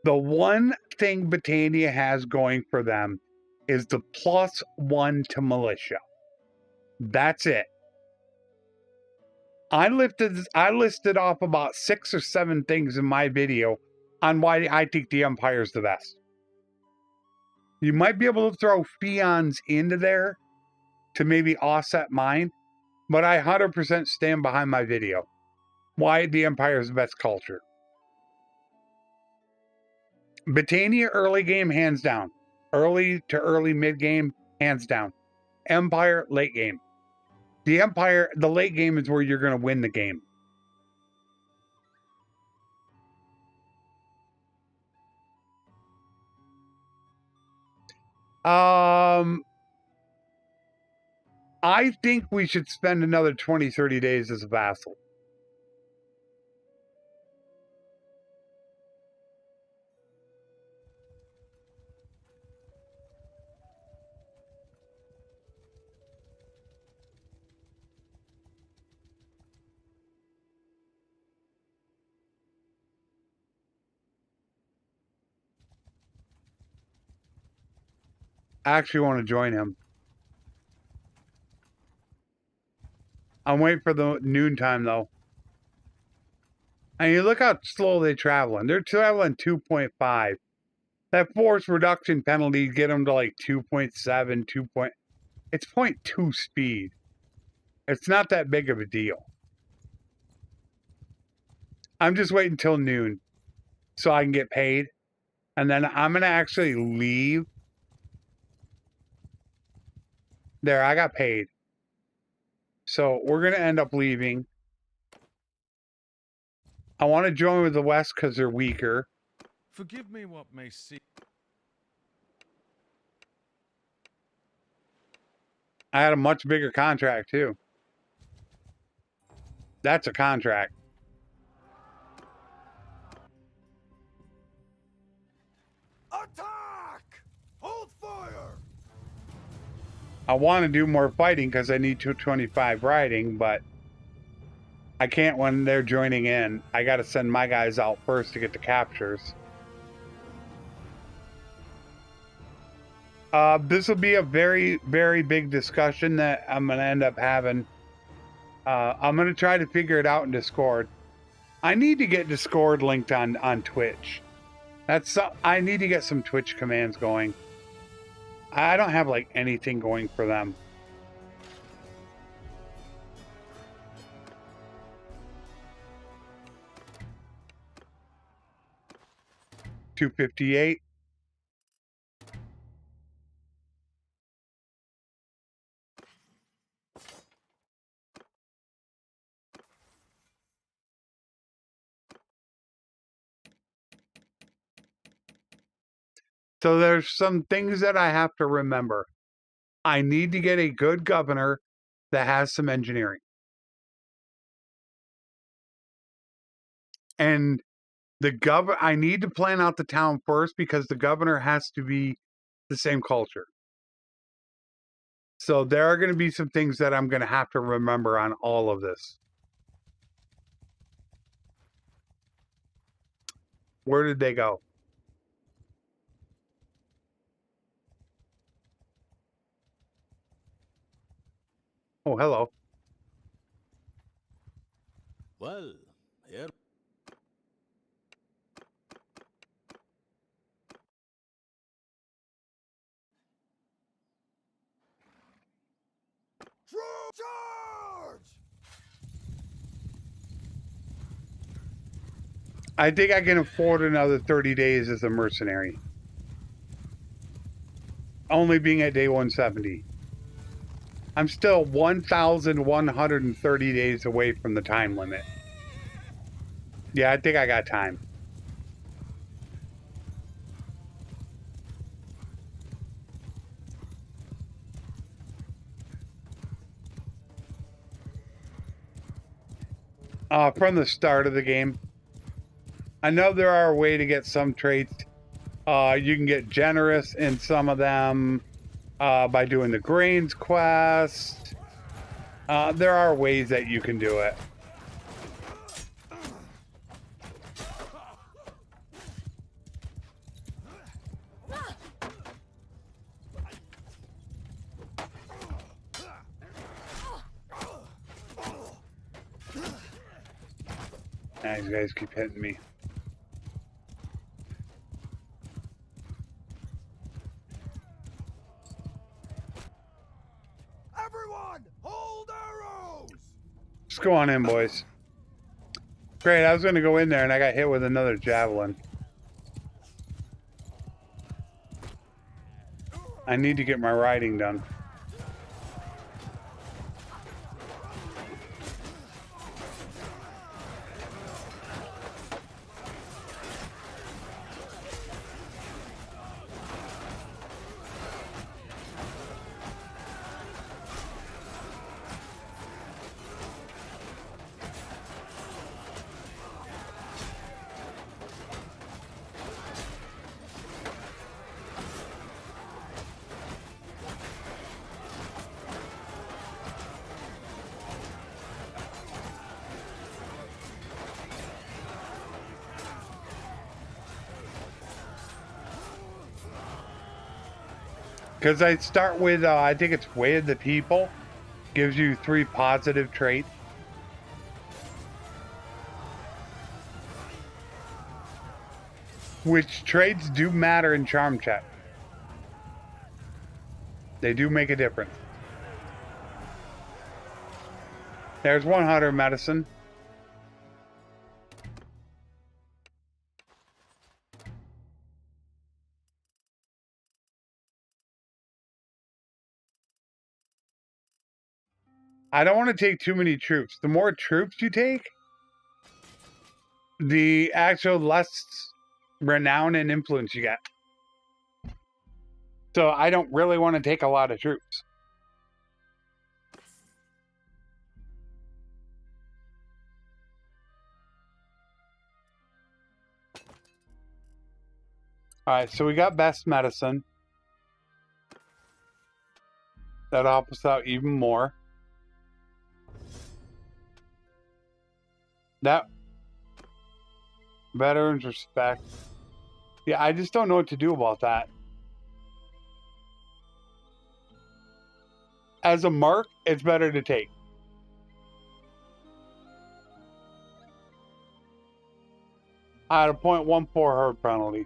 The one thing Britannia has going for them is the +1 to militia. That's it. I listed off about 6 or 7 things in my video on why I think the Empire's the best. You might be able to throw Fions into there to maybe offset mine, but I 100% stand behind my video. Why the Empire is the best culture. Britannia early game, hands down. Early to early mid game, hands down. Empire late game. The Empire, the late game is where you're going to win the game. I think we should spend another 20, 30 days as a vassal. I actually want to join him. I'm waiting for the noontime, though. And you look how slow they're traveling. They're traveling 2.5. That force reduction penalty get them to like 2.7, 2. It's 0.2 speed. It's not that big of a deal. I'm just waiting until noon so I can get paid. And then I'm going to actually leave. There, I got paid. So we're going to end up leaving. I want to join with the West because they're weaker. Forgive me what may seem. I had a much bigger contract too. That's a contract. Attack! Hold fire! I want to do more fighting because I need 225 riding, but I can't when they're joining in. I got to send my guys out first to get the captures. This will be a very, very big discussion that I'm going to end up having. I'm going to try to figure it out in Discord. I need to get Discord linked on Twitch. I need to get some Twitch commands going. I don't have like anything going for them. $258. So there's some things that I have to remember. I need to get a good governor that has some engineering. And I need to plan out the town first because the governor has to be the same culture. So there are going to be some things that I'm going to have to remember on all of this. Where did they go? Oh, hello. Well, here. True charge! I think I can afford another 30 days as a mercenary. Only being at day 170. I'm still 1,130 days away from the time limit. Yeah, I think I got time. From the start of the game. I know there are a way to get some traits. You can get generous in some of them by doing the grains quest. There are ways that you can do it. These guys keep hitting me. Everyone, hold arrows! Let's go on in, boys. Great, I was going to go in there and I got hit with another javelin. I need to get my riding done. Because I start with, I think it's Way of the People. Gives you 3 positive traits. Which traits do matter in charm check. They do make a difference. There's 100 medicine. I don't want to take too many troops. The more troops you take, the actual less renown and influence you get. So I don't really want to take a lot of troops. Alright, so we got best medicine. That'll help us out even more. That veterans respect. Yeah, I just don't know what to do about that. As a mark, it's better to take. At a 0.14 hurt penalty.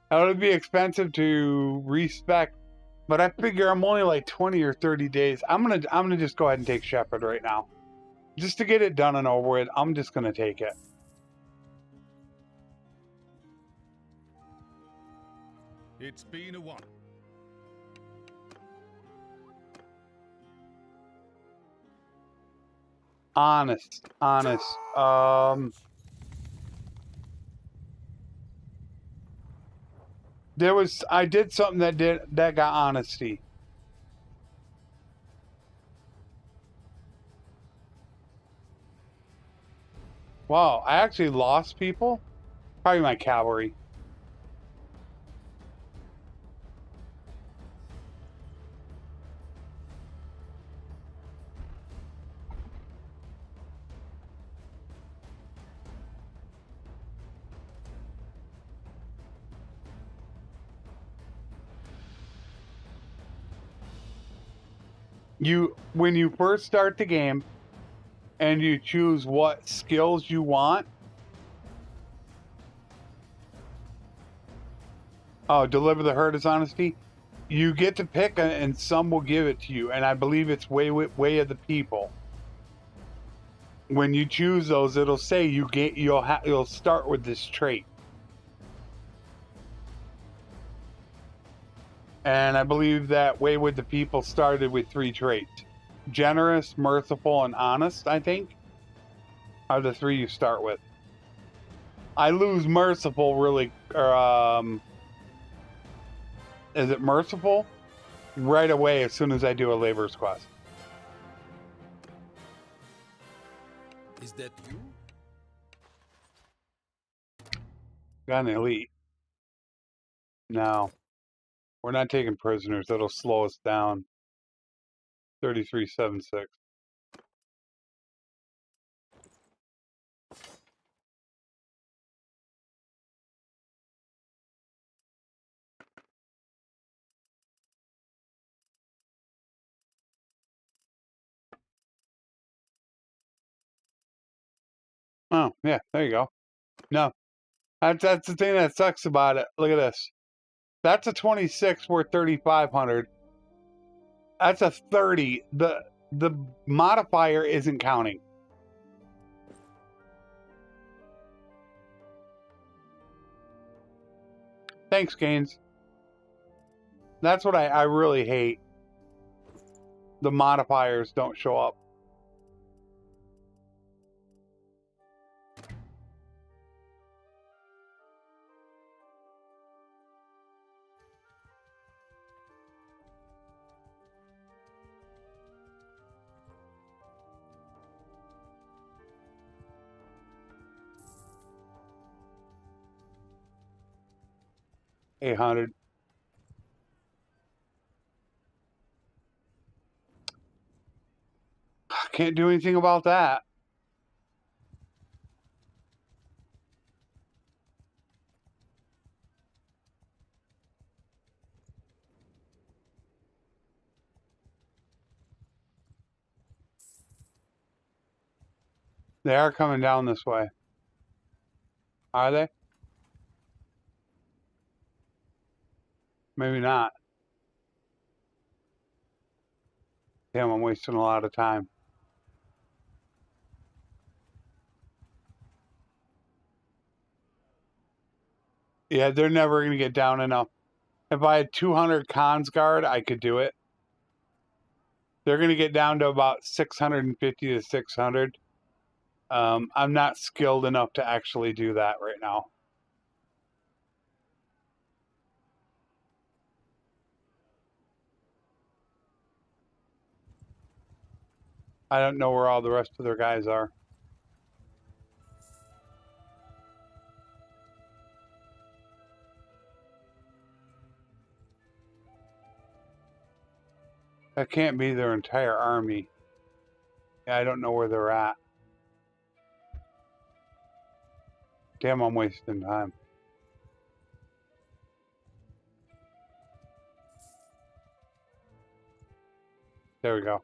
That would be expensive to respec, but I figure I'm only like 20 or 30 days. I'm gonna just go ahead and take Shepherd right now. Just to get it done and over with, I'm just gonna take it. It's been a while. Honest. I did something that got honesty. Wow, I actually lost people? Probably my cavalry. When you first start the game and you choose what skills you want. Oh, deliver the herd is honesty. You get to pick, and some will give it to you, and I believe it's way of the people. When you choose those, it'll say you'll start with this trait, and I believe that way with the people started with 3 traits: generous, merciful, and honest. I think are the 3 you start with. I lose merciful really, or is it merciful? Right away as soon as I do a labor's quest. Is that you? Got an elite. No. We're not taking prisoners. That'll slow us down. 3376. Oh, yeah, there you go. No. That's the thing that sucks about it. Look at this. That's a 26 worth 3,500. That's a 30. The modifier isn't counting. Thanks, Gaines. That's what I really hate. The modifiers don't show up. $800. Can't do anything about that. They are coming down this way. Are they? Maybe not. Damn, I'm wasting a lot of time. Yeah, they're never going to get down enough. If I had 200 cons guard, I could do it. They're going to get down to about 650 to 600. I'm not skilled enough to actually do that right now. I don't know where all the rest of their guys are. That can't be their entire army. Yeah, I don't know where they're at. Damn, I'm wasting time. There we go.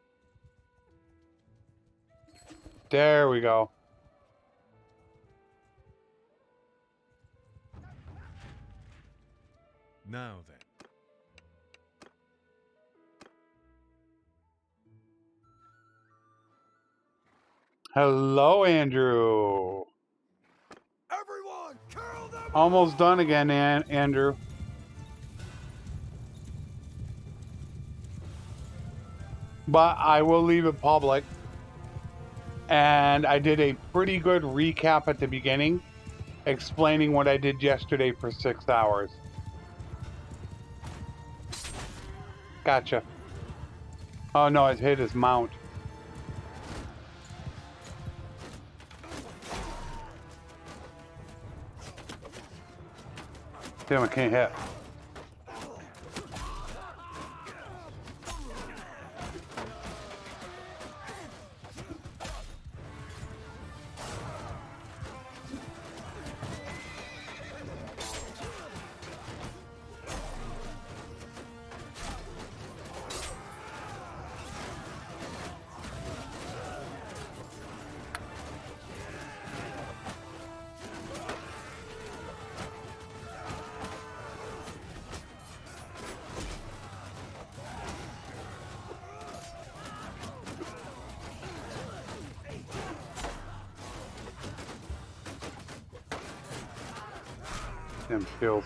There we go. Now then. Hello, Andrew. Everyone, kill them! Almost done again, Andrew. But I will leave it public. And I did a pretty good recap at the beginning, explaining what I did yesterday for 6 hours. Gotcha. Oh no, it hit his mount. Damn, I can't hit. Damn skills.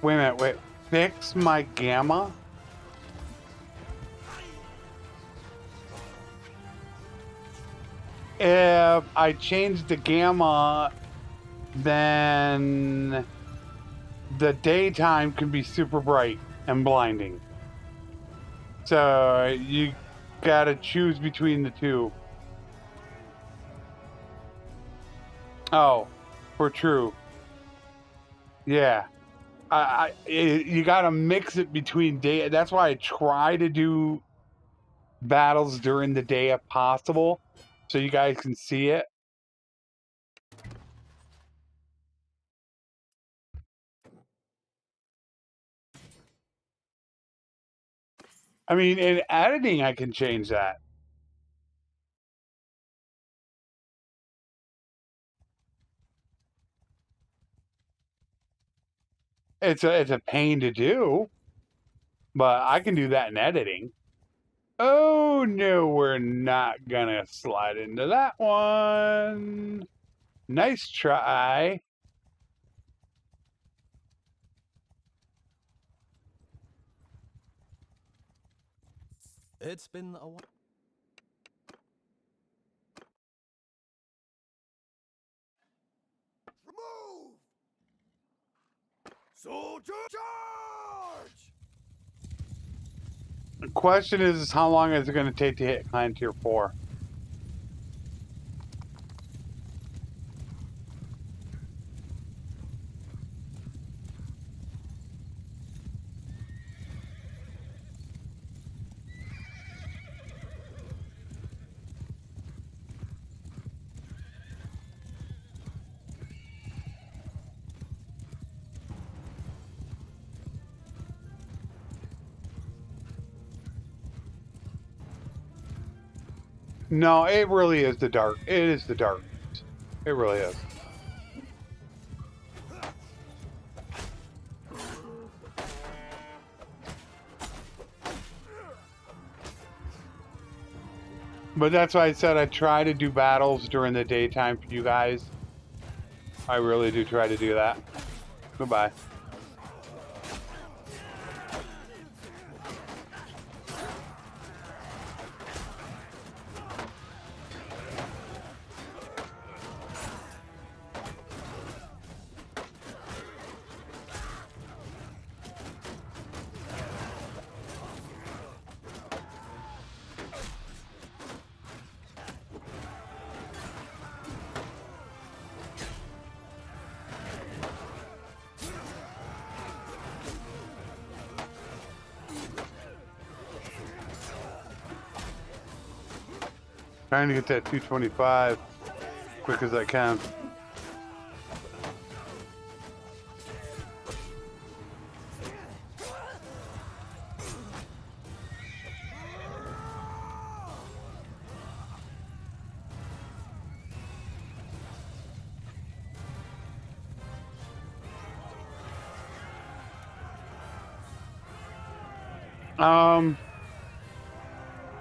Wait a minute, wait. Fix my gamma? If I change the gamma, then the daytime can be super bright and blinding. So you gotta choose between the two. Oh, for true. Yeah. You gotta mix it between day. That's why I try to do battles during the day if possible, so you guys can see it. I mean, in editing, I can change that. It's a pain to do, but I can do that in editing. Oh no, we're not gonna slide into that one. Nice try. It's been a while. Remove! Soldier charge! The question is how long is it going to take to hit Clan Tier 4? No, it really is the dark. It is the dark. It really is. But that's why I said I try to do battles during the daytime for you guys. I really do try to do that. Goodbye. Trying to get that 225 quick as I can.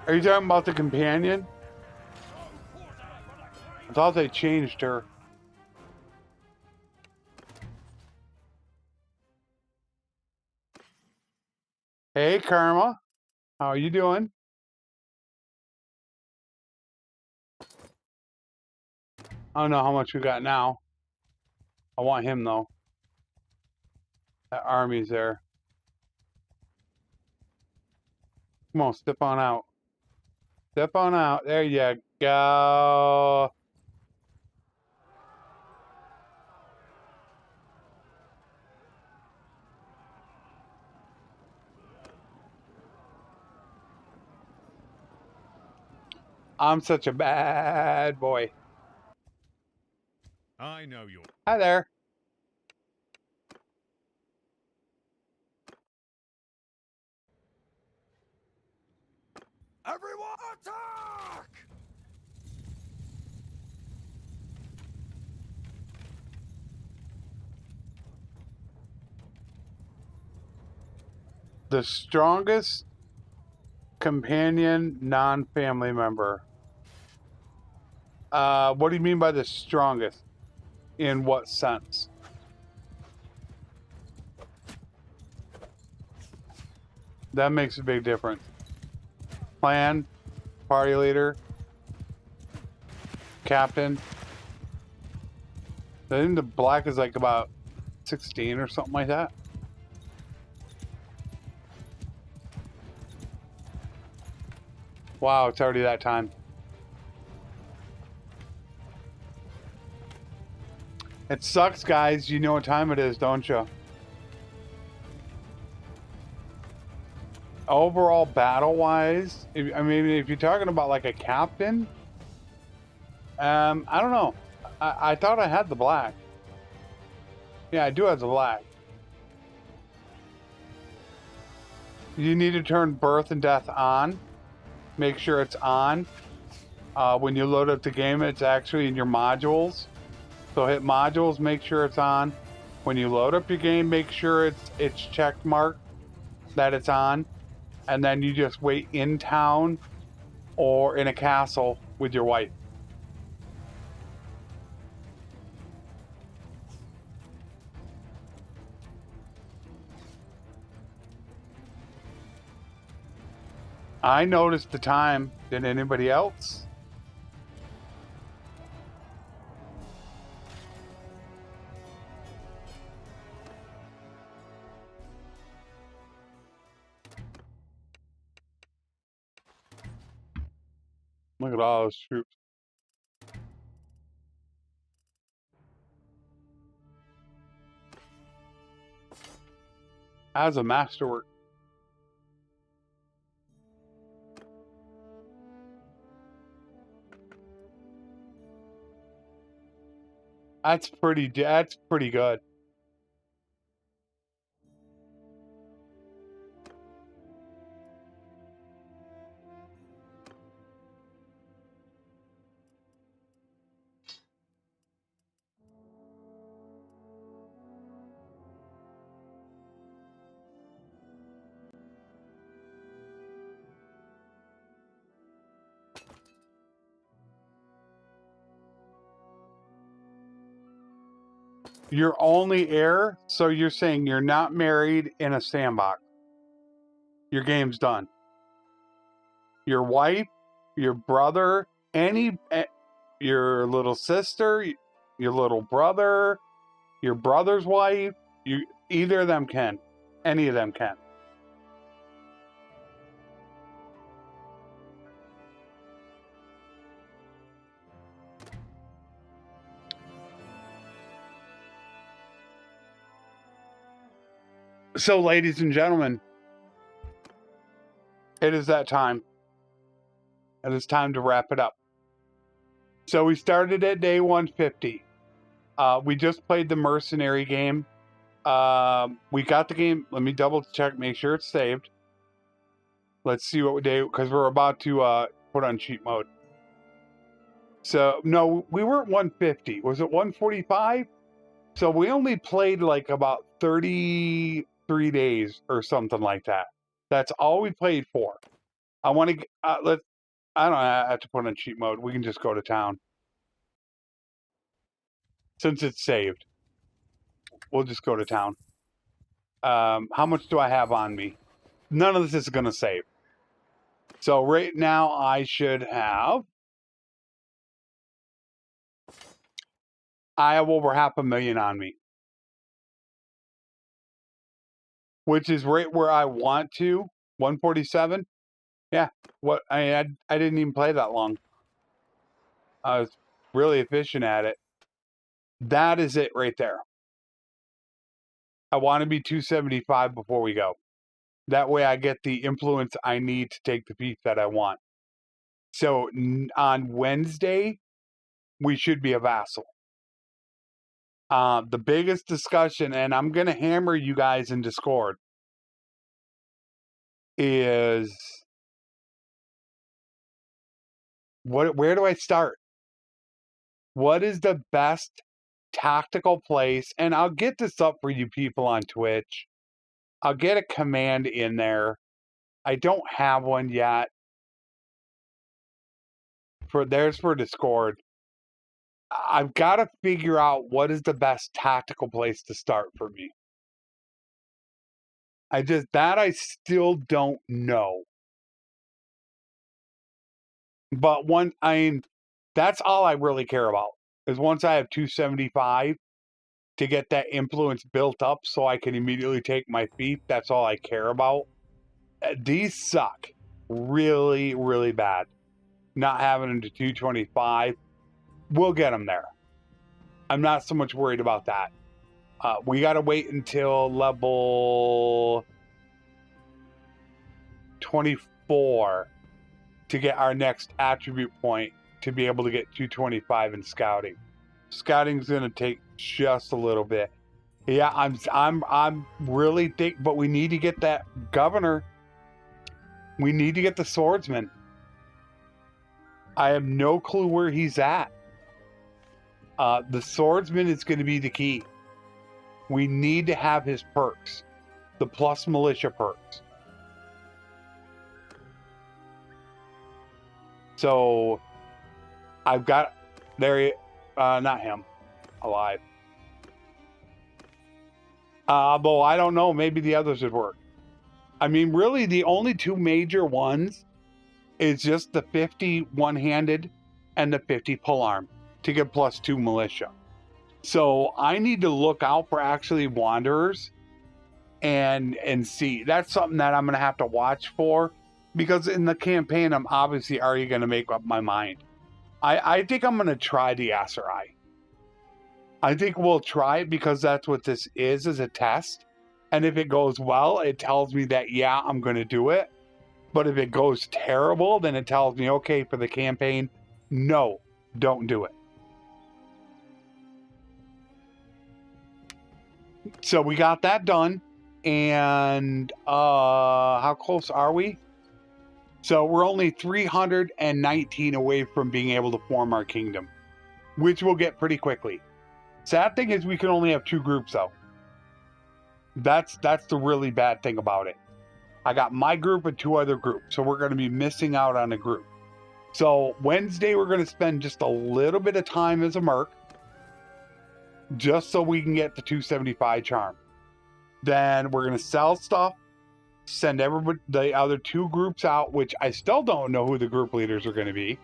Are you talking about the companion? I thought they changed her. Hey, Karma. How are you doing? I don't know how much we got now. I want him, though. That army's there. Come on, step on out. Step on out. There you go. I'm such a bad boy. I know you. Hi there. Everyone attack! The strongest companion non-family member. What do you mean by the strongest? In what sense? That makes a big difference. Clan, party leader, captain. I think the black is like about 16 or something like that. Wow, it's already that time. It sucks, guys. You know what time it is, don't you? Overall, battle-wise, I mean, if you're talking about like a captain, I don't know. I thought I had the black. Yeah, I do have the black. You need to turn birth and death on. Make sure it's on. When you load up the game, it's actually in your modules. So hit modules, make sure it's on. When you load up your game, make sure it's checked marked that it's on. And then you just wait in town or in a castle with your wife. I noticed the time. Did anybody else? Look at all those troops. As a masterwork. That's pretty good. You're only heir, so you're saying you're not married in a sandbox. Your game's done. Your wife, your brother, your little sister, your little brother, your brother's wife, either of them can. Any of them can. So, ladies and gentlemen, it is that time. It is time to wrap it up. So we started at day 150. We just played the mercenary game. We got the game. Let me double check, make sure it's saved. Let's see what day, because we're about to put on cheat mode. So, no, we weren't 150. Was it 145? So we only played like about 33 days or something like that. That's all we played for. I want to let's. I don't have to put on cheat mode. We can just go to town since it's saved. We'll just go to town. How much do I have on me? None of this is going to save. So right now I should have. I have over 500,000 on me, which is right where I want to. 147. Yeah. What I didn't even play that long. I was really efficient at it. That is it right there. I want to be 275 before we go. That way I get the influence I need to take the piece that I want. So on Wednesday, we should be a vassal. The biggest discussion, and I'm going to hammer you guys in Discord, is where do I start? What is the best tactical place? And I'll get this up for you people on Twitch. I'll get a command in there. I don't have one yet. There's for Discord. I've got to figure out what is the best tactical place to start for me. I still don't know. But that's all I really care about is once I have 275 to get that influence built up so I can immediately take my feet. That's all I care about. These suck really, really bad. Not having them to 225. We'll get them there. I'm not so much worried about that. We got to wait until level 24 to get our next attribute point to be able to get 225 in scouting. Scouting's going to take just a little bit. Yeah, I'm really but we need to get that governor. We need to get the swordsman. I have no clue where he's at. The swordsman is going to be the key. We need to have his perks, the plus militia perks. So I've got not him, alive. Though I don't know, maybe the others would work. I mean, really, the only two major ones is just the 50 one-handed and the 50 pull arm to get +2 militia. So I need to look out for actually wanderers and see. That's something that I'm going to have to watch for, because in the campaign, I'm obviously already going to make up my mind. I think I'm going to try the Asserai. I think we'll try it because that's what this is a test. And if it goes well, it tells me that, yeah, I'm going to do it. But if it goes terrible, then it tells me, okay, for the campaign, no, don't do it. So we got that done. And how close are we? So we're only 319 away from being able to form our kingdom, which we'll get pretty quickly. Sad thing is we can only have 2 groups, though. That's the really bad thing about it. I got my group and 2 other groups, so we're going to be missing out on a group. So Wednesday, we're going to spend just a little bit of time as a merc, just so we can get the 275 charm. Then we're going to sell stuff, send everybody, the other 2 groups out, which I still don't know who the group leaders are going to be.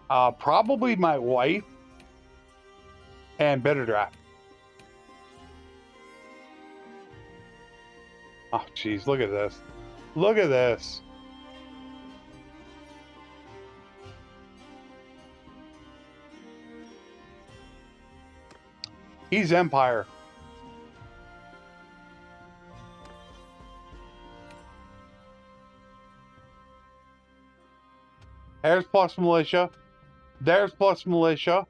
Probably my wife and Bitterdraft. Oh, geez, look at this. Look at this. He's Empire. There's plus militia. There's plus militia.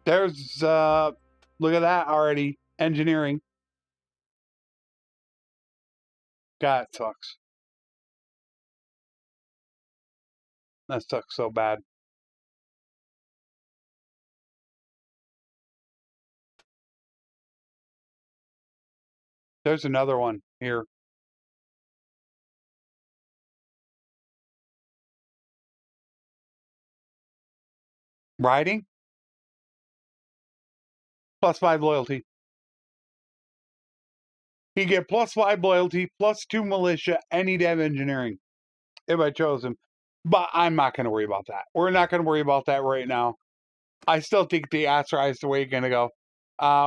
There's, look at that already. Engineering. God, it sucks. That sucks so bad. There's another one here. Riding? +5 loyalty. He get +5 loyalty, +2 militia, any dev engineering if I chose him. But I'm not going to worry about that. We're not going to worry about that right now. I still think the ASUS is the way you're going to go.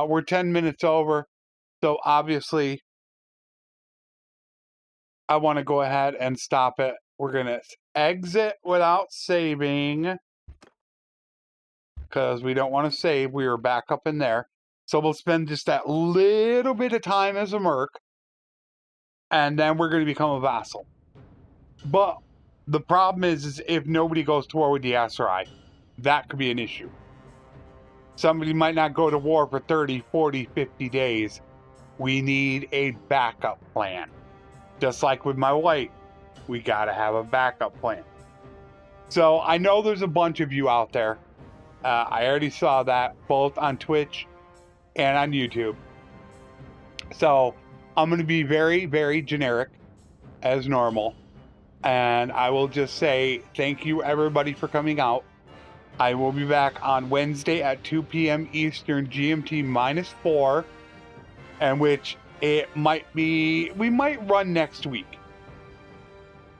We're 10 minutes over, so obviously I want to go ahead and stop it. We're going to exit without saving because we don't want to save. We are back up in there. So we'll spend just that little bit of time as a merc, and then we're going to become a vassal. But the problem is if nobody goes to war with the ASUS, that could be an issue. Somebody might not go to war for 30, 40, 50 days. We need a backup plan. Just like with my wife, we got to have a backup plan. So I know there's a bunch of you out there. I already saw that both on Twitch and on YouTube. So I'm going to be very, very generic as normal. And I will just say thank you everybody for coming out. I will be back on Wednesday at 2 p.m. Eastern GMT -4, and which it might be, we might run next week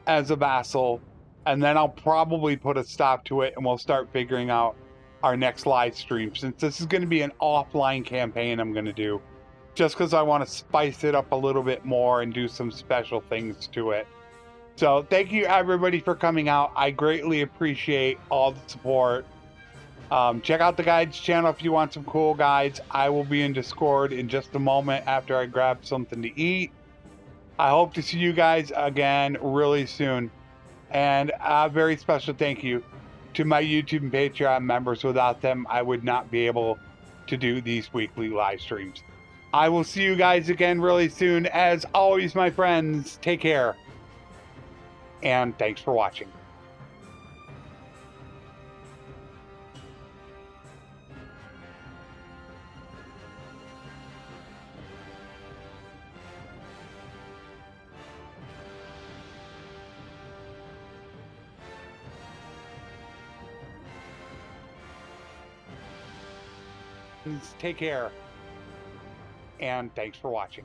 as a vassal, and then I'll probably put a stop to it and we'll start figuring out our next live stream, since this is going to be an offline campaign I'm going to do, just because I want to spice it up a little bit more and do some special things to it. So thank you everybody for coming out. I greatly appreciate all the support. Check out the guides channel if you want some cool guides. I will be in Discord in just a moment after I grab something to eat. I hope to see you guys again really soon. And a very special thank you to my YouTube and Patreon members. Without them, I would not be able to do these weekly live streams. I will see you guys again really soon. As always, my friends, take care. And thanks for watching. Take care. And thanks for watching.